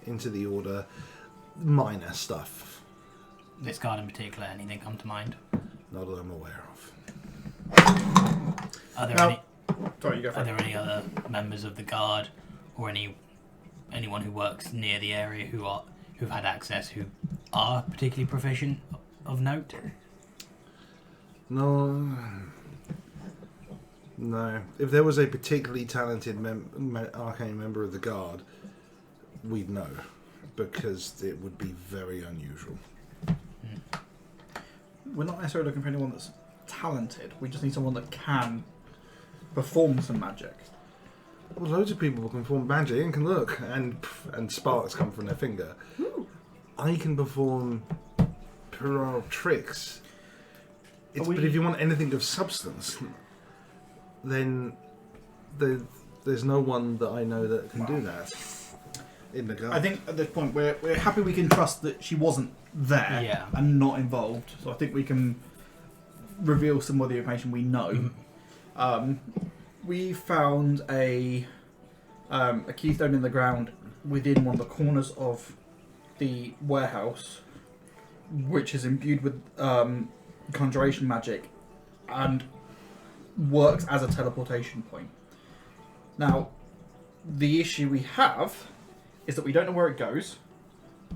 A: into the order, minor stuff.
E: This guard in particular, anything come to mind?
A: Not that I'm aware of.
E: Are there
B: Now-
E: any?
B: Sorry, you go
E: Are
B: first.
E: there any other members of the guard, or anyone who works near the area who've had access who are particularly proficient of note?
A: No. If there was a particularly talented arcane member of the guard, we'd know, because it would be very unusual.
B: We're not necessarily looking for anyone that's talented. We just need someone that can perform some magic.
A: Well, loads of people can perform magic and can look, and sparks come from their finger. I can perform puerile tricks. But if you want anything of substance, then there's no one that I know that can do that. in the guard.
B: I think at this point we're happy we can trust that she wasn't there
E: Yeah.
B: and not involved. So I think we can reveal some of the information we know. We found a keystone in the ground within one of the corners of the warehouse, which is imbued with conjuration magic and works as a teleportation point. Now, the issue we have is that we don't know where it goes,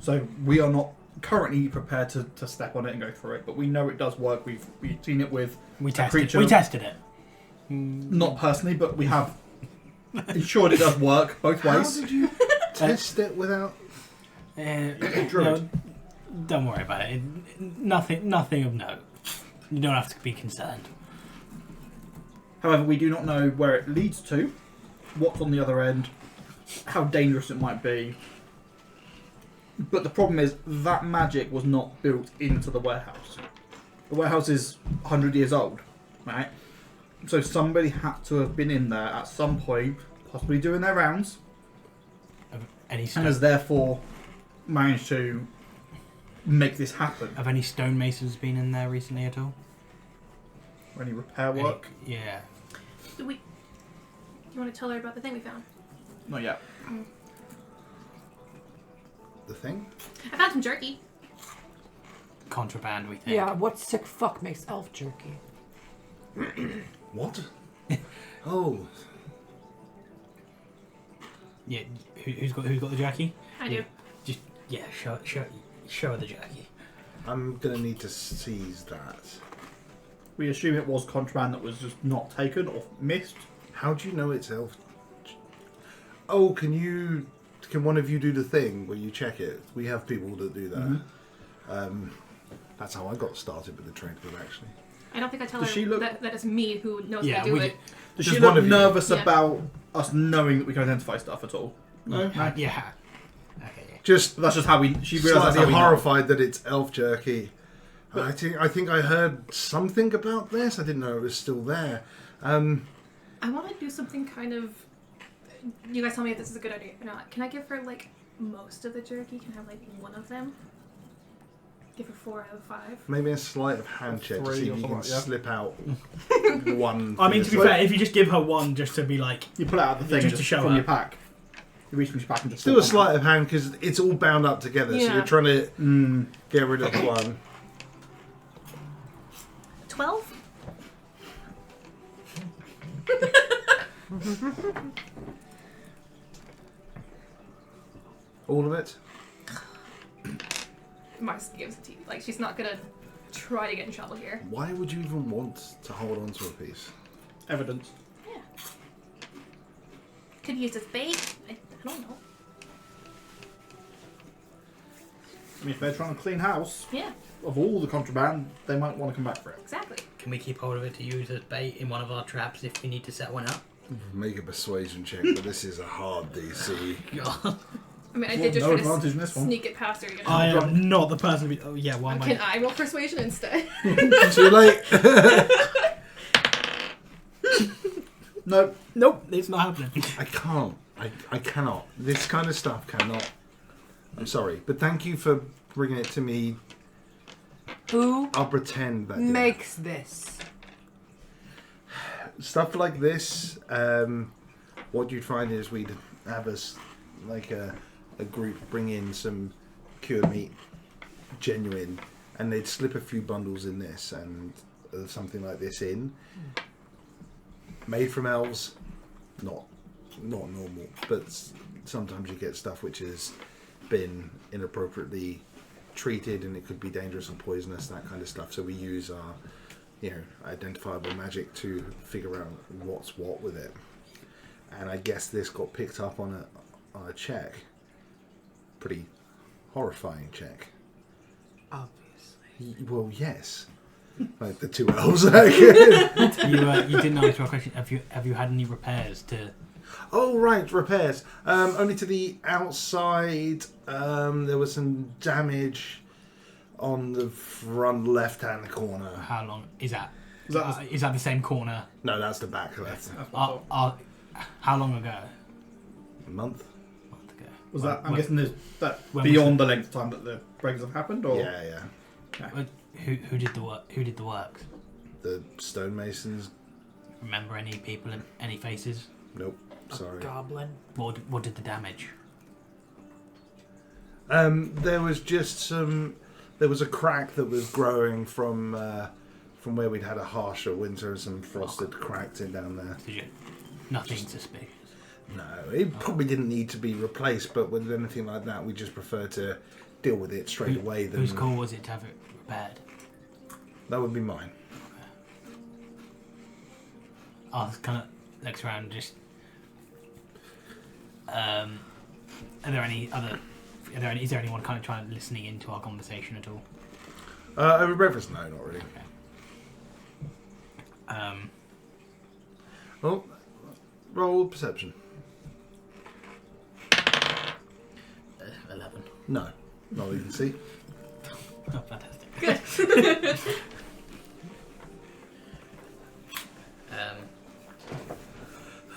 B: so we are not currently prepared to step on it and go through it, but we know it does work. We've seen it with
E: We
B: a
E: tested.
B: creature.
E: We tested it.
B: Not personally, but we have ensured it does work both
A: How
B: ways.
A: did you test it without?
E: No, don't worry about it. Nothing of note. You don't have to be concerned.
B: However, we do not know where it leads to, what's on the other end, how dangerous it might be. But the problem is that magic was not built into the warehouse. The warehouse is 100 years old, right? So somebody had to have been in there at some point, possibly doing their rounds,
E: Any
B: and
E: stone,
B: has therefore managed to make this happen.
E: have any stonemasons been in there recently at all?
B: Or any repair work?
E: Yeah.
D: Do you want to tell her about the thing we found?
B: Not yet.
A: The thing?
D: I found some jerky.
E: Contraband, we think.
C: Yeah, what sick fuck makes elf jerky?
A: What? Oh,
E: Yeah. Who's got the jerky?
D: I do.
E: Just show her the jerky.
A: I'm gonna need to seize that.
B: We assume it was contraband that was just not taken or missed.
A: How do you know it's elf? Oh, can one of you do the thing where you check it? We have people that do that. That's how I got started with the trade group, actually.
D: I don't think I tell
B: Does
D: her
B: she look-
D: that it's me who knows
E: Yeah,
D: how to do
E: we
D: it.
B: Does
A: Just
B: she
A: one
B: look
A: of you.
B: nervous
D: Yeah.
B: about us knowing that we can identify stuff at all? No.
E: Yeah. Okay.
A: Just
B: That's just how she realised that's how
A: slightly
B: we know.
A: horrified that it's elf jerky. I think I heard something about this. I didn't know it was still there.
D: I want to do something kind of. You guys tell me if this is a good idea or not. Can I give her like most of the jerky? Can I have like one of them? Give her 4 out of 5.
A: Maybe a sleight of hand check to
B: 3
A: see
B: or
A: if you can
B: something, yeah.
A: slip out one.
E: I mean, to be fair, if you just give her one, just to be like,
B: You pull it out of the thing
E: Just to show
B: from
E: her.
B: your pack. You reach from your pack and just
A: do a sleight of hand because it's all bound up together. So
D: Yeah.
A: you're trying to get rid of one.
D: 12?
A: All of it.
D: Mars gives it to you. Like she's not gonna try to get in trouble here.
A: Why would you even want to hold on to a piece?
B: evidence.
D: Yeah. Could use as bait. I don't know.
B: I mean, if they're trying to clean house
D: Yeah,
B: of all the contraband, they might want to come back for it.
D: exactly.
E: can we keep hold of it to use as bait in one of our traps if we need to set one up?
A: Make a persuasion check, but this is a hard DC.
D: I mean, I
B: Well,
D: did just
B: no
D: try to
B: advantage in this one.
D: sneak it past her. You know?
E: I am not the person to be. Oh yeah, why am
D: Can
E: I?
D: I roll persuasion instead?
A: Too late.
B: Nope.
E: Nope, it's not happening.
A: I can't. I cannot. This kind of stuff cannot. I'm sorry, but thank you for bringing it to me.
C: Who
A: I'll pretend that didn't
C: makes this?
A: stuff like this. What you'd find is we'd have a group bring in some cured meat, genuine, and they'd slip a few bundles in this and something like this in. Made from elves, not normal, but sometimes you get stuff which has been inappropriately treated and it could be dangerous or poisonous, that kind of stuff. So we use our, identifiable magic to figure out what's what with it. And I guess this got picked up on a check. Pretty horrifying check.
C: Obviously.
A: Well, yes. Like the two elves.
E: You didn't answer our question. Have you had any repairs to?
A: Oh, right, repairs. Only to the outside. There was some damage on the front left-hand corner.
E: How long is that?
B: Is
E: Is that the same corner?
A: No, that's the back left.
E: How long ago?
A: A month.
E: A month ago.
B: Was that? I'm
E: When-
B: guessing there's that
E: when was
B: beyond the length of time that the breaks have happened, or
A: Yeah.
E: Who did the work? Who did the work?
A: The stonemasons.
E: Remember any people and any faces?
A: Nope. Sorry.
F: Goblin.
E: What did the damage?
A: There was just some. There was a crack that was growing from where we'd had a harsher winter, and some frost had cracked it down there.
E: Did you? Nothing suspicious.
A: No, it probably didn't need to be replaced, but with anything like that, we just prefer to deal with it straight away. Than
E: Whose call was it to have it repaired?
A: that would be mine.
E: I'll kind of look around and just. Are there any other? Is there anyone kind of trying listening into our conversation at all?
A: Over breakfast? No, not really. Well, roll perception.
E: 11.
A: No, not that you can see.
E: Oh, fantastic.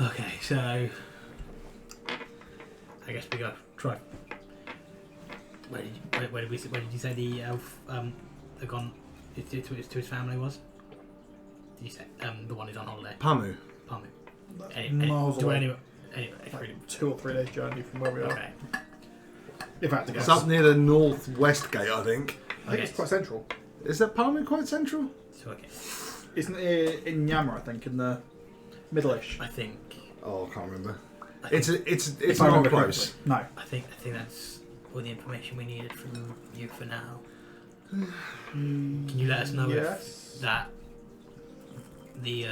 E: Okay, so I guess we go try. Where did you say the elf had gone to his family was? Did you say the one who's on holiday?
A: Pamu.
E: Palmu.
B: miles away.
E: Anyway,
B: like 2 or 3 days journey from where we are.
E: okay.
B: If I had to guess,
A: It's up near the northwest gate, I think.
B: I think it's quite central.
A: Is that Pamu quite central?
E: So okay.
B: Isn't it in Yammer? I think in the middle-ish.
E: I think
A: Oh, I can't remember.
E: I
A: It's
E: think,
A: it's
B: If I
A: not
B: remember
A: close.
B: correctly. No.
E: I think that's all the information we needed from you for now. Can you let us know
B: Yes.
E: if that the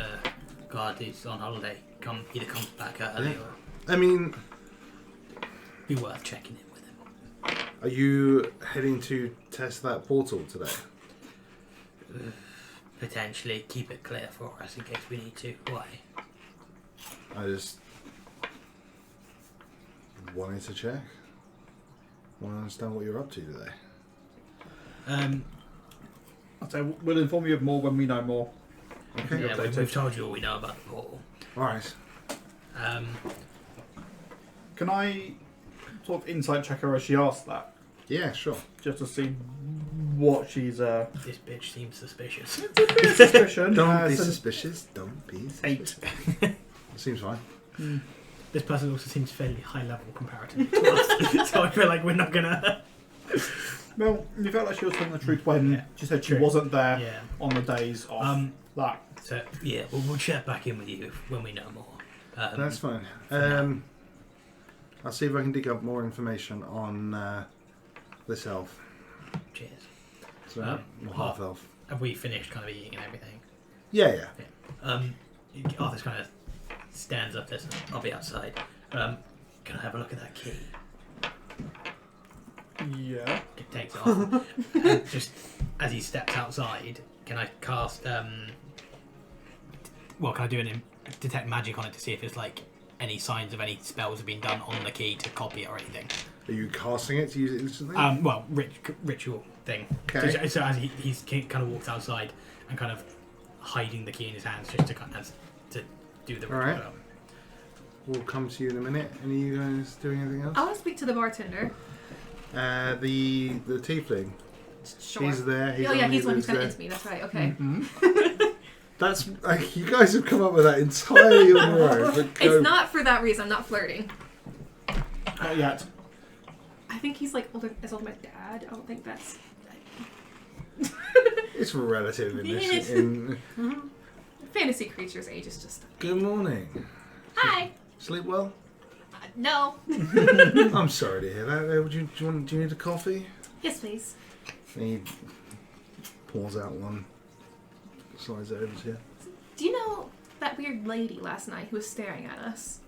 E: guard is on holiday either comes back early or
A: I mean,
E: be worth checking in with him?
A: are you heading to test that portal today?
E: Potentially keep it clear for us in case we need to. Why?
A: I just wanted to check. Want to understand what you're up to today.
B: I'd say we'll inform you of more when we know more.
A: Okay.
E: Yeah, we've told you all we know about the portal.
A: All right.
B: Can I sort of insight check her as she asks that,
A: Yeah, sure.
B: just to see what she's
E: This bitch seems suspicious.
B: suspicion?
A: Don't be
B: so-
A: suspicious. Don't be suspicious.
B: 8.
A: Seems fine.
E: This person also seems fairly high level comparatively to us, so I feel like we're not gonna.
B: Well, you felt like she was telling the truth when
E: Yeah.
B: she said she
E: True.
B: wasn't there
E: Yeah.
B: on the days of that.
E: So yeah, we'll check back in with you when we know more.
A: That's fine.
E: now.
A: I'll see if I can dig up more information on this elf.
E: Cheers.
A: So,
E: Um,
A: half elf.
E: Have we finished kind of eating and everything?
A: Yeah.
E: Arthur's kind of stands up. Says, "I'll be outside. Can I have a look at that key?"
B: Yeah.
E: Takes it off. And just as he steps outside, can I cast? Can I do detect magic on it to see if there's like any signs of any spells have been done on the key to copy it or anything?
A: Are you casting it to use it instantly?
E: Ritual thing.
A: Okay.
E: So as he's kind of walks outside and kind of hiding the key in his hands just to to do the ritual.
A: Alright. We'll come to you in a minute. Any of you guys doing anything else?
D: I want to speak to the bartender.
A: The tiefling.
D: Sure.
A: He's there.
D: Oh yeah, he's the one who's
A: there.
D: gonna int me. That's right. Okay.
A: That's you guys have come up with that entirely on your own. But go.
D: It's not for that reason. I'm not flirting.
B: Not yet.
D: I think he's like as old as my dad. I don't think that's.
A: It's relative in
D: Yes.
A: this. In...
D: Fantasy creatures' age is just.
A: Good morning.
D: Hi.
A: Sleep well?
D: No.
A: I'm sorry to hear that. Do you need a coffee?
D: Yes, please.
A: He pours out one. Slides it over to you.
D: Do you know that weird lady last night who was staring at us?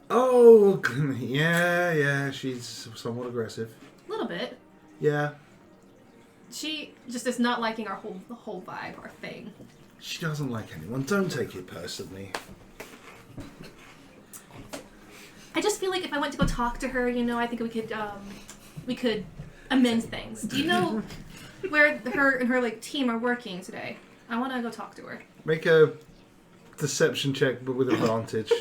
A: Oh, yeah. She's somewhat aggressive.
D: A little bit.
A: Yeah.
D: She just is not liking the whole vibe, our thing.
A: She doesn't like anyone. Don't take it personally.
D: I just feel like if I went to go talk to her, I think we could amend things. Do you know where her and her team are working today? I want to go talk to her.
A: Make a deception check, but with advantage.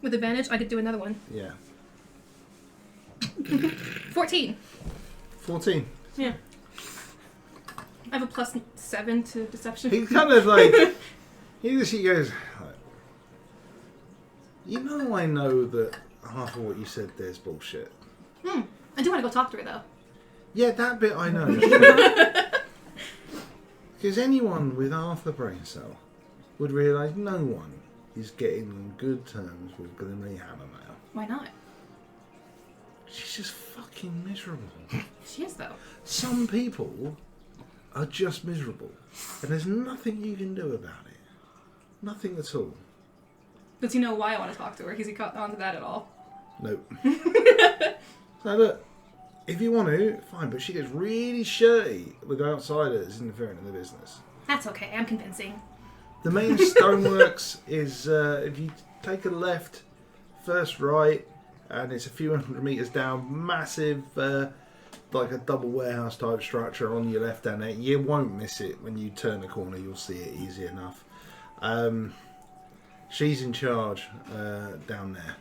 D: With advantage, I could do another one.
A: Yeah.
D: 14.
A: 14.
D: Yeah. I have a +7 to deception.
A: He kind of like, he goes, you know, I know that half of what you said there's bullshit.
D: I do want to go talk to her, though.
A: Yeah, that bit I know. Because anyone with half a brain cell would realise no one is getting on good terms with Glimmery Hammermail.
D: Why not?
A: She's just fucking miserable.
D: She is, though.
A: Some people are just miserable. And there's nothing you can do about it. Nothing at all.
D: Does he know why I want to talk to her? Has he caught on to that at all?
A: Nope. So look, if you want to, fine, but she gets really shirty with outsiders interfering in the business.
D: That's okay. I'm convincing.
A: The main stoneworks is, if you take a left, first right, and it's a few hundred metres down, massive, like a double warehouse type structure on your left hand there. You won't miss it when you turn the corner, you'll see it easy enough. She's in charge down there.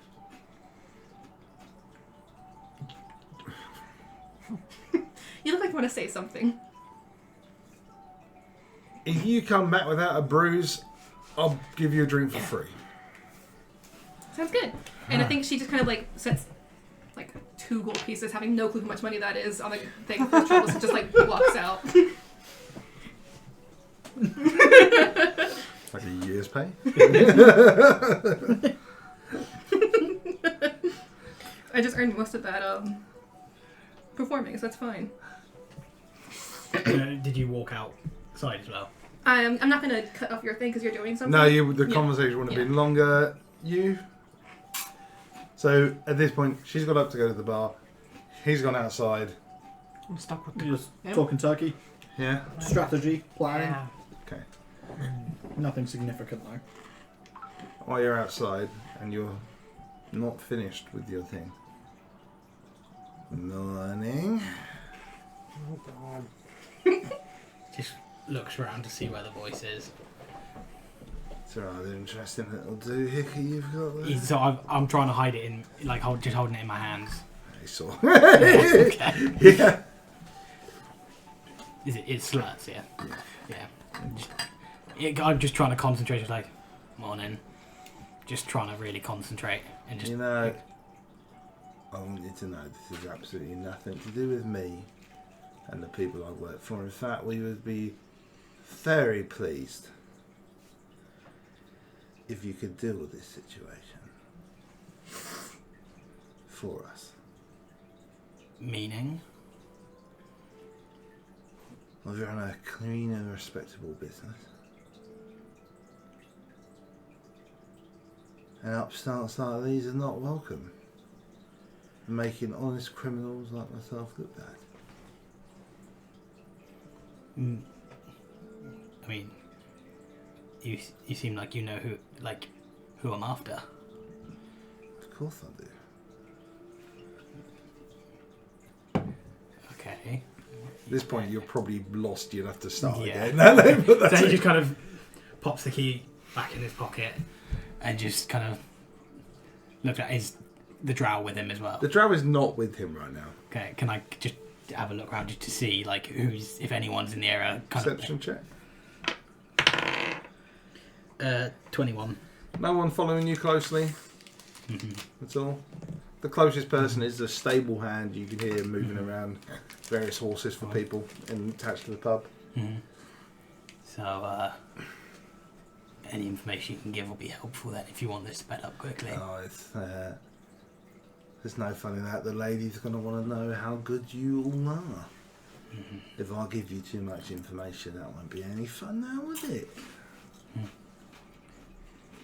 D: You look like you want to say something.
A: If you come back without a bruise, I'll give you a drink for free.
D: Sounds good. And I think she just kind of like sets like 2 gold pieces, having no clue how much money that is, on the thing for troubles, and just like walks out.
A: Like a year's pay?
D: I just earned most of that performing, so that's fine.
E: Did you walk outside as well?
D: I'm not going to cut off your thing because you're doing something.
A: No, the conversation wouldn't have been longer. So at this point, she's got up to go to the bar. He's gone outside.
C: I'm stuck with
B: You're just talking turkey.
A: Yeah.
B: Strategy, planning.
C: Yeah.
A: Okay.
B: Nothing significant though.
A: While you're outside and you're not finished with your thing. Morning.
C: Oh god.
E: Just looks around to see where the voice is.
A: It's a rather interesting little doohickey you've got there.
E: So I'm trying to hide it in, like, just holding it in my hands.
A: I saw.
E: Okay.
A: Yeah.
E: It's sluts, yeah. I'm just trying to concentrate, just like, morning. Just trying to really concentrate and just.
A: You know, I want you to know this is absolutely nothing to do with me and the people I work for. In fact, we would be very pleased if you could deal with this situation for us.
E: Meaning?
A: Well, we run a clean and respectable business. And upstarts like these are not welcome. Making honest criminals like myself look bad.
E: I mean, you seem like you know who I'm after.
A: Of course I do.
E: Okay.
A: At this point, you're probably lost. You'll have to start
E: Yeah.
A: again.
E: So he just kind of pops the key back in his pocket and just kind of looks at the drow with him as well.
A: The drow is not with him right now.
E: Okay, can I just have a look around just to see like who's, if anyone's in the area?
A: Perception check.
E: 21.
A: No one following you closely. That's all. The closest person is the stable hand. You can hear moving around various horses for people attached to the pub.
E: So, any information you can give will be helpful then if you want this sped up quickly.
A: Oh, there's no fun in that. The lady's going to want to know how good you all are. If I give you too much information, that won't be any fun now, will it?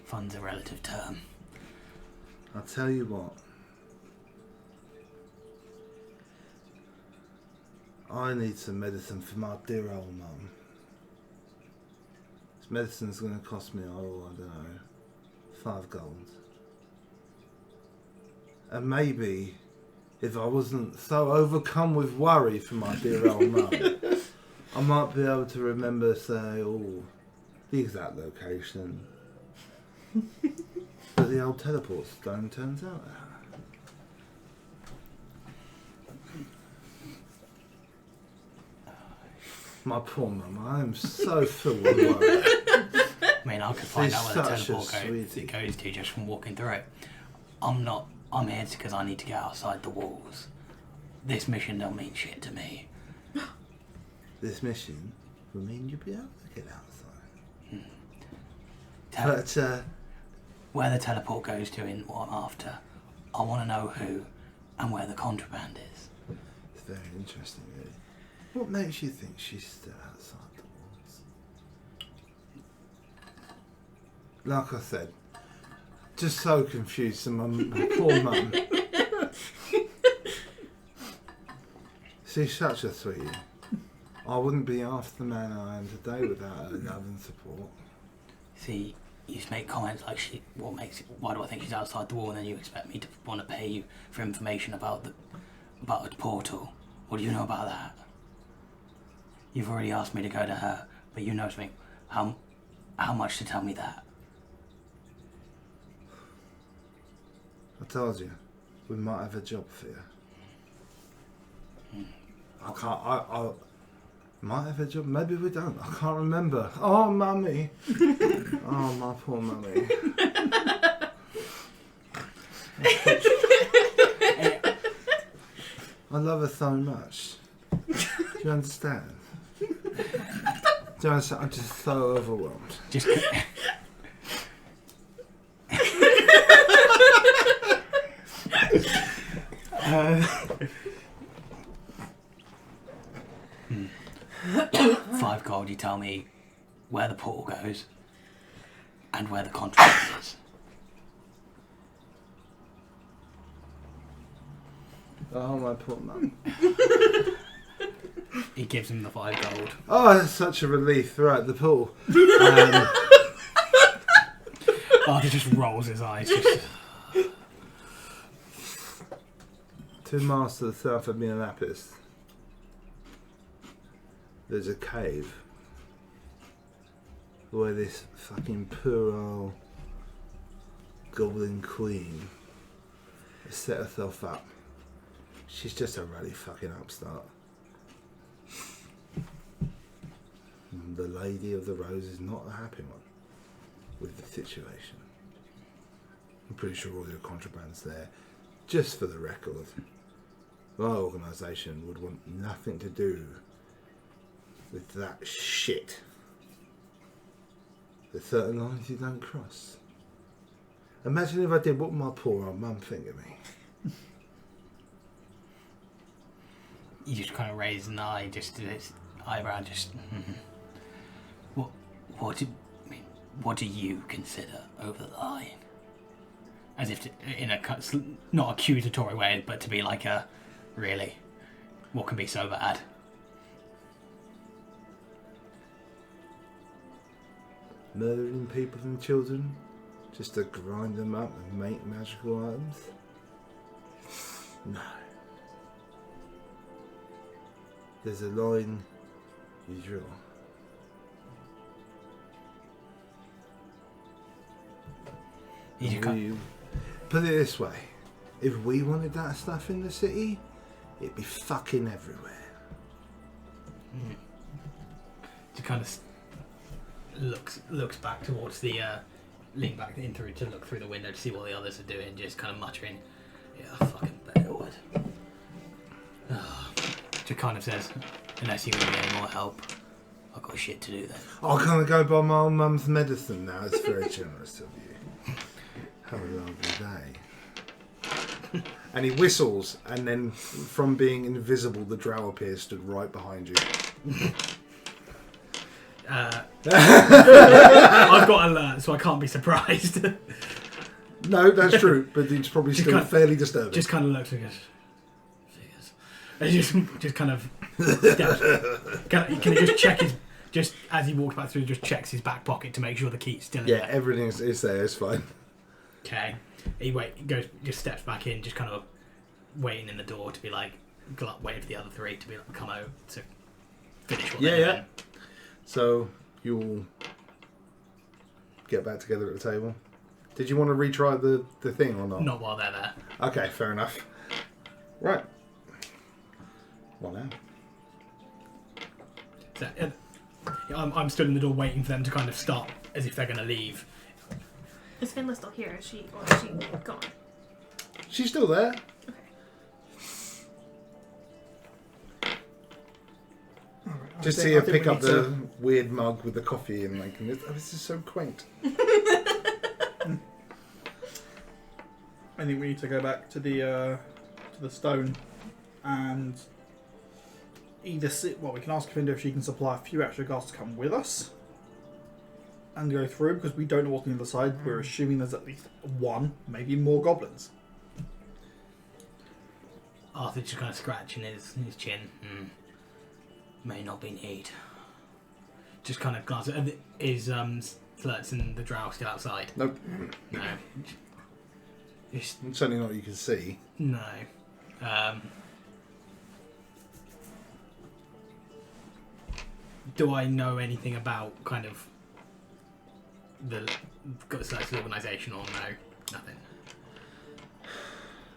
E: Fun's a relative term.
A: I'll tell you what. I need some medicine for my dear old mum. This medicine's going to cost me, I don't know, 5 gold. And maybe, if I wasn't so overcome with worry for my dear old mum, I might be able to remember, say, the exact location. But the old teleport stone turns out that. My poor mum, I am so full of worry.
E: I mean, I could find
A: She's
E: out where the
A: such a
E: teleport
A: sweetie.
E: it goes to just from walking through it. I'm here because I need to get outside the walls. This mission don't mean shit to me.
A: This mission will mean you'll be able to get outside. But,
E: Where the teleport goes to in what I'm after, I want to know who and where the contraband is.
A: it's very interesting, really. What makes you think she's still outside the walls? Like I said, just so confused, and my poor mum. She's such a sweetie. I wouldn't be half the man I am today without her love and support.
E: See, you just make comments like why do I think she's outside the wall, and then you expect me to want to pay you for information about a portal. What do you know about that? You've already asked me to go to her, but you know something. How much to tell me that?
A: I told you, we might have a job for you. I can't. I might have a job. Maybe we don't. I can't remember. Oh, mummy. Oh, my poor mummy. I love her so much. Do you understand? Do you understand? I'm just so overwhelmed.
E: Just. £5 you tell me where the portal goes and where the contract is.
A: Oh, my poor mum.
E: He gives him the £5.
A: Oh, that's such a relief throughout the pool.
E: Arthur just rolls his eyes. Just...
A: 2 miles to the south of Mea Lapis, there's a cave where this fucking poor old goblin queen has set herself up. She's just a ruddy fucking upstart. The Lady of the Rose is not a happy one with the situation. I'm pretty sure all your contraband's there. Just for the record, my organisation would want nothing to do with that shit. There's certain lines you don't cross. Imagine if I did, what would my poor old mum think of me?
E: You just kind of raise an eye, just his eyebrow, just. What do you consider over the line? As if to, in a not accusatory way, but to be like a, really, what can be so bad?
A: Murdering people and children just to grind them up and make magical items? No. There's a line you draw. Put it this way, if we wanted that stuff in the city, it'd be fucking everywhere.
E: He kind of looks back towards the lean back in through to look through the window to see what the others are doing, just kind of muttering, "Yeah, I fucking bet it would." Just kind of says, "Unless you need any more help, I've got shit to do then."
A: I'm gonna go buy my old mum's medicine now. It's very generous of you. Have a lovely day. And he whistles, and then from being invisible, the drow appears, stood right behind you.
E: I've got alert, so I can't be surprised.
A: No, that's true, but it's probably still fairly disturbing.
E: Just kind of looks and goes, "Figures." And he just kind of steps. Can he just check his, just as he walks back through, just checks his back pocket to make sure the key's still in there?
A: Yeah, everything is there, it's fine.
E: Okay. He goes, just steps back in, just kind of waiting in the door to be like, waiting for the other three to be like, come out to finish what they're doing.
A: So you'll get back together at the table. Did you want to retry the thing or not?
E: Not while they're there.
A: Okay, fair enough. Right. Well now.
E: So, I'm stood in the door waiting for them to kind of stop, as if they're going to leave.
D: Is Finla still here? Is she gone?
A: She's still there. Just see her pick up the weird mug with the coffee and like, this is so quaint.
B: I think we need to go back to the stone and either sit. Well, we can ask Finda if she can supply a few extra guards to come with us and go through, because we don't know what's on the other side. We're assuming there's at least one, maybe more goblins.
E: Arthur's just kind of scratching his chin. May not be need. Just kind of glance at his flirts and the drow still outside.
A: Nope.
E: No. Just,
A: Certainly not what you can see.
E: no. Do I know anything about kind of the organisation or no? Nothing.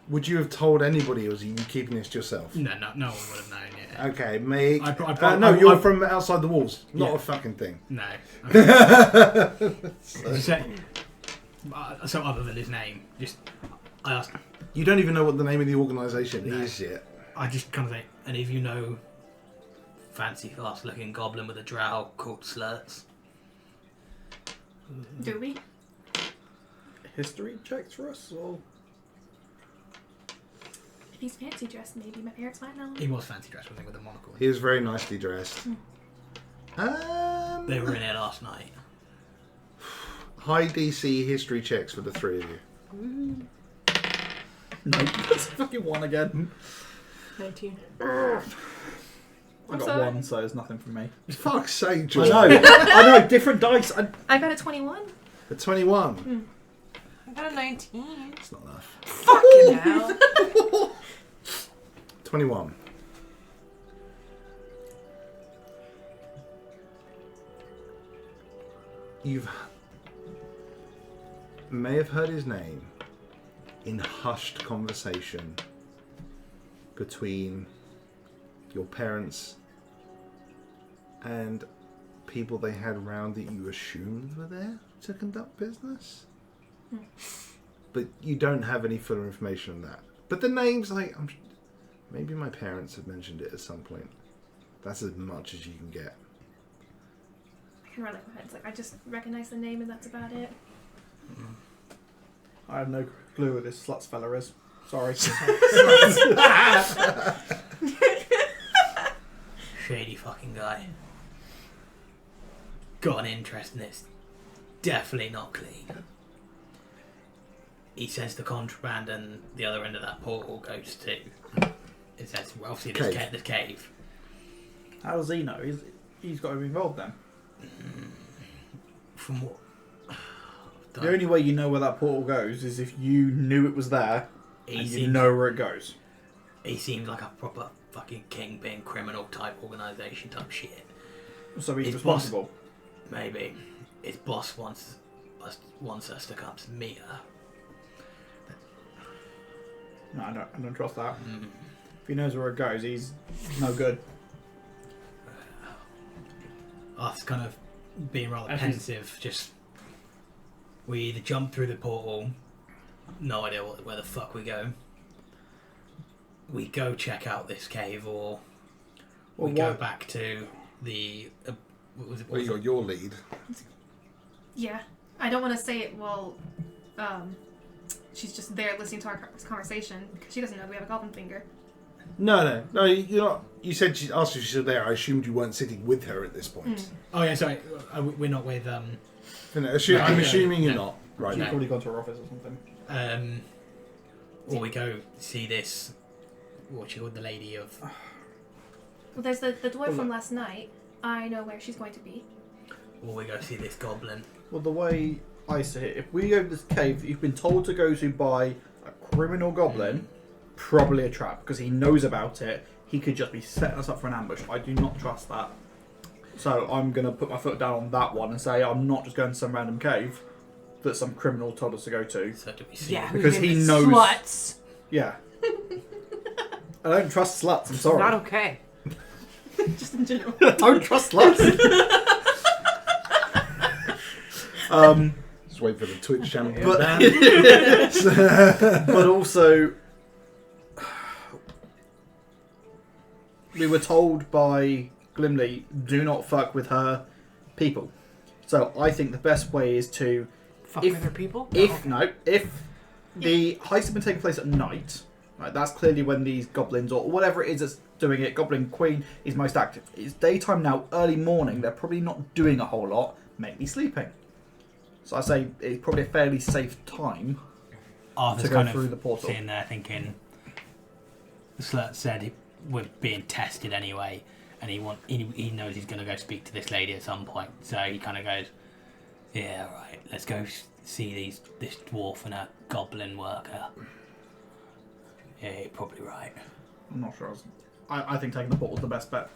A: Would you have told anybody, or was you keeping this to yourself?
E: No one would have known yet.
A: Okay, me.
E: No,
A: you're from outside the walls. Not
E: Yeah.
A: a fucking thing.
E: No. So other than his name, just I asked.
A: You don't even know what the name of the organisation is yet.
E: I just kind of say, any of you know fancy, fast-looking goblin with a drow called Slurts?
D: Do we?
B: History checks for us, or
D: If he's fancy dressed, maybe my parents might know.
E: He was fancy dressed, I think, with a monocle.
A: He was very nicely dressed.
E: They were in here last night.
A: High DC history checks for the three of you.
B: no? That's fucking one again.
C: 19.
B: I
D: I'm
B: got
D: sorry.
B: one, so it's nothing from me.
A: Fuck's sake,
B: I
A: George.
B: know. I know. Different dice.
D: I got a 21.
A: A 21.
C: I got a 19.
A: It's not enough.
C: Fucking hell.
A: 21. You've may have heard his name in hushed conversation between your parents and people they had around that you assumed were there to conduct business. But you don't have any further information on that. But the names, maybe my parents have mentioned it at some point. That's as much as you can get.
D: I can run like my head. It's like I just recognize the name and that's about it.
B: I have no clue who this sluts fella is. Sorry.
E: Shady fucking guy. Got an interest in this. Definitely not clean. He says the contraband and the other end of that portal goes to. It says, well, obviously, this cave.
B: How does he know? He's got to be involved then.
E: From what?
B: The only way you know where that portal goes is if you knew it was there and you know where it goes.
E: He seems like a proper fucking kingpin, criminal type organisation type shit.
B: So he's
E: His
B: responsible.
E: Maybe. His boss wants us to come to Mea.
B: No, I don't trust that. If he knows where it goes, he's no good.
E: Us kind of being rather
B: Actually-
E: pensive, just we either jump through the portal, no idea where the fuck we go. We go check out this cave, or we go back to the. What was it?
A: Well, you're your lead.
D: Yeah. I don't want to say it while she's just there listening to our conversation because she doesn't know we have a goblin finger.
A: No, you're not. You said she asked if she's there. I assumed you weren't sitting with her at this point.
E: Oh yeah, sorry. We're not with.
A: I'm assuming you're not. Right.
B: She's
E: No.
B: probably gone to her office or something.
E: Or we go see this. What she called the lady of.
D: Well, there's the dwarf from last night. I know where she's going to be.
E: Or we go see this goblin.
B: Well, the way I see it, if we go to this cave that you've been told to go to by a criminal goblin, probably a trap, because he knows about it. He could just be setting us up for an ambush. I do not trust that. So I'm going to put my foot down on that one and say I'm not just going to some random cave. that some criminal told us to go to.
E: So do we see?
C: Yeah,
B: Because
C: whose
B: he
C: name is
B: knows-
C: Sluts.
B: Yeah. I don't trust sluts. I'm sorry.
C: Not okay.
D: Just in general.
B: I don't trust sluts.
A: Just wait for the Twitch channel to
B: But-
A: ban.
B: But also, we were told by Glimley, do not fuck with her people. So I think the best way is to,
C: Fuck
B: If-
C: with her people?
B: if
C: Okay.
B: the heist has been taking place at night, right, that's clearly when these goblins or whatever it is that's doing it, Goblin Queen is most active. It's daytime now, early morning. They're probably not doing a whole lot, mainly sleeping. So I say it's probably a fairly safe time
E: Arthur's
B: to go
E: kind
B: through
E: of
B: the portal.
E: sitting there thinking, the slut said we're being tested anyway, and he knows he's going to go speak to this lady at some point. So he kind of goes, yeah, right, let's go see this dwarf and a goblin worker. Yeah, you're probably right.
B: I'm not sure. I think taking the portal's the best bet.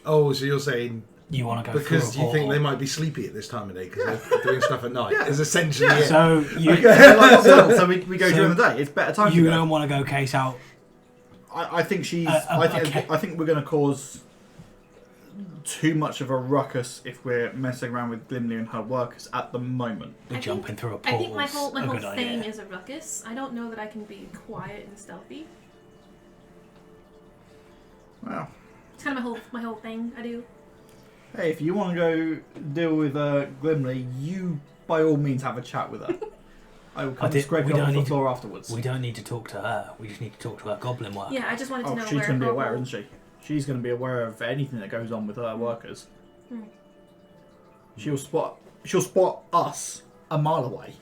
A: Oh, so you're saying
E: You want to go
A: because
E: through a
A: you think they
E: portal.
A: might be sleepy at this time of day because they're doing stuff at night?
B: Yeah.
A: Is essentially
B: Yeah.
A: it.
E: So you
B: So we go
E: So
B: during the day. It's better time.
E: you
B: to go.
E: don't want to go case out.
B: I think she's.
E: Okay.
B: I think we're going to cause too much of a ruckus if we're messing around with Glimley and her workers at the moment.
E: We're
D: I
E: jumping
D: think-
E: through a
D: I
E: portal.
D: think my whole
E: a good
D: thing
E: idea.
D: is a ruckus. I don't know that I can be quiet and stealthy.
B: Well,
D: It's kind of my whole thing. I do.
B: hey, if you want to go deal with Glimley, you by all means have a chat with her. I will come
E: did-
B: scrape
E: we
B: it
E: don't
B: off the
E: need to-
B: floor afterwards.
E: We don't need to talk to her. We just need to talk to her goblin worker.
D: Yeah, I just wanted to
B: Oh,
D: know
B: she's
D: where
B: going to be
D: her
B: aware,
D: whole-
B: isn't she? She's going to be aware of anything that goes on with her workers.
D: Hmm.
B: She'll spot us a mile away.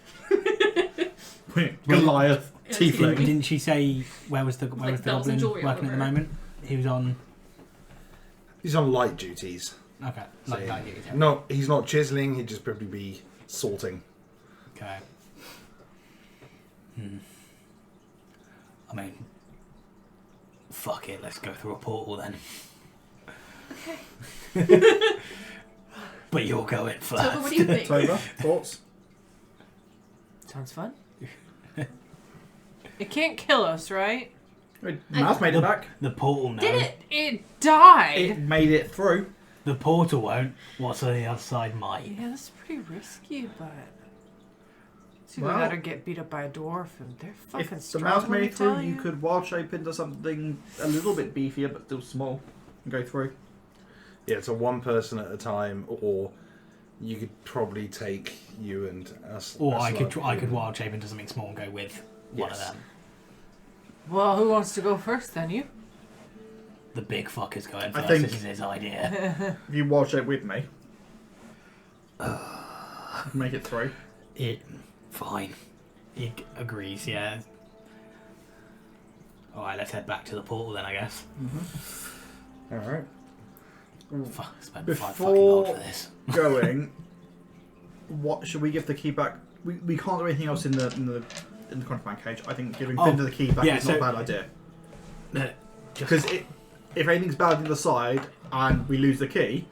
B: Goliath,
D: Yeah,
B: tiefling.
E: Didn't she say where was the
D: Like bells and
E: goblin
D: jewelry all
E: working at the
D: over.
E: moment? He was on.
A: He's on light duties.
E: Okay,
A: So
E: like that. Yeah.
A: No, he's not chiseling. He'd just probably be sorting.
E: Okay. I mean, fuck it. Let's go through a portal then.
D: Okay.
E: But you're going first.
D: So, what do you think?
B: Toba, thoughts?
F: Sounds fun.
C: It can't kill us, right?
B: Mouse made it back.
E: The portal no.
D: Did it?
C: It died!
B: It made it through.
E: The portal won't. What's on the other side might.
C: Yeah, that's pretty risky, but... It's either
B: Well,
C: that or get beat up by a dwarf, and they're fucking
B: If the
C: strong,
B: mouse
C: let
B: made
C: me
B: it through,
C: tell
B: you could wild shape into something a little bit beefier but still small and go through.
A: Yeah, it's a one person at a time, or you could probably take you and us.
E: Or
A: us
E: I
A: lot.
E: could wild shape into something small and go with one of
A: Yes.
E: them.
C: Well, who wants to go first, then? You?
E: The big fucker's going
B: I
E: first.
B: think-
E: This is his idea.
B: If you wild shape with me, make it through.
E: Fine. He agrees. Yeah. All right, let's head back to the portal then. I guess.
A: All right.
E: Fuck, spent
B: Before-
E: 5 fucking gold for this.
B: Going, what should we give the key back? We can't do anything else in the contraband cage. I think giving
E: Oh,
B: Finder the key back
E: yeah,
B: is not
E: so-
B: a bad idea.
E: No,
B: Because if anything's bad on the other side and we lose the key,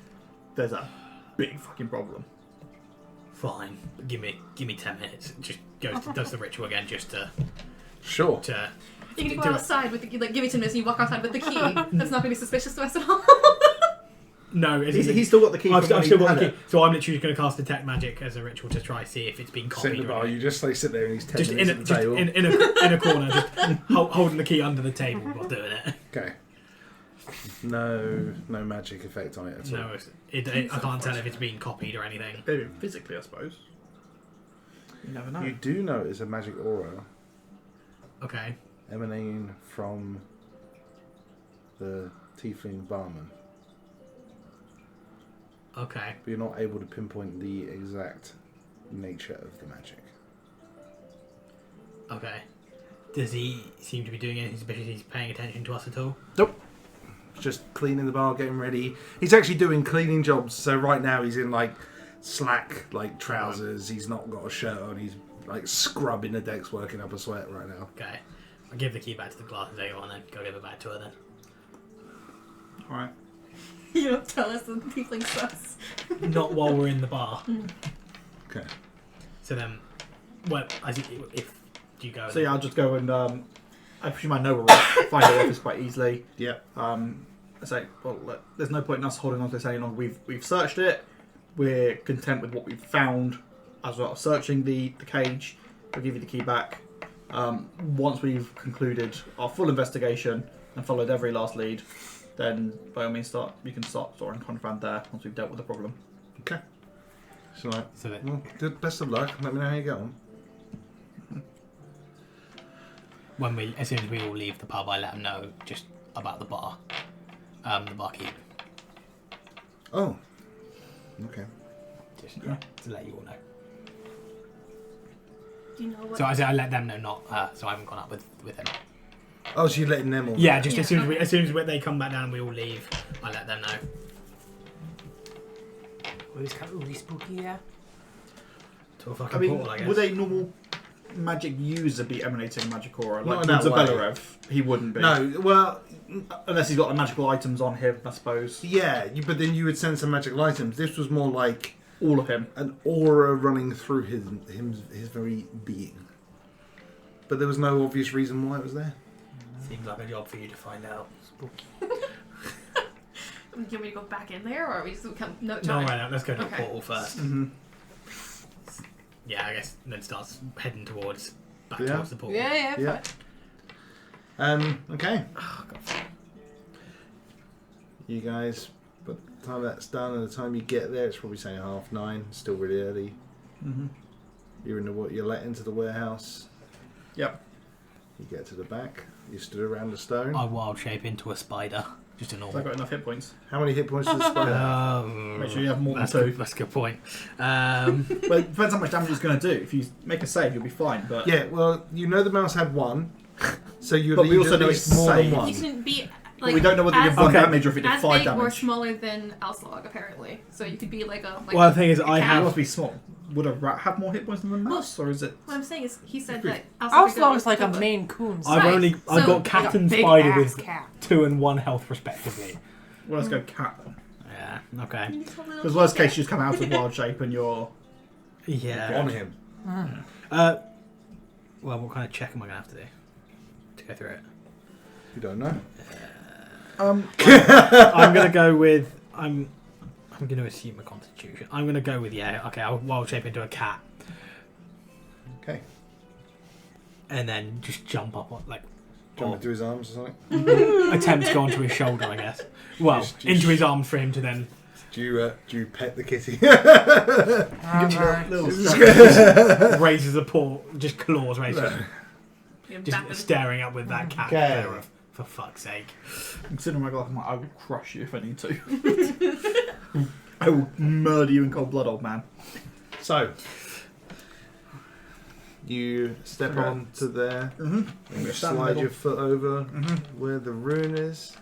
B: there's a big fucking problem.
E: fine. Give me 10 minutes. Just does the ritual again, just to
A: Sure.
D: You can
E: Do
D: go
E: it.
D: outside with the key, like give it to him and you walk outside with the key. That's not going to be suspicious to us at all.
E: No,
B: He's still got the key.
E: I've
B: from when
E: still
B: he
E: got
B: had
E: the
B: it.
E: key, so I'm literally just going to cast detect magic as a ritual to try see if it's been
A: Sit in
E: copied.
A: the
E: or
A: bar.
E: anything.
A: You just like sit there and he's 10
E: Just in
A: minutes
E: a,
A: at the
E: just
A: table.
E: in a corner, just holding the key under the table while doing it.
A: Okay. No magic effect on it at all.
E: No, I can't tell if it's been copied or anything.
B: Maybe physically, I suppose. You never know.
A: You do notice a magic aura
E: Okay.
A: emanating from the tiefling barman,
E: Okay.
A: but you're not able to pinpoint the exact nature of the magic.
E: Okay. Does he seem to be doing anything suspicious? He's paying attention to us at all?
A: Just cleaning the bar, getting ready. He's actually doing cleaning jobs. So right now he's in like slack, like trousers. He's not got a shirt on. He's like scrubbing the decks, working up a sweat right now.
E: Okay. I'll give the key back to the glasses table and then go give it back to her then.
B: Alright.
D: You don't tell us the tiefling sus.
E: Not while we're in the bar.
A: Okay.
E: So then, well, if do you go?
B: So yeah, I'll just go and I presume I know where we'll find our office quite easily.
A: Yep.
B: I say, well, look, there's no point in us holding on to this any longer. We've searched it. We're content with what we've found as well. Searching the cage, we'll give you the key back. Once we've concluded our full investigation and followed every last lead, then by all means you can start storing contraband there once we've dealt with the problem.
A: Okay. So,
E: So
A: good. Best of luck. Let me know how you get on.
E: as soon as we all leave the pub, I let them know just about the bar, the barkeep.
A: Oh. Okay.
E: Just to let you all know.
D: Do you know what?
E: So I let them know, not so I haven't gone up with him.
A: Oh, so you're letting them all.
E: Yeah, just
D: Yeah,
E: as soon as they come back down and we all leave, I let them know.
F: Well, it's kind of really spooky, yeah.
E: To a fucking
B: I mean,
E: portal, I guess.
B: would a normal magic user be emanating magic aura?
A: Not
B: Like
A: in that way.
B: Zabelarev, he wouldn't be.
A: No, well,
B: Unless he's got the magical items on him, I suppose.
A: yeah, but then you would send some magical items. This was more like
B: All of him.
A: an aura running through his very being. But there was no obvious reason why it was there.
E: Seems like a job for you to find out. Spooky.
D: Do you want me to go back in there, or are we just come? No
E: No,
D: time.
E: right now, let's go to the
D: Okay.
E: portal first.
B: Mm-hmm.
E: Yeah, I guess then starts heading back
A: Yeah.
E: towards the portal.
C: Yeah,
A: Yeah. Okay.
E: Oh, God.
A: You guys, by the time that's done and the time you get there, it's probably saying 9:30. Still really early.
B: Mm-hmm.
A: You're let into the warehouse.
B: Yep.
A: You get to the back. You stood around the stone.
E: I wild shape into a spider. Just a
B: So I've
E: normal.
B: got enough hit points.
A: How many hit points does the spider have?
B: Make sure you have more than
E: that's
B: 2.
E: That's a good point.
B: Well, it depends how much damage it's going to do. If you make a save, you'll be fine. But
A: Yeah, well, you know the mouse had 1, so you
B: But we also
A: at
B: know
A: least
B: it's
A: more than
B: saved.
A: 1.
D: You can be
B: but
D: like
B: we don't know whether you
D: as,
B: have 1
E: Okay.
B: damage or if it did
D: as
B: 5
D: big or
B: damage.
D: smaller than Alslog, apparently. So you could be like a. Like
E: Well, the thing is, I
B: It
E: have.
B: must be small. Would a rat have more hit points than a mouse, or is it?
D: What I'm saying is, he said that
C: Alslog is like a Maine Coon.
E: I've
D: Right,
E: only. I've
D: so-
E: got cat
C: Like a
E: and
C: big
E: spider
C: ass
E: with
C: cat.
E: 2 and 1 health respectively.
B: Well, let's go cat then.
E: Yeah. Okay.
B: Because worst case, you just come out of wild shape and you're.
E: Yeah.
A: On him.
E: Well, what kind of check am I gonna have to do to go through it?
A: You don't know.
E: I'm gonna go with. I'm gonna assume a constitution. I'm gonna go with Okay, I'll wild shape into a cat
A: Okay.
E: and then just jump up on
A: Jump into his arms or something.
E: attempt to go onto his shoulder, I guess. Well,
A: Just-
E: into his arms for him to then
A: Do you pet the kitty?
E: raises a paw, just claws, raises,
D: Just
E: just staring up with that cat.
A: Okay.
E: There, for fuck's sake.
B: Considering my glass, I will crush you if I need to. I will murder you in cold blood, old man.
A: So, you step
B: Okay.
A: on to there,
B: Mm-hmm.
A: and you
B: Stand in the
A: slide
B: middle.
A: your foot over
B: Mm-hmm.
A: where the rune is,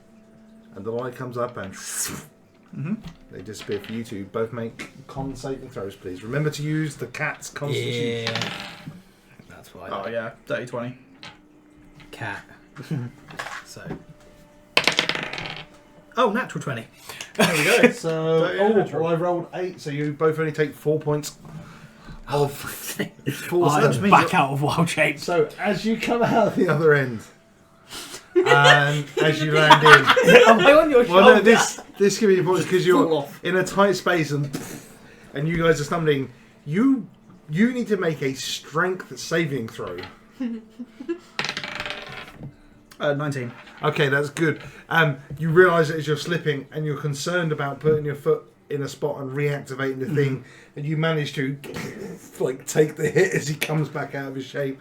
A: and the light comes up and
B: Mm-hmm.
A: they disappear for you two. Both make con saving throws, please. Remember to use the cat's constitution.
E: Yeah. That's why.
B: Oh yeah, dirty 20.
E: Cat. So. Oh, natural 20.
B: There we go.
A: So,
B: Dirty and
A: oh,
B: natural.
A: well, I rolled 8, so you both only take 4 points of force.
E: I'm
B: means
E: back out of wild shape.
A: So, as you come out the other end, and as you land in,
E: Am I on your
A: well, no, this can be important because
B: Fall
A: you're
B: off.
A: in a tight space and you guys are stumbling. You need to make a strength saving throw.
B: 19.
A: Okay, that's good. You realise that as you're slipping and you're concerned about putting your foot in a spot and reactivating the thing, and you manage to take the hit as he comes back out of his shape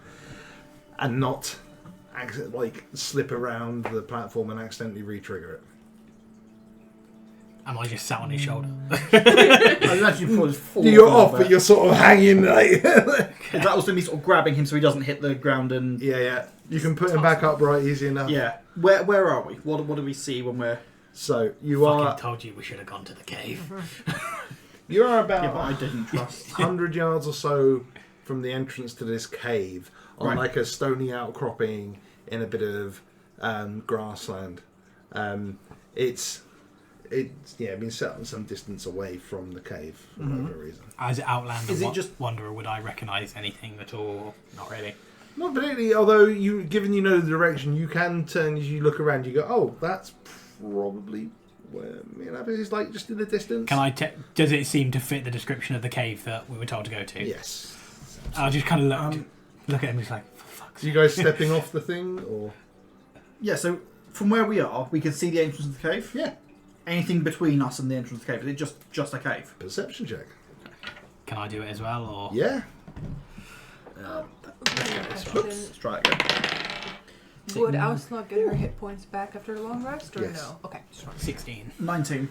A: and not slip around the platform and accidentally re-trigger it.
E: Am I just sat on his shoulder?
B: I imagine you probably fall
A: You're
B: a little
A: off, but
B: bit.
A: you're sort of hanging.
B: Is that also me sort of grabbing him so he doesn't hit the ground and...
A: Yeah. You can put him back upright easy enough.
B: Yeah. Where are we? What do we see when we're...
A: So you
E: Fucking
A: are
E: told you we should have gone to the cave.
A: about
B: Yeah, but I didn't trust.
A: 100 yards or so from the entrance to this cave on
B: Right.
A: like a stony outcropping in a bit of grassland. It's it's been set on some distance away from the cave for whatever reason.
E: As an Outlander
B: Is it just-
E: wanderer, would I recognise anything at all? Not really.
A: Not particularly, although given you know the direction, you can turn as you look around. You go, oh, that's probably where Mea Lapis is, like just in the distance.
E: Can I? Does it seem to fit the description of the cave that we were told to go to?
A: Yes.
E: I'll just kind of look at him. Just like, for fuck's
A: So you guys stepping off the thing, or
B: Yeah, so from where we are, we can see the entrance of the cave.
A: yeah,
B: Anything between us and the entrance of the cave? Is it just a cave?
A: perception check.
E: Can I do it as well, or
A: Yeah.
B: Let's try it again.
C: Would Auslog get her hit points back after a long rest, or
A: Yes.
C: no? Okay, just wrong.
E: 16?
B: 19.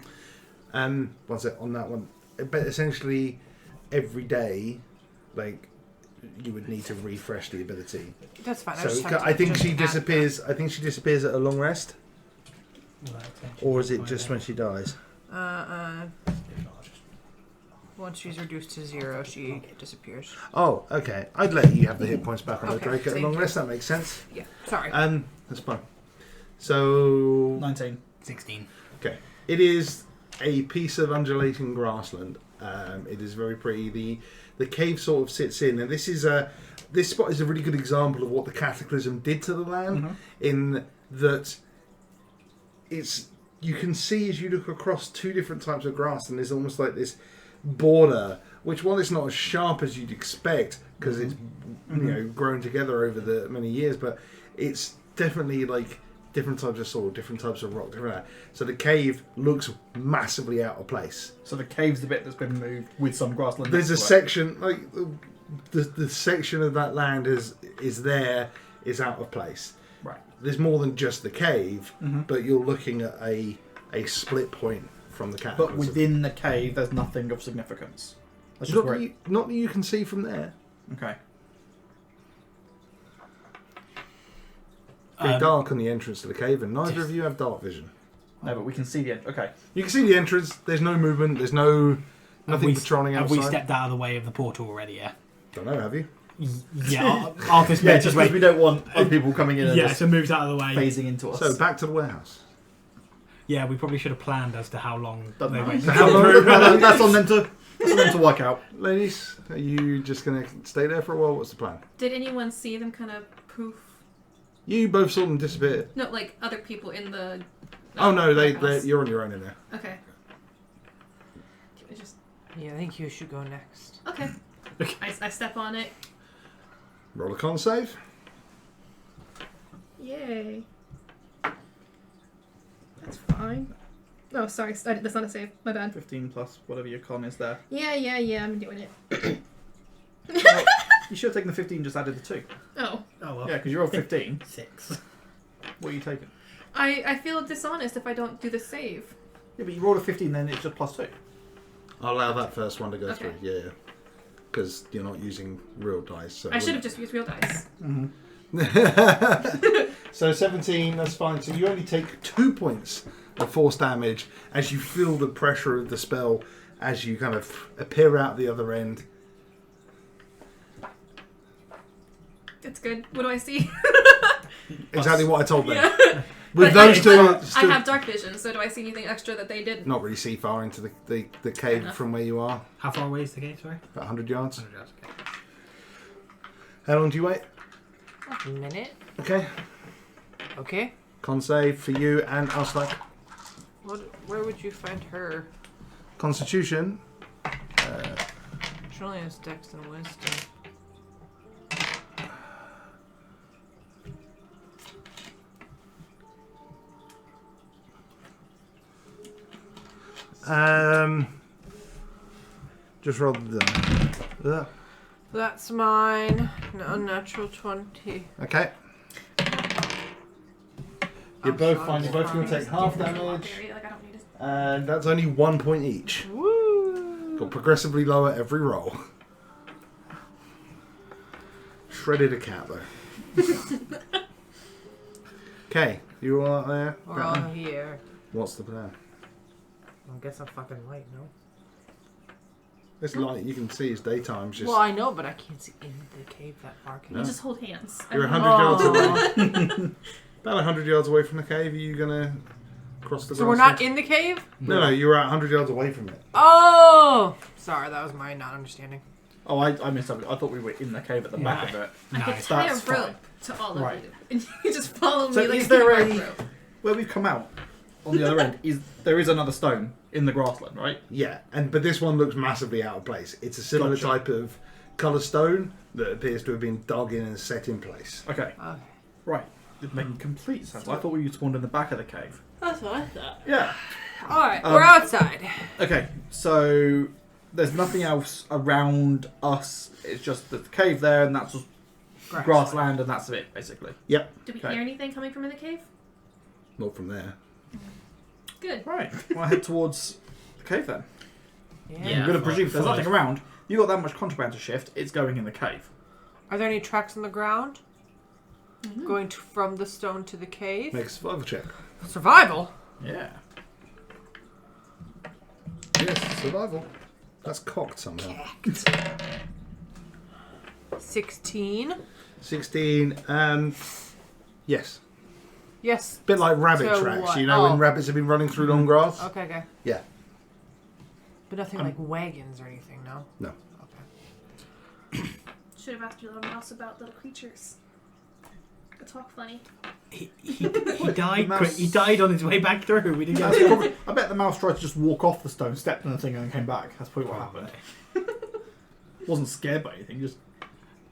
A: What's it on that one? But essentially, every day, like you would need to refresh the ability.
C: That's fine.
A: So
C: just have to
A: I think
C: just
A: she
C: add
A: disappears. I think she disappears at a long rest, or is it just when she dies?
C: that. Once she's reduced to 0, she disappears.
A: Oh, okay. I'd let you have the hit points back on the
C: Okay,
A: Drake at a
C: thank
A: long
C: you.
A: rest. That makes sense.
C: Yeah, sorry.
A: That's fine. So
B: 19.
E: 16.
A: okay, it is a piece of undulating grassland. It is very pretty. The cave sort of sits in, and this spot is a really good example of what the Cataclysm did to the land. In that, you can see as you look across two different types of grass, and there's almost like this border, which while it's not as sharp as you'd expect because it's grown together over the many years, but it's definitely like different types of soil, different types of rock, different. So the cave looks massively out of place.
B: So the cave's the bit that's been moved with some grassland.
A: There's a
B: next to it.
A: section like the section of that land is out of place.
B: Right.
A: There's more than just the cave, but you're looking at a split point from the Cataclysm.
B: But within the cave, there's nothing of significance. That's just where
A: not that you can see from there.
B: Okay.
A: Very dark on the entrance to the cave, and neither of you have dark vision.
B: No, but we can see the end. Okay.
A: You can see the entrance. There's no movement. There's nothing patrolling
E: Have
A: outside.
E: we stepped out of the way of the portal already? Yeah.
A: Don't know. Have you?
E: Yeah. Arthur's
B: Yeah,
E: meant
B: just
E: to
B: because we
E: wait.
B: don't want other people coming in and
E: Yeah,
B: just
E: so moves out of the way.
B: phasing into us.
A: So back to the warehouse.
E: Yeah, we probably should have planned as to how long
B: Doesn't
E: they
B: matter.
E: wait.
A: So how long,
B: that's on them to work out.
A: ladies? Are you just gonna stay there for a while? What's the plan?
D: Did anyone see them kind of poof?
A: You both saw them disappear.
D: No, like other people in the.
A: Oh no,
D: warehouse.
A: you're on your own in there.
D: Okay. Just
C: Yeah, I think you should go next.
D: okay. I step on it.
A: Roll a con save.
D: Yay. That's fine. Oh, sorry. That's not a save. My bad.
B: 15 plus whatever your con is there.
D: Yeah. I'm doing it.
B: Well, you should have taken the 15, just added the 2.
D: Oh.
E: Oh well.
B: Yeah, because you're all 15.
E: 6.
B: What are you taking?
D: I feel dishonest if I don't do the save.
B: Yeah, but you rolled a 15, then it's just plus 2.
A: I'll allow that first one to go
D: Okay.
A: through. Yeah. Because you're not using real dice. So
D: I should have just used real dice.
A: So 17, that's fine. So you only take 2 points of force damage as you feel the pressure of the spell as you kind of appear out the other end.
D: It's good. What do I see?
A: Exactly what I told them.
D: Yeah.
A: With
D: But
A: those two,
D: I
A: still
D: have dark vision, so do I see anything extra that they did?
A: not really see far into the cave
D: enough.
A: from where you are.
E: How far away is the gate? Sorry.
A: About 100 yards.
E: 100 yards. Okay.
A: How long do you wait?
C: A minute.
A: Okay.
C: Okay.
A: Con save for you and Auslak.
C: Where would you find her?
A: Constitution.
C: She only has Dex and Wisdom.
A: Just roll the.
C: That's mine. Unnatural 20.
A: Okay. You're both fine. You're both going to take half damage,
D: Like, I don't need to.
A: and that's only 1 point each.
C: Woo!
A: Got progressively lower every roll. Shredded a cat though. Okay, you all out there?
C: We're all here.
A: What's the plan?
C: I guess I'm fucking light, no?
A: It's light. You can see it's daytime. Just
C: Well, I know, but I can't see in the cave that far. Can
A: No.
D: You just hold hands.
A: you're 100
C: Oh.
A: yards away. About 100 yards away from the cave. Are you gonna across the
C: So we're
A: grassland.
C: not in the cave?
A: No, you were 100 yards away from it.
C: Oh! Sorry, that was my not understanding.
B: Oh, I missed something. I thought we were in the cave at the back of it.
D: I could
E: Nice.
D: tie a
B: That's
D: rope
B: fine.
D: to all of
B: Right.
D: you, and you just follow
B: So
D: me like
B: is there
D: a
B: a
D: rope.
B: where we've come out on the other end? There is another stone in the grassland, right?
A: Yeah, but this one looks massively out of place. It's a similar
B: Gotcha.
A: type of colour stone that appears to have been dug in and set in place.
B: Okay,
C: Okay.
B: right. It's making complete sense. I thought we spawned in the back of the cave.
C: That's what I thought.
B: Yeah.
C: Alright, we're outside.
B: Okay, so there's nothing else around us. It's just the cave there, and that's just grassland, and that's it, basically.
A: Yep,
D: Do we
B: Okay.
D: hear anything coming from in the cave?
A: not from there.
D: Good.
B: Right. Well, I head towards the cave then.
C: Yeah.
E: Yeah.
B: I'm going to presume if there's
E: follow.
B: nothing around, you got that much contraband to shift, it's going in the cave.
C: Are there any tracks in the ground?
D: Mm-hmm.
C: Going from the stone to the cave?
A: Make a survival check.
C: Survival?
B: Yeah.
A: Yes, survival. That's cocked somehow.
C: 16.
A: 16, yes.
C: Yes.
A: Bit like rabbit
C: So
A: tracks,
C: what?
A: you know,
C: Oh.
A: when rabbits have been running through long grass?
C: Okay, okay.
A: Yeah.
C: But nothing like wagons or anything, no?
A: No.
C: Okay.
D: Should have asked your little mouse about little creatures. They talk funny.
E: He died.
B: mouse-
E: Quick. He died on his way back through. We didn't
B: That's
E: get
B: probably, I bet the mouse tried to just walk off the stone, stepped on the thing, and then came back. That's probably what happened. Wasn't scared by anything, just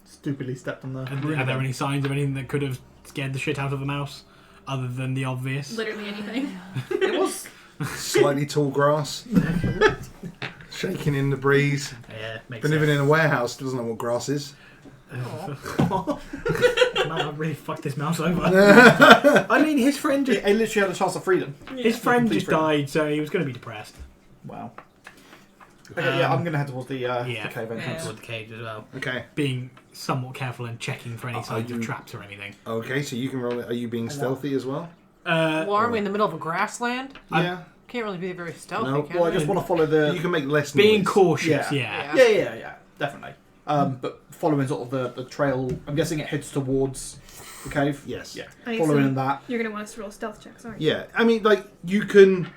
B: stupidly stepped on the.
E: Are there any signs of anything that could have scared the shit out of the mouse, other than the obvious?
D: Literally anything.
B: It was.
A: Slightly tall grass. Shaking in the breeze.
E: Yeah, makes
A: Been living in a warehouse, doesn't know what grass is.
E: Man, I really fucked this mouse over. I mean, his friend just
B: It literally had a chance of freedom.
E: his friend
B: Complete
E: just
B: freedom.
E: died, so he was going to be depressed.
B: Wow. Okay, yeah, I'm going to head towards the
E: Yeah,
B: cave entrance.
E: toward the cave as well.
A: Okay.
E: Being somewhat careful and checking for any
A: Are
E: signs
A: you-
E: of traps or anything.
A: Okay, so you can roll it. Are you being stealthy as well?
C: Well, aren't we in the middle of a grassland?
A: Yeah.
C: Can't really be very stealthy,
A: No,
C: can
B: Well, I
C: we?
B: just want to follow
A: You
B: the.
A: can make less
E: Being
A: noise.
E: cautious,
B: Yeah.
E: yeah.
B: Yeah, definitely. But following sort of the trail, I'm guessing it heads towards the cave.
A: Yes.
B: Yeah.
D: Okay,
B: Following
D: so
B: that.
D: You're gonna want us to roll stealth checks, aren't you?
A: Yeah, I mean, like, you can...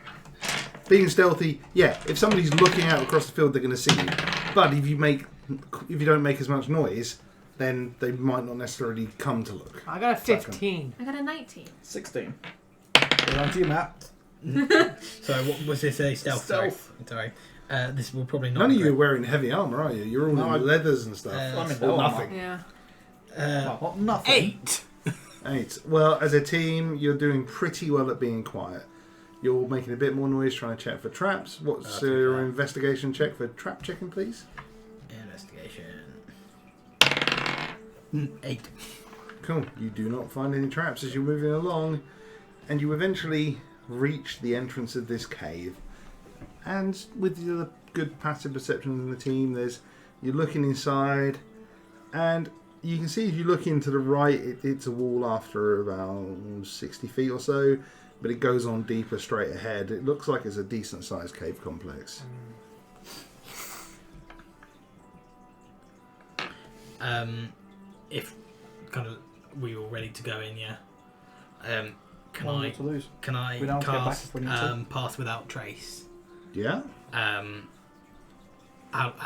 A: Being stealthy, yeah, if somebody's looking out across the field, they're going to see you. But if you don't make as much noise, then they might not necessarily come to look.
C: I got a 15.
D: I got a 19.
B: 16. Go on to you, Matt.
E: So, what was this a stealth?
B: Stealth.
E: Sorry. This will probably not.
A: None of
E: be
A: you are wearing heavy armour, are you? You're all
B: No,
A: in leathers and stuff.
E: I'm
B: in
A: or
B: no
A: nothing.
C: Yeah.
B: Well, nothing.
E: 8.
A: 8. Well, as a team, you're doing pretty well at being quiet. You're making a bit more noise trying to check for traps. What's
E: That's
A: your
E: fair.
A: investigation check for trap checking, please?
E: Investigation. 8.
A: Cool. You do not find any traps as you're moving along, and you eventually reach the entrance of this cave. And with the good passive perception in the team, you're looking inside, and you can see if you look into the right, it's a wall after about 60 feet or so, but it goes on deeper straight ahead. It looks like it's a decent sized cave complex.
E: If kind of we were ready to go in, yeah. Can
B: One
E: I
B: more to lose.
E: can I
B: We don't have to get back
E: cast
B: if we need to.
E: pass without trace?
A: Yeah?
E: How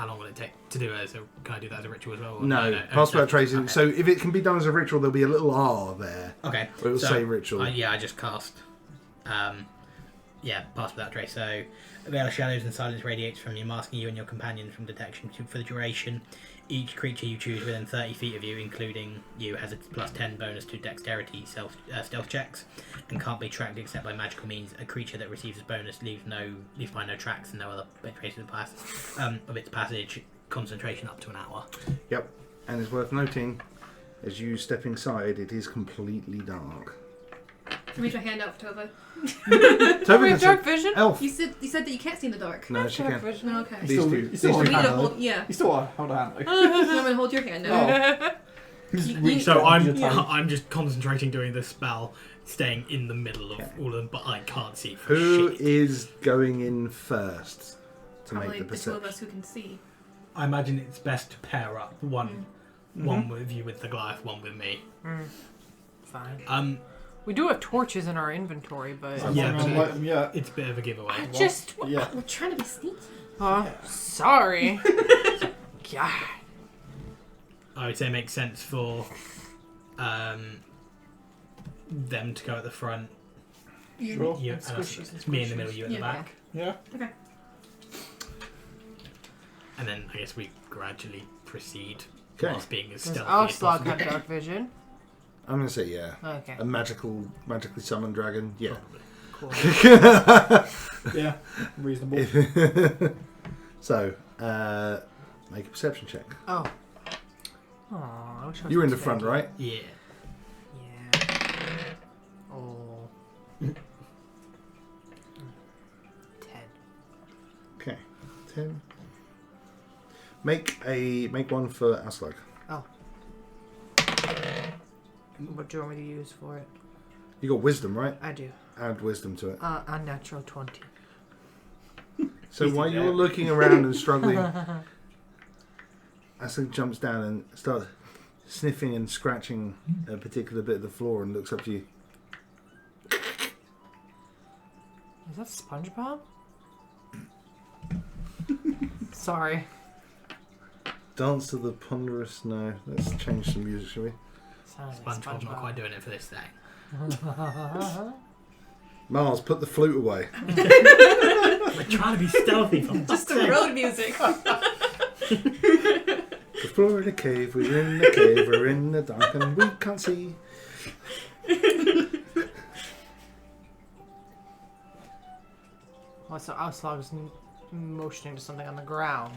E: long will it take to do it? Can I do that as a ritual as well? or-
A: No, pass without tracing.
E: Okay.
A: So if it can be done as a ritual, there'll be a little R there.
E: Okay.
A: Or it'll
E: so,
A: say ritual.
E: I just cast. Pass without trace. So, a veil of shadows and silence radiates from you, masking you and your companions from detection for the duration. Each creature you choose within 30 feet of you, including you, has a +10 bonus to dexterity stealth checks, and can't be tracked except by magical means. A creature that receives this bonus leaves behind no tracks and no other traces of its passage. Concentration up to an hour.
A: Yep. And it's worth noting, as you step inside, it is completely dark.
D: I reach my hand out for Tova.
C: Do we have dark vision?
A: Elf.
D: You said that you can't see in the dark.
A: No, she
C: Dark
A: can.
C: vision.
D: Oh, okay.
A: These two.
B: You
A: These
B: still
D: For
A: two.
D: me to
B: hand
D: hold, yeah.
B: You still want to hold a hand.
D: So I'm gonna hold your hand now.
B: Oh.
D: You-
E: So
B: Your tongue.
E: I'm just concentrating doing the spell, staying in the middle of all of them, but I can't see for
A: Who
E: shit.
A: is going in first to
D: Probably
A: make the
D: the two of
A: perception?
D: us who can see.
E: I imagine it's best to pair up one with you with the Goliath, one with me.
C: Fine. We do have torches in our inventory, but...
B: Yeah.
E: It's a bit of a giveaway.
B: Yeah.
D: We're trying to be sneaky.
C: Sorry. God.
E: I would say it makes sense for them to go at the front.
B: Sure.
E: You, and
C: Squishies
E: us, me in the middle, you at the
D: Yeah.
E: back.
B: Yeah.
D: Okay.
E: And then I guess we gradually proceed
A: Okay.
E: whilst being as
C: Does
E: stealthy
C: our
E: as
C: slug
E: possible.
C: have dark vision?
A: I'm gonna say yeah.
C: Okay,
A: A magically summoned dragon. Yeah.
C: cool.
B: Yeah. Reasonable.
A: So, make a perception check.
C: Oh. Aw, I wish I was
A: You were in the
C: steady.
A: front, right?
E: Yeah.
C: Yeah. Oh. 10.
A: Okay. 10. Make one for Aslug.
C: What do you want me to use for it?
A: You got wisdom, right?
C: I do.
A: Add wisdom to it.
C: Unnatural 20.
A: So
E: Easy
A: while
E: there.
A: you're looking around and struggling, Aslug jumps down and starts sniffing and scratching a particular bit of the floor and looks up to you.
C: Is that SpongeBob? Sorry.
A: Dance to the ponderous. No, let's change some music, shall we?
C: Sounds like
E: SpongeBob's not
C: SpongeBob.
E: quite doing it for this thing.
A: Mars, put the flute away.
E: We're trying to be stealthy from
D: Just the road music.
A: Explore the cave, we're in the cave, we're in the dark and we can't see.
C: Well, so Auslog's motioning to something on the ground.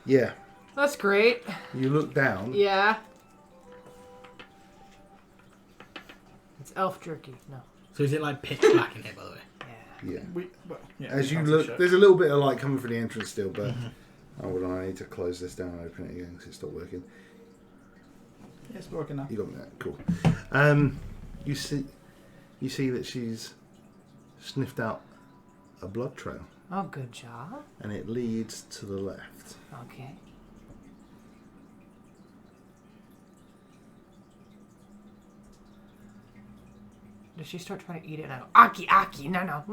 A: Yeah,
C: That's great.
A: you look down.
C: Yeah. It's elf jerky. No.
E: So is it like pitch black in here, by the way?
C: Yeah.
A: Yeah. As you look, there's a little bit of light coming from the entrance still, but hold on, I need to close this down and open it again because it's not working.
B: Yeah, it's working now.
A: You got that, cool. You see that she's sniffed out a blood trail,
C: Oh, good job.
A: and it leads to the left.
C: Okay. Does she start trying to eat it? And I go, Aki, Aki, no.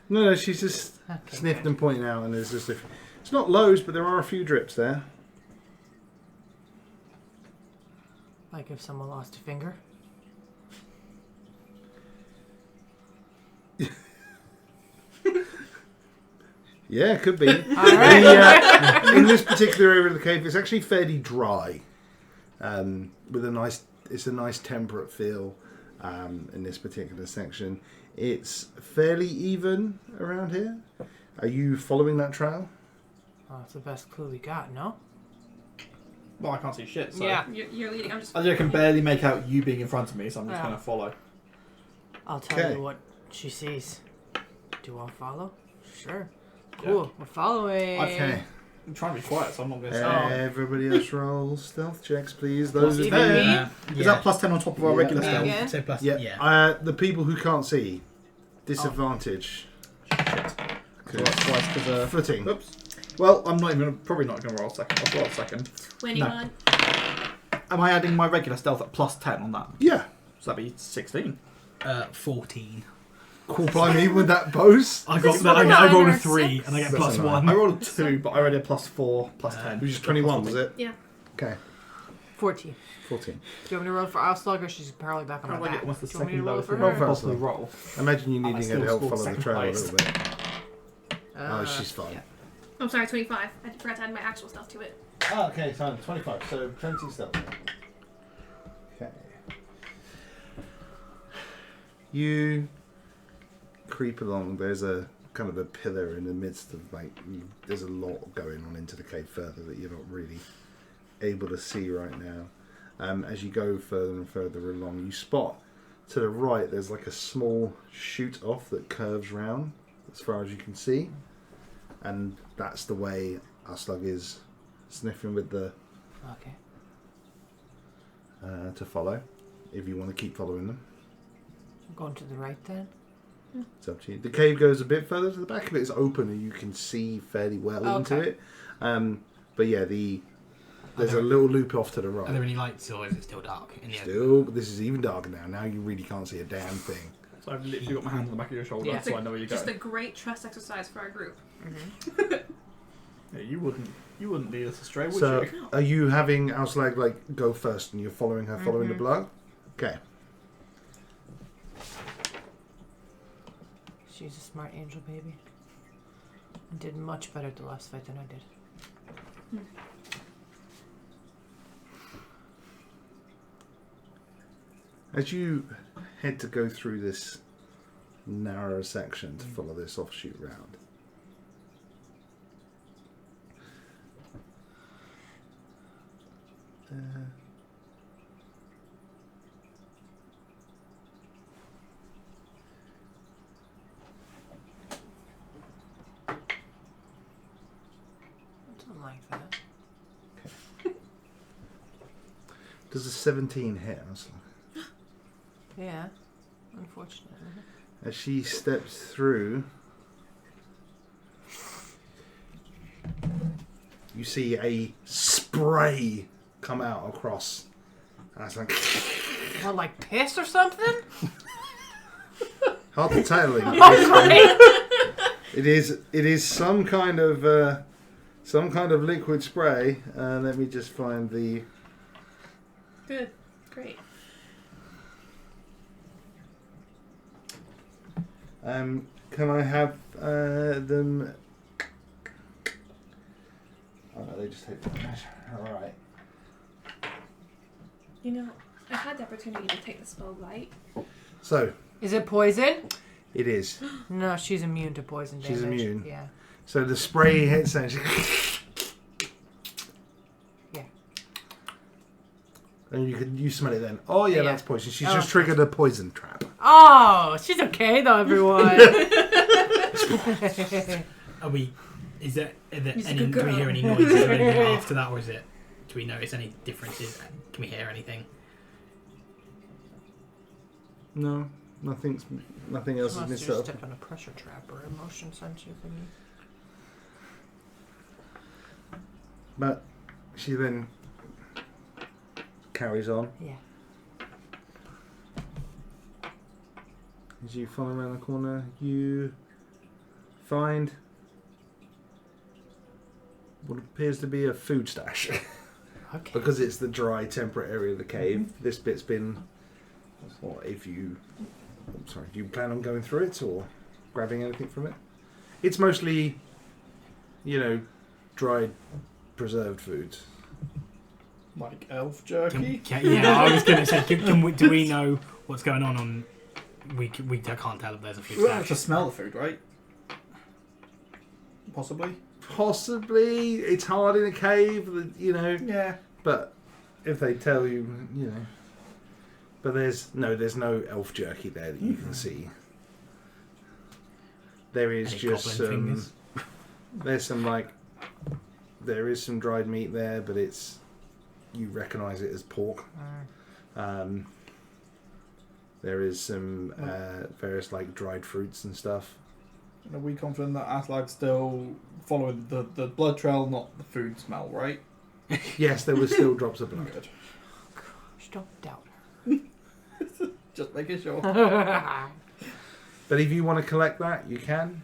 A: No, she's just
C: Okay,
A: sniffed
C: good.
A: and pointing out, and there's just it's not loads, but there are a few drips there.
C: Like if someone lost a finger.
A: Yeah, it could be.
C: Alright.
A: In this particular area of the cave, it's actually fairly dry, with it's a nice temperate feel in this particular section. It's fairly even around here. Are you following that trail?
C: Oh, it's the best clue we got, no?
B: Well, I can't see shit, so...
C: Yeah.
D: You're leading. I'm just.
B: I can barely make out you being in front of me, so I'm just
C: Yeah.
B: going to follow.
C: I'll tell
A: Okay.
C: you what she sees. Do you want to follow? Sure.
B: Yeah.
C: Cool. We're following.
A: Okay.
B: I'm trying to be quiet, so I'm not going to say.
A: Everybody else roll stealth checks, please. Those
C: Even
A: of you.
C: me?
B: Is that plus 10 on top of our
A: Yeah.
B: regular
C: Yeah.
B: stealth?
C: Yeah.
E: So plus,
A: Yeah.
E: yeah.
A: The people who can't see, disadvantage.
B: So that's twice, because...
A: Footing.
B: Oops. Well, I'm probably not going to roll second. I'll roll second.
D: 21.
B: Am I adding my regular stealth at plus 10 on that?
A: Yeah.
B: So that'd be 16.
E: 14.
A: Cool, blimey, even with that boast.
E: I got
D: This
E: that.
D: one
E: I rolled a
D: or
E: 3
D: six?
E: and I get
A: That's
E: plus
A: a nine.
E: 1.
B: I rolled a 2, but I already had plus 4, plus 10.
A: Which is 21, was it?
D: Yeah.
A: Okay.
C: 14.
A: 14.
C: Do you want me to roll for Auslug or she's probably back on her
B: Probably
C: back?
B: get almost the
C: Do you want me to
B: second
C: roll
B: lowest
C: for
B: roll
C: her?
A: for
B: possible
A: Ursula.
B: roll.
A: Imagine you
B: And I
A: needing
B: still
A: her to help
B: scored
A: follow the
B: second
A: trail a
B: highest.
A: little bit. Oh, she's fine.
C: yeah.
D: I'm sorry, 25. I forgot to add my actual stuff to it.
A: Oh, okay, fine. 25. So 20 stealth. Okay. You creep along. There's a kind of a pillar in the midst of there's a lot going on into the cave further that you're not really able to see right now. As you go further and further along, you spot to the right there's like a small shoot off that curves round as far as you can see, and that's the way Aslug is sniffing with the
C: Okay.
A: to follow. If you want to keep following them,
C: I'm going to the right then.
A: it's up to you. The cave goes a bit further to the back of it. It's open and you can see fairly well into
C: Okay.
A: it. But yeah, the There's a little loop off to the
E: Are there
A: right.
E: any lights, or is it still dark in the
A: Still, this is even darker now. Now you really can't see a damn thing.
B: So I've literally got my hands on the back of your shoulder,
C: Yeah.
B: so I know where you're
D: Just a
B: going.
D: great trust exercise for our group.
B: Yeah, you wouldn't lead us astray, would
A: So,
B: you?
A: are you having Auslag like go first, and you're following her, following the blood? Okay.
C: She's a smart angel baby. And did much better at the last fight than I did.
A: As you head to go through this narrow section to follow this offshoot round,
C: Something like that.
A: does a 17 hit?
C: Yeah. Unfortunately.
A: As she steps through, you see a spray come out across. And it's like
C: More like piss or something?
A: hard to tell.
C: Oh, great!
A: It is some kind of liquid spray. Let me just find the.
D: Good. Great.
A: Can I have them? Oh no, they just take the measure. All right.
D: You know, I had the opportunity to take the spell light.
A: So
C: Is it poison?
A: it is.
C: No, she's immune to poison damage.
A: She's immune.
C: Yeah.
A: So the spray hits and she.
C: Yeah.
A: And you smell it then. Oh yeah,
C: Yeah.
A: that's poison. She's
C: Oh,
A: just triggered a poison trap.
C: Oh, she's okay though, everyone.
E: Are we? Is there
D: She's a
E: any?
D: good
E: Do we
D: girl.
E: hear any noises or anything after that, or is it? Do we notice any differences? Can we hear anything?
A: No, nothing else has been
C: Unless
A: set
C: you
A: up.
C: step on a pressure trap or a motion sensor thingy.
A: But she then carries on.
C: Yeah.
A: As you follow around the corner, you find what appears to be a food stash.
C: Okay.
A: Because it's the dry, temperate area of the cave, this bit's been. Or if you. I'm sorry, do you plan on going through it or grabbing anything from it? It's mostly, dried, preserved foods.
B: Like elf jerky?
E: Yeah, I was going to say, do we know what's going on? We can't tell if there's a food
B: We'll have to
E: stash.
B: smell the food, right? Possibly.
A: Possibly. It's hard in a cave,
B: Yeah.
A: But if they tell you, But there's no elf jerky there that you can see. There is
E: Any
A: just
E: goblin
A: some.
E: fingers?
A: There's some there is some dried meat there, but you recognise it as pork. There is some various dried fruits and stuff.
B: Are we confident that Aslag's still following the blood trail, not the food smell, right?
A: Yes, there were still drops of blood.
B: Good.
C: Gosh, don't doubt
B: Just making sure.
C: her.
A: But if you want to collect that, you can.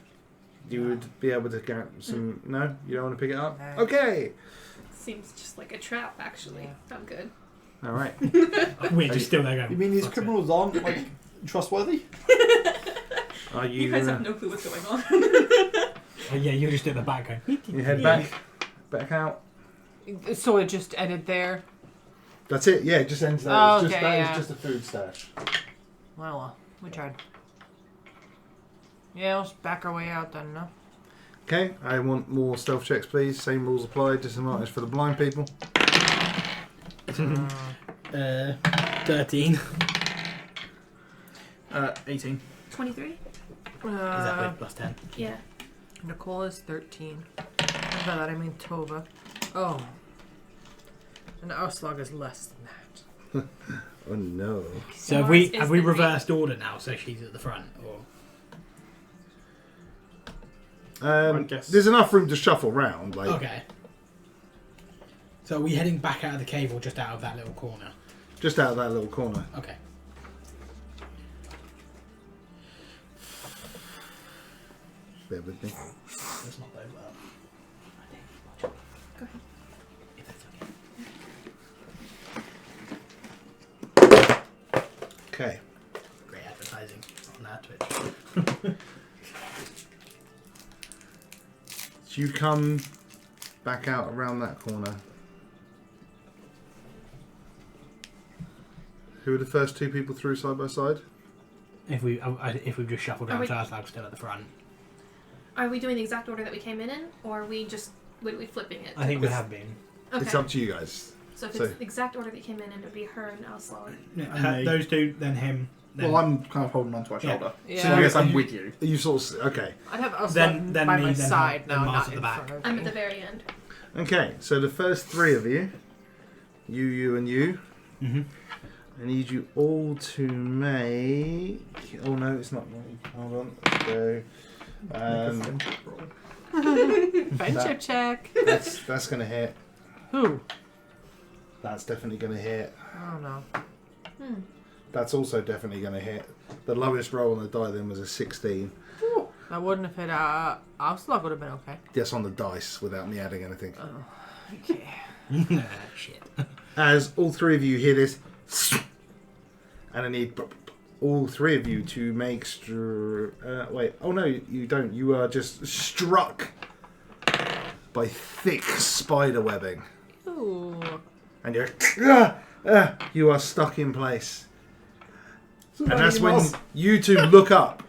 A: You would be able to get some. No, you don't want to pick it up.
C: No.
A: Okay.
D: Seems just like a trap, actually.
C: Yeah.
D: I'm good.
A: All right.
E: We're just still there going.
B: You mean these
E: "Fuck's it."
B: criminals aren't trustworthy?
A: Are you?
D: You guys have no clue what's going on.
E: Oh, yeah, you're just at the back going.
A: You head back out.
C: So it just ended there.
A: That's it. Yeah, it just ends there.
C: Oh,
A: It's just,
C: okay,
A: that
C: yeah.
A: is just a food stash.
C: Well, we tried. Yeah, let's back our way out then, no?
A: Okay, I want more stealth checks, please. Same rules apply. Disadvantage for the blind people.
E: 13.
B: 18.
D: 23?
E: Is that with plus 10?
D: Yeah.
C: Nicole is 13. And by that I mean Tova. Oh. And Auslag is less than that.
A: Oh no.
E: So have
D: Mars
E: we
D: is
E: we
D: the
E: reversed order now? So she's at the front, or
B: I guess-
A: There's enough room to shuffle around.
E: okay? So are we heading back out of the cave or just out of that little corner?
A: Just out of that little corner.
E: Okay.
A: Bear with me.
E: Let's not load that.
D: Go ahead.
E: If that's okay.
A: Okay.
E: Great advertising on our Twitch.
A: So you come back out around that corner. Who are the first two people through side by side?
E: If we've just shuffled
D: Are
E: around,
D: we-
E: so Aslag's still at the front.
D: Are we doing the exact order that we came in, or are we just we flipping it?
E: I think we have been.
D: Okay.
A: It's up to you guys.
D: So if
A: so-
D: it's the exact order that you came in, it would be her and Alslag.
B: And
E: Those two, then him. Then
B: Well, I'm kind of holding on to her
E: Yeah.
B: shoulder.
C: Yeah.
B: So I guess I'm with you.
A: You sort of okay.
C: I'd have us
E: Then
C: by
E: me,
C: my
E: then
C: side
E: her,
C: now,
E: then Mars
C: not
E: at
C: in
E: the back.
C: front of
D: I'm
C: me.
D: at the very end.
A: Okay, so the first three of you, you, and you,
E: Mhm.
A: I need you all to make. Oh no, it's not. Hold on. Go.
C: Friendship check.
A: That's gonna hit.
C: Who?
A: That's definitely gonna hit.
C: I don't know.
A: That's also definitely gonna hit. The lowest roll on the die then was a 16.
C: That wouldn't have hit. Auslog would have been okay.
A: Yes, on the dice without me adding anything.
C: Okay.
E: Shit.
A: As all three of you hear this, and I need all three of you to make. Wait. Oh no, you don't. You are just struck by thick spider webbing,
C: Ooh.
A: and you are stuck in place. And that's when you two look up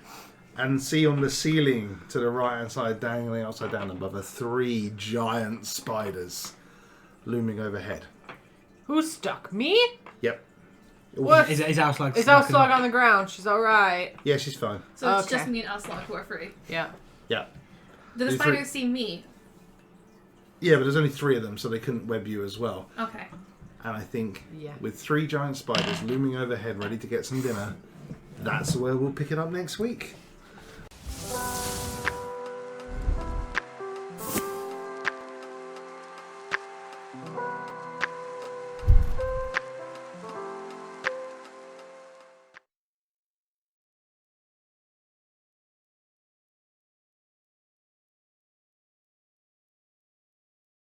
A: and see on the ceiling to the right hand side, dangling upside down above her, 3 giant spiders looming overhead.
C: Who stuck? Me?
A: Yep.
C: What?
E: Is Aslag
C: Is
E: stuck
C: Auslog on the ground? She's alright.
A: Yeah, she's fine.
D: So it's
C: Okay.
D: just me and Alslag who are free.
C: Yeah.
A: Yeah.
D: Do the
A: You
D: spiders
A: free?
D: see me?
A: Yeah, but there's only 3 of them, so they couldn't web you as well.
D: Okay.
A: And I think
C: Yeah.
A: with 3 giant spiders looming overhead, ready to get some dinner, that's where we'll pick it up next week.